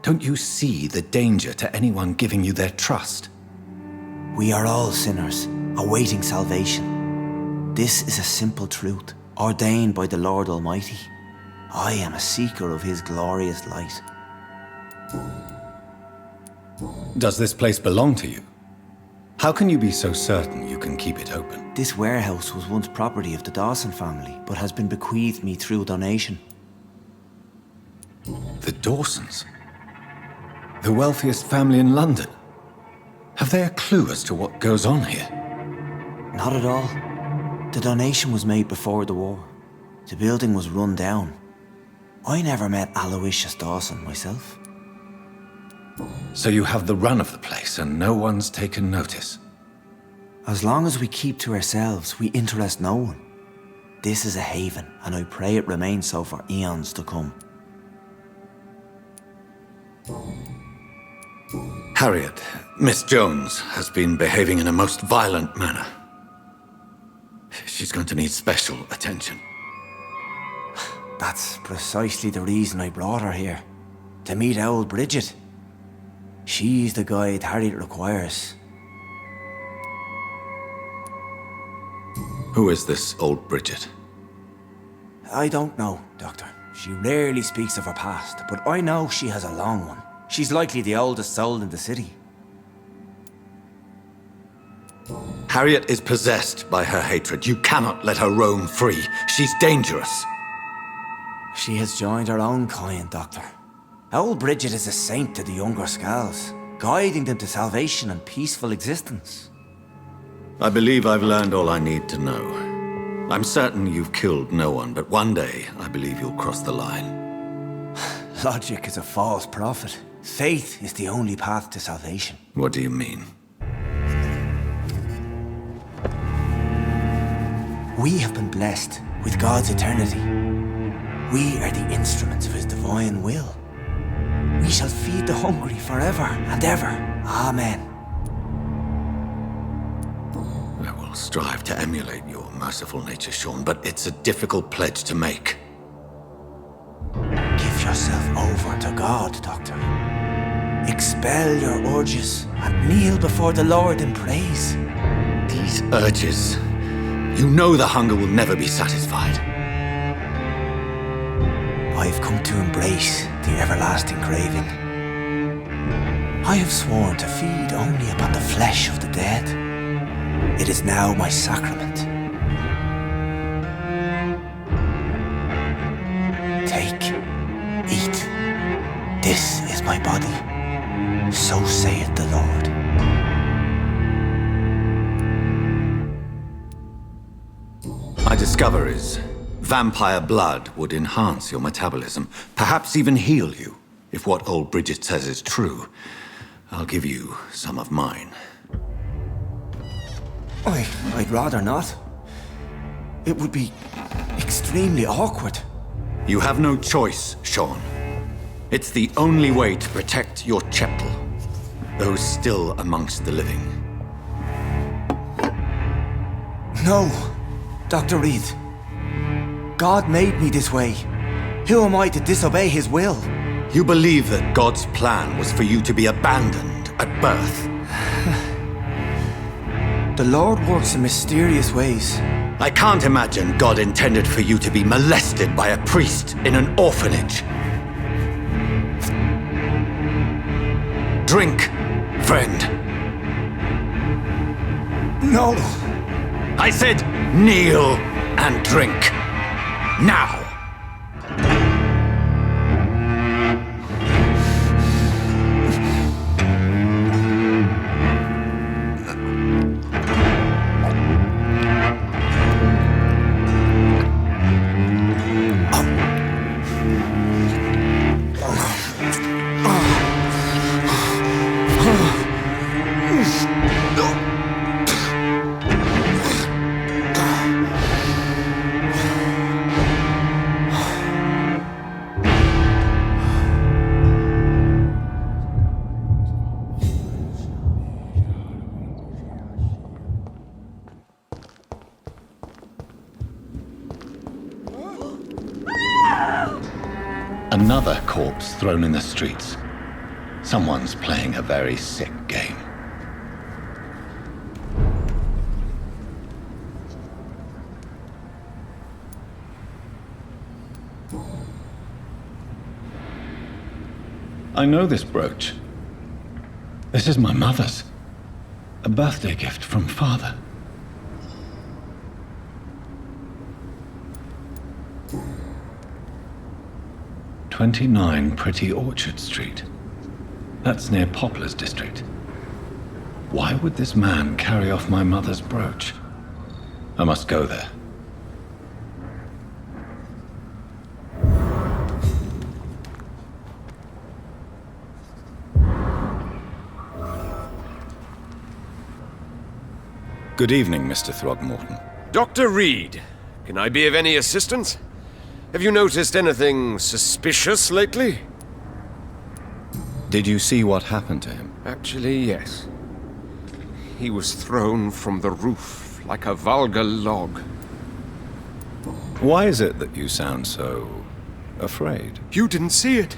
Don't you see the danger to anyone giving you their trust? We are all sinners, awaiting salvation. This is a simple truth, ordained by the Lord Almighty. I am a seeker of his glorious light. Does this place belong to you? How can you be so certain you can keep it open? This warehouse was once property of the Dawson family, but has been bequeathed me through donation. The Dawsons? The wealthiest family in London? Have they a clue as to what goes on here? Not at all. The donation was made before the war. The building was run down. I never met Aloysius Dawson myself. So you have the run of the place and no one's taken notice? As long as we keep to ourselves, we interest no one. This is a haven, and I pray it remains so for eons to come. Harriet, Miss Jones has been behaving in a most violent manner. She's going to need special attention. That's precisely the reason I brought her here. To meet old Bridget. She's the guide Harriet requires. Who is this old Bridget? I don't know, Doctor. She rarely speaks of her past, but I know she has a long one. She's likely the oldest soul in the city. Harriet is possessed by her hatred. You cannot let her roam free. She's dangerous. She has joined her own kind, Doctor. Old Bridget is a saint to the younger Scals, guiding them to salvation and peaceful existence. I believe I've learned all I need to know. I'm certain you've killed no one, but one day I believe you'll cross the line. Logic is a false prophet. Faith is the only path to salvation. What do you mean? We have been blessed with God's eternity. We are the instruments of His divine will. We shall feed the hungry forever and ever. Amen. I will strive to emulate your merciful nature, Sean, but it's a difficult pledge to make. Give yourself over to God, Doctor. Expel your urges and kneel before the Lord in praise. These urges. You know the hunger will never be satisfied. I've come to embrace the everlasting craving. I have sworn to feed only upon the flesh of the dead. It is now my sacrament. Take, eat. This is my body. So saith the Lord. My discoveries. Vampire blood would enhance your metabolism, perhaps even heal you. If what old Bridget says is true, I'll give you some of mine. I'd rather not. It would be extremely awkward. You have no choice, Sean. It's the only way to protect your cheptel, those still amongst the living. No, Dr. Reed. God made me this way. Who am I to disobey His will? You believe that God's plan was for you to be abandoned at birth. The Lord works in mysterious ways. I can't imagine God intended for you to be molested by a priest in an orphanage. Drink, friend. No. I said kneel and drink. Now! Another corpse thrown in the streets. Someone's playing a very sick game. I know this brooch. This is my mother's. A birthday gift from father. "29 Pretty Orchard Street." That's near Poplar's district. Why would this man carry off my mother's brooch? I must go there. Good evening, Mr. Throgmorton. Dr. Reed, can I be of any assistance? Have you noticed anything suspicious lately? Did you see what happened to him? Actually, yes. He was thrown from the roof like a vulgar log. Why is it that you sound so afraid? You didn't see it.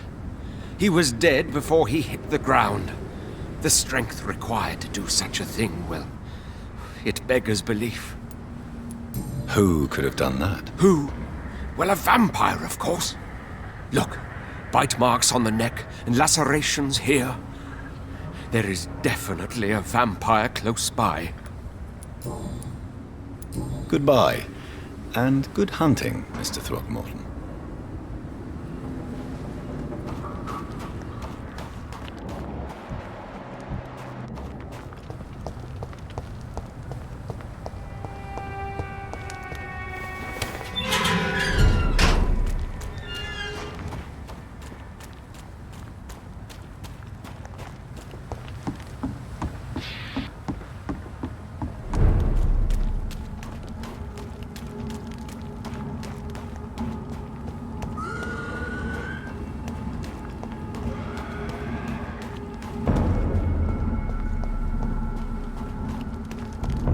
He was dead before he hit the ground. The strength required to do such a thing, well, it beggars belief. Who could have done that? Who? Well, a vampire, of course. Look, bite marks on the neck and lacerations here. There is definitely a vampire close by. Goodbye, and good hunting, Mr. Throgmorton.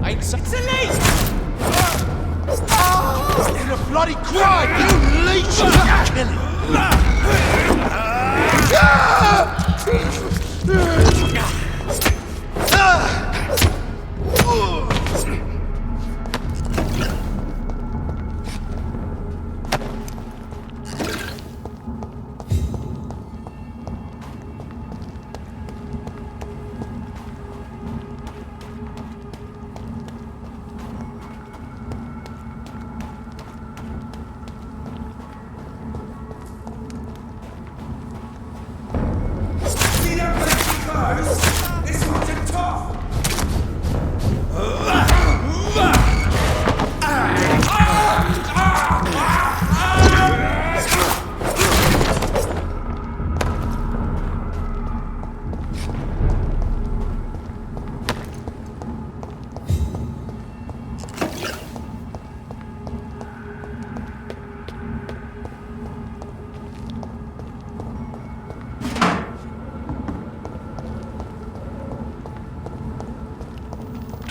Ain't Cecily! In a bloody cry, you leech! Kill This one's a tough!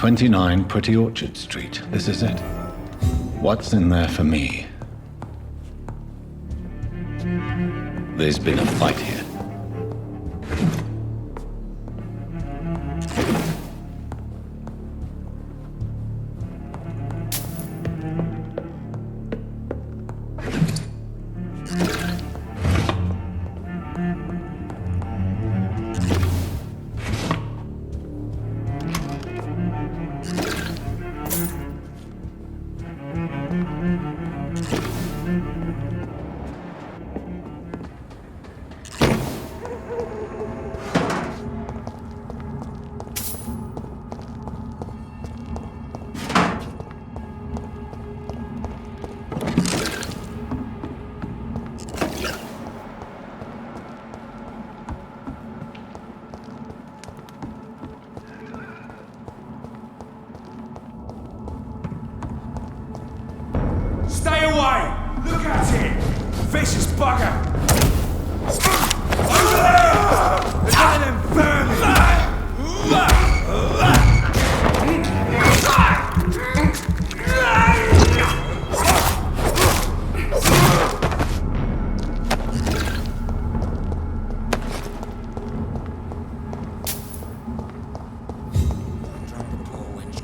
29 Pretty Orchard Street. This is it. What's in there for me? There's been a fight here. Stay away! Look at it! Vicious bugger! Over there! There's one of them burning!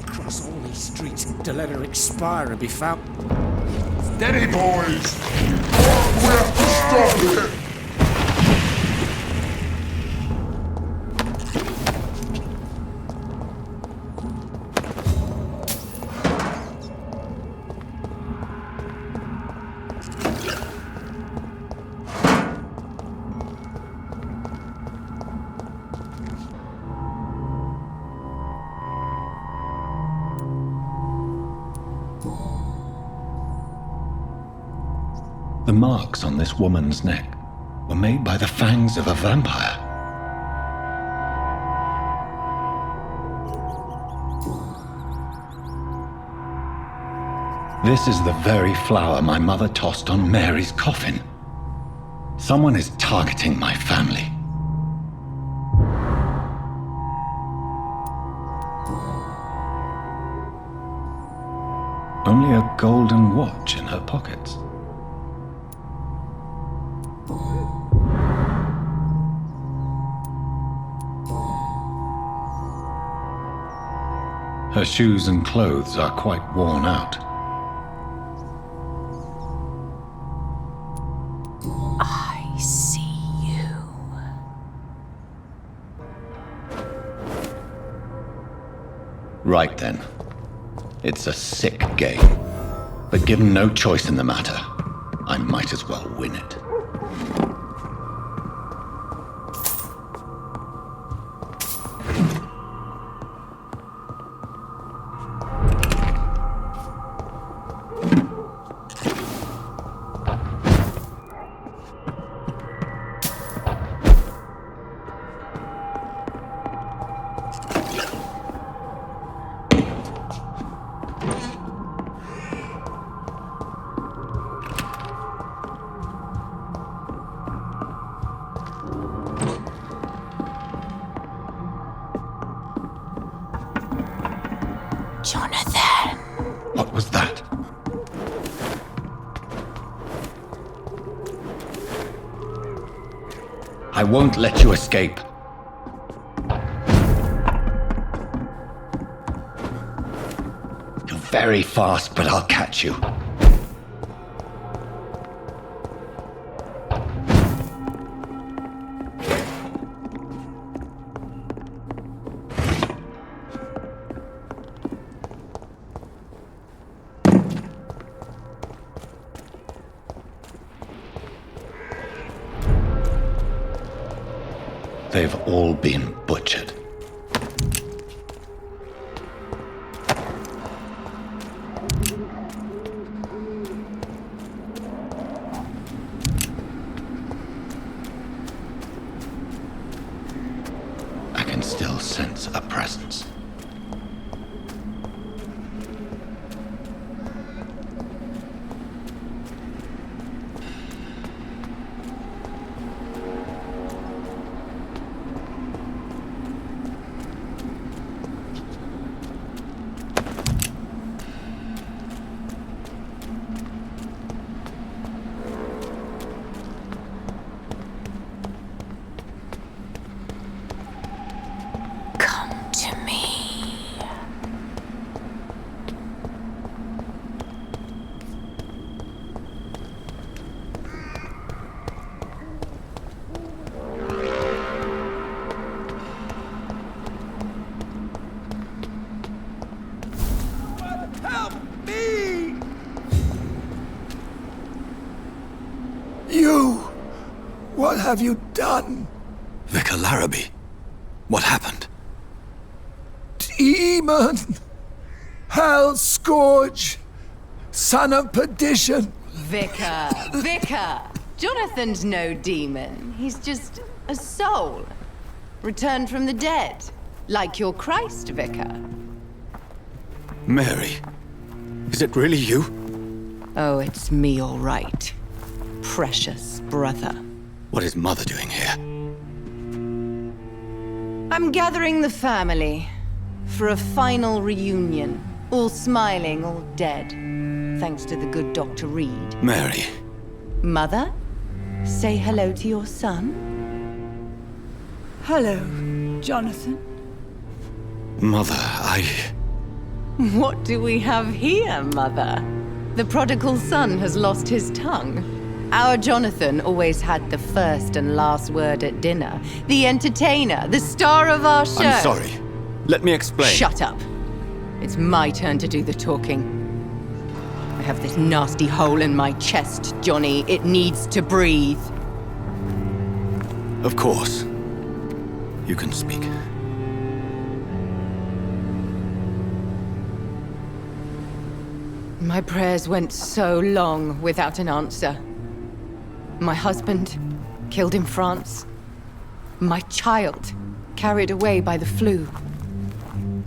Cross all these streets to let her expire and be found. Steady, boys! We have to stop it! The marks on this woman's neck were made by the fangs of a vampire. This is the very flower my mother tossed on Mary's coffin. Someone is targeting my family. Only a golden watch in her pockets. Her shoes and clothes are quite worn out. I see you. Right then. It's a sick game. But given no choice in the matter, I might as well win it. Jonathan. What was that? I won't let you escape. You're very fast, but I'll catch you. They've all been butchered. I can still sense a presence. What have you done? Vicar Larrabee, what happened? Demon! Hell Scourge! Son of perdition! Vicar! Jonathan's no demon. He's just a soul. Returned from the dead. Like your Christ, Vicar. Mary, is it really you? Oh, it's me, all right. Precious brother. What is Mother doing here? I'm gathering the family for a final reunion. All smiling, all dead. Thanks to the good Dr. Reed. Mary. Mother, say hello to your son. Hello, Jonathan. Mother, What do we have here, Mother? The prodigal son has lost his tongue. Our Jonathan always had the first and last word at dinner. The entertainer, the star of our show. I'm sorry. Let me explain. Shut up. It's my turn to do the talking. I have this nasty hole in my chest, Johnny. It needs to breathe. Of course. You can speak. My prayers went so long without an answer. My husband, killed in France. My child, carried away by the flu.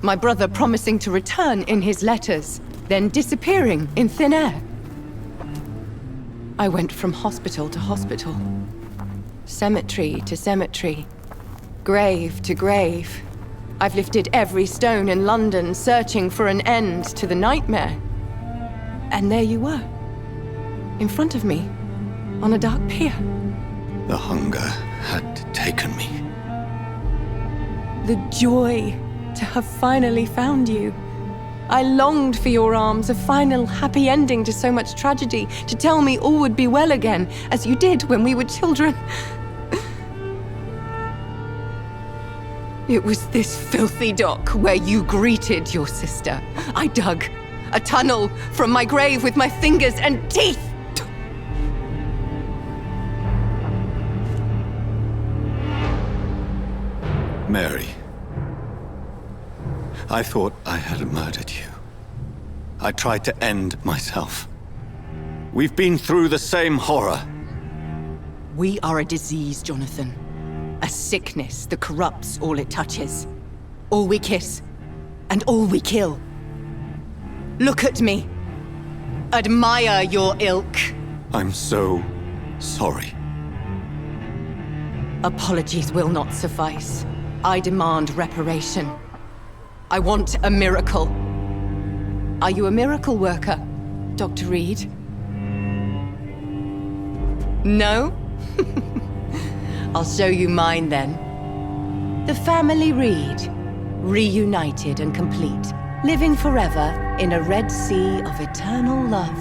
My brother promising to return in his letters, then disappearing in thin air. I went from hospital to hospital, cemetery to cemetery, grave to grave. I've lifted every stone in London, searching for an end to the nightmare. And there you were, in front of me, on a dark pier. The hunger had taken me. The joy to have finally found you. I longed for your arms, a final happy ending to so much tragedy, to tell me all would be well again, as you did when we were children. It was this filthy dock where you greeted your sister. I dug a tunnel from my grave with my fingers and teeth. Mary, I thought I had murdered you. I tried to end myself. We've been through the same horror. We are a disease, Jonathan. A sickness that corrupts all it touches. All we kiss, and all we kill. Look at me. Admire your ilk. I'm so sorry. Apologies will not suffice. I demand reparation. I want a miracle. Are you a miracle worker, Dr. Reed? No? I'll show you mine then. The family Reed, reunited and complete, living forever in a red sea of eternal love.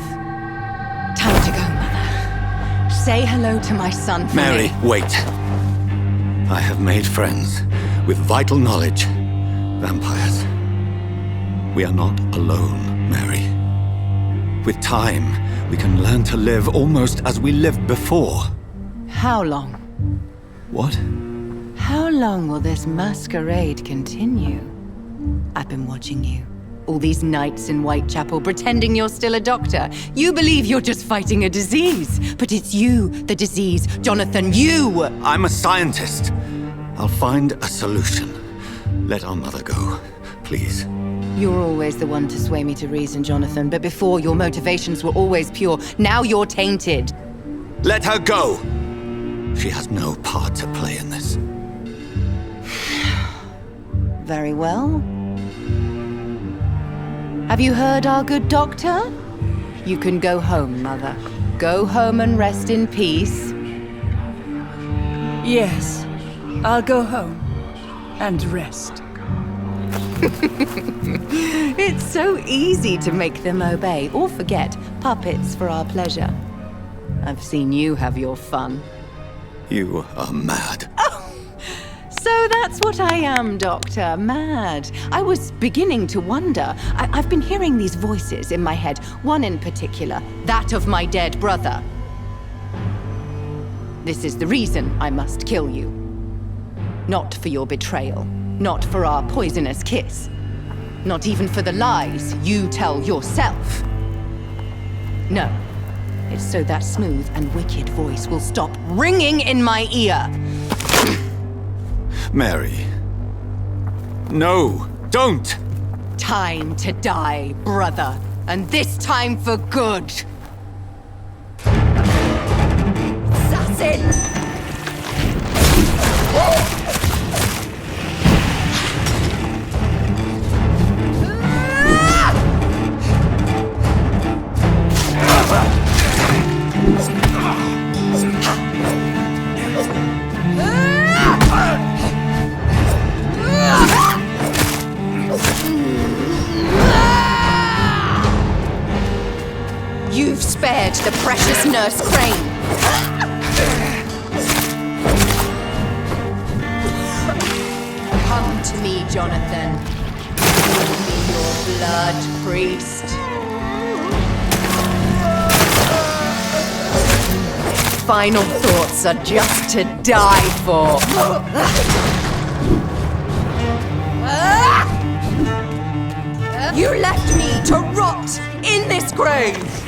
Time to go, Mother. Say hello to my son for Mary, me. wait. I have made friends with vital knowledge. Vampires. We are not alone, Mary. With time, we can learn to live almost as we lived before. How long? What? How long will this masquerade continue? I've been watching you. All these nights in Whitechapel, pretending you're still a doctor. You believe you're just fighting a disease. But it's you, the disease. Jonathan, you! I'm a scientist. I'll find a solution. Let our mother go, please. You're always the one to sway me to reason, Jonathan. But before, your motivations were always pure. Now you're tainted. Let her go! She has no part to play in this. Very well. Have you heard our good doctor? You can go home, Mother. Go home and rest in peace. Yes, I'll go home and rest. It's so easy to make them obey or forget. Puppets for our pleasure. I've seen you have your fun. You are mad. So that's what I am, Doctor. Mad. I was beginning to wonder. I've been hearing these voices in my head, one in particular, that of my dead brother. This is the reason I must kill you. Not for your betrayal, not for our poisonous kiss, not even for the lies you tell yourself. No, it's so that smooth and wicked voice will stop ringing in my ear. Mary. No, don't! Time to die, brother. And this time for good. Assassin! You've spared the precious Nurse Crane. Come to me, Jonathan. Give me your blood, priest. Final thoughts are just to die for. You left me to rot in this grave!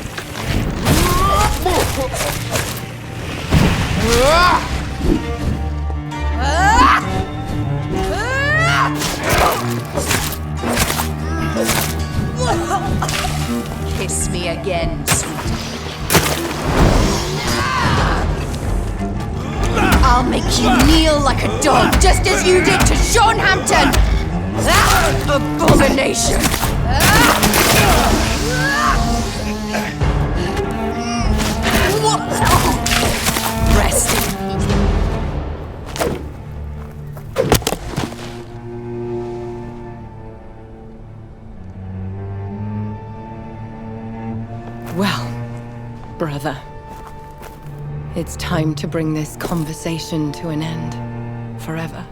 Kiss me again, sweetie. I'll make you kneel like a dog, just as you did to Sean Hampton! Abomination! Rest in peace. Well, brother, it's time to bring this conversation to an end. Forever.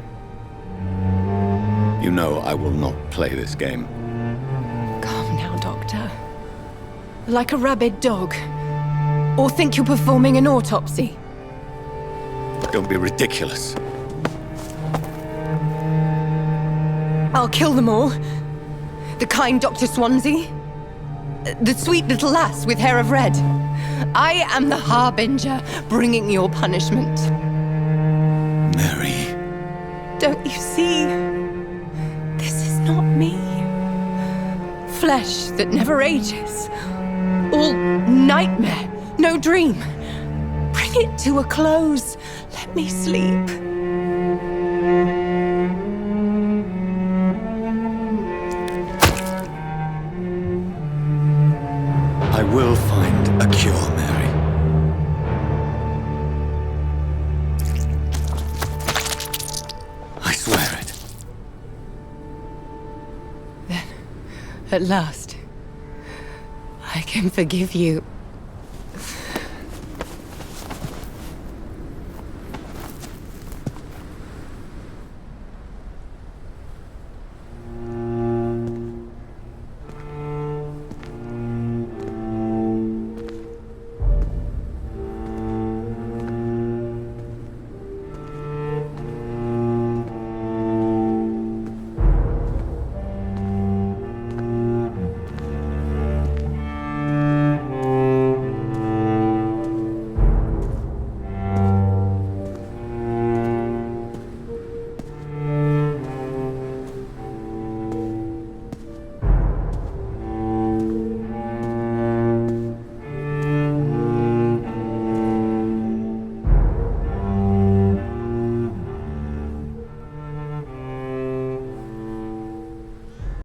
You know I will not play this game. Calm now, Doctor. Like a rabid dog. Or think you're performing an autopsy. Don't be ridiculous. I'll kill them all. The kind Dr. Swansea. The sweet little lass with hair of red. I am the Harbinger, bringing your punishment. Mary. Don't you see? This is not me. Flesh that never ages. All nightmare, no dream. Bring it to a close. Let me sleep. I will find a cure, Mary. I swear it. Then, at last, I can forgive you.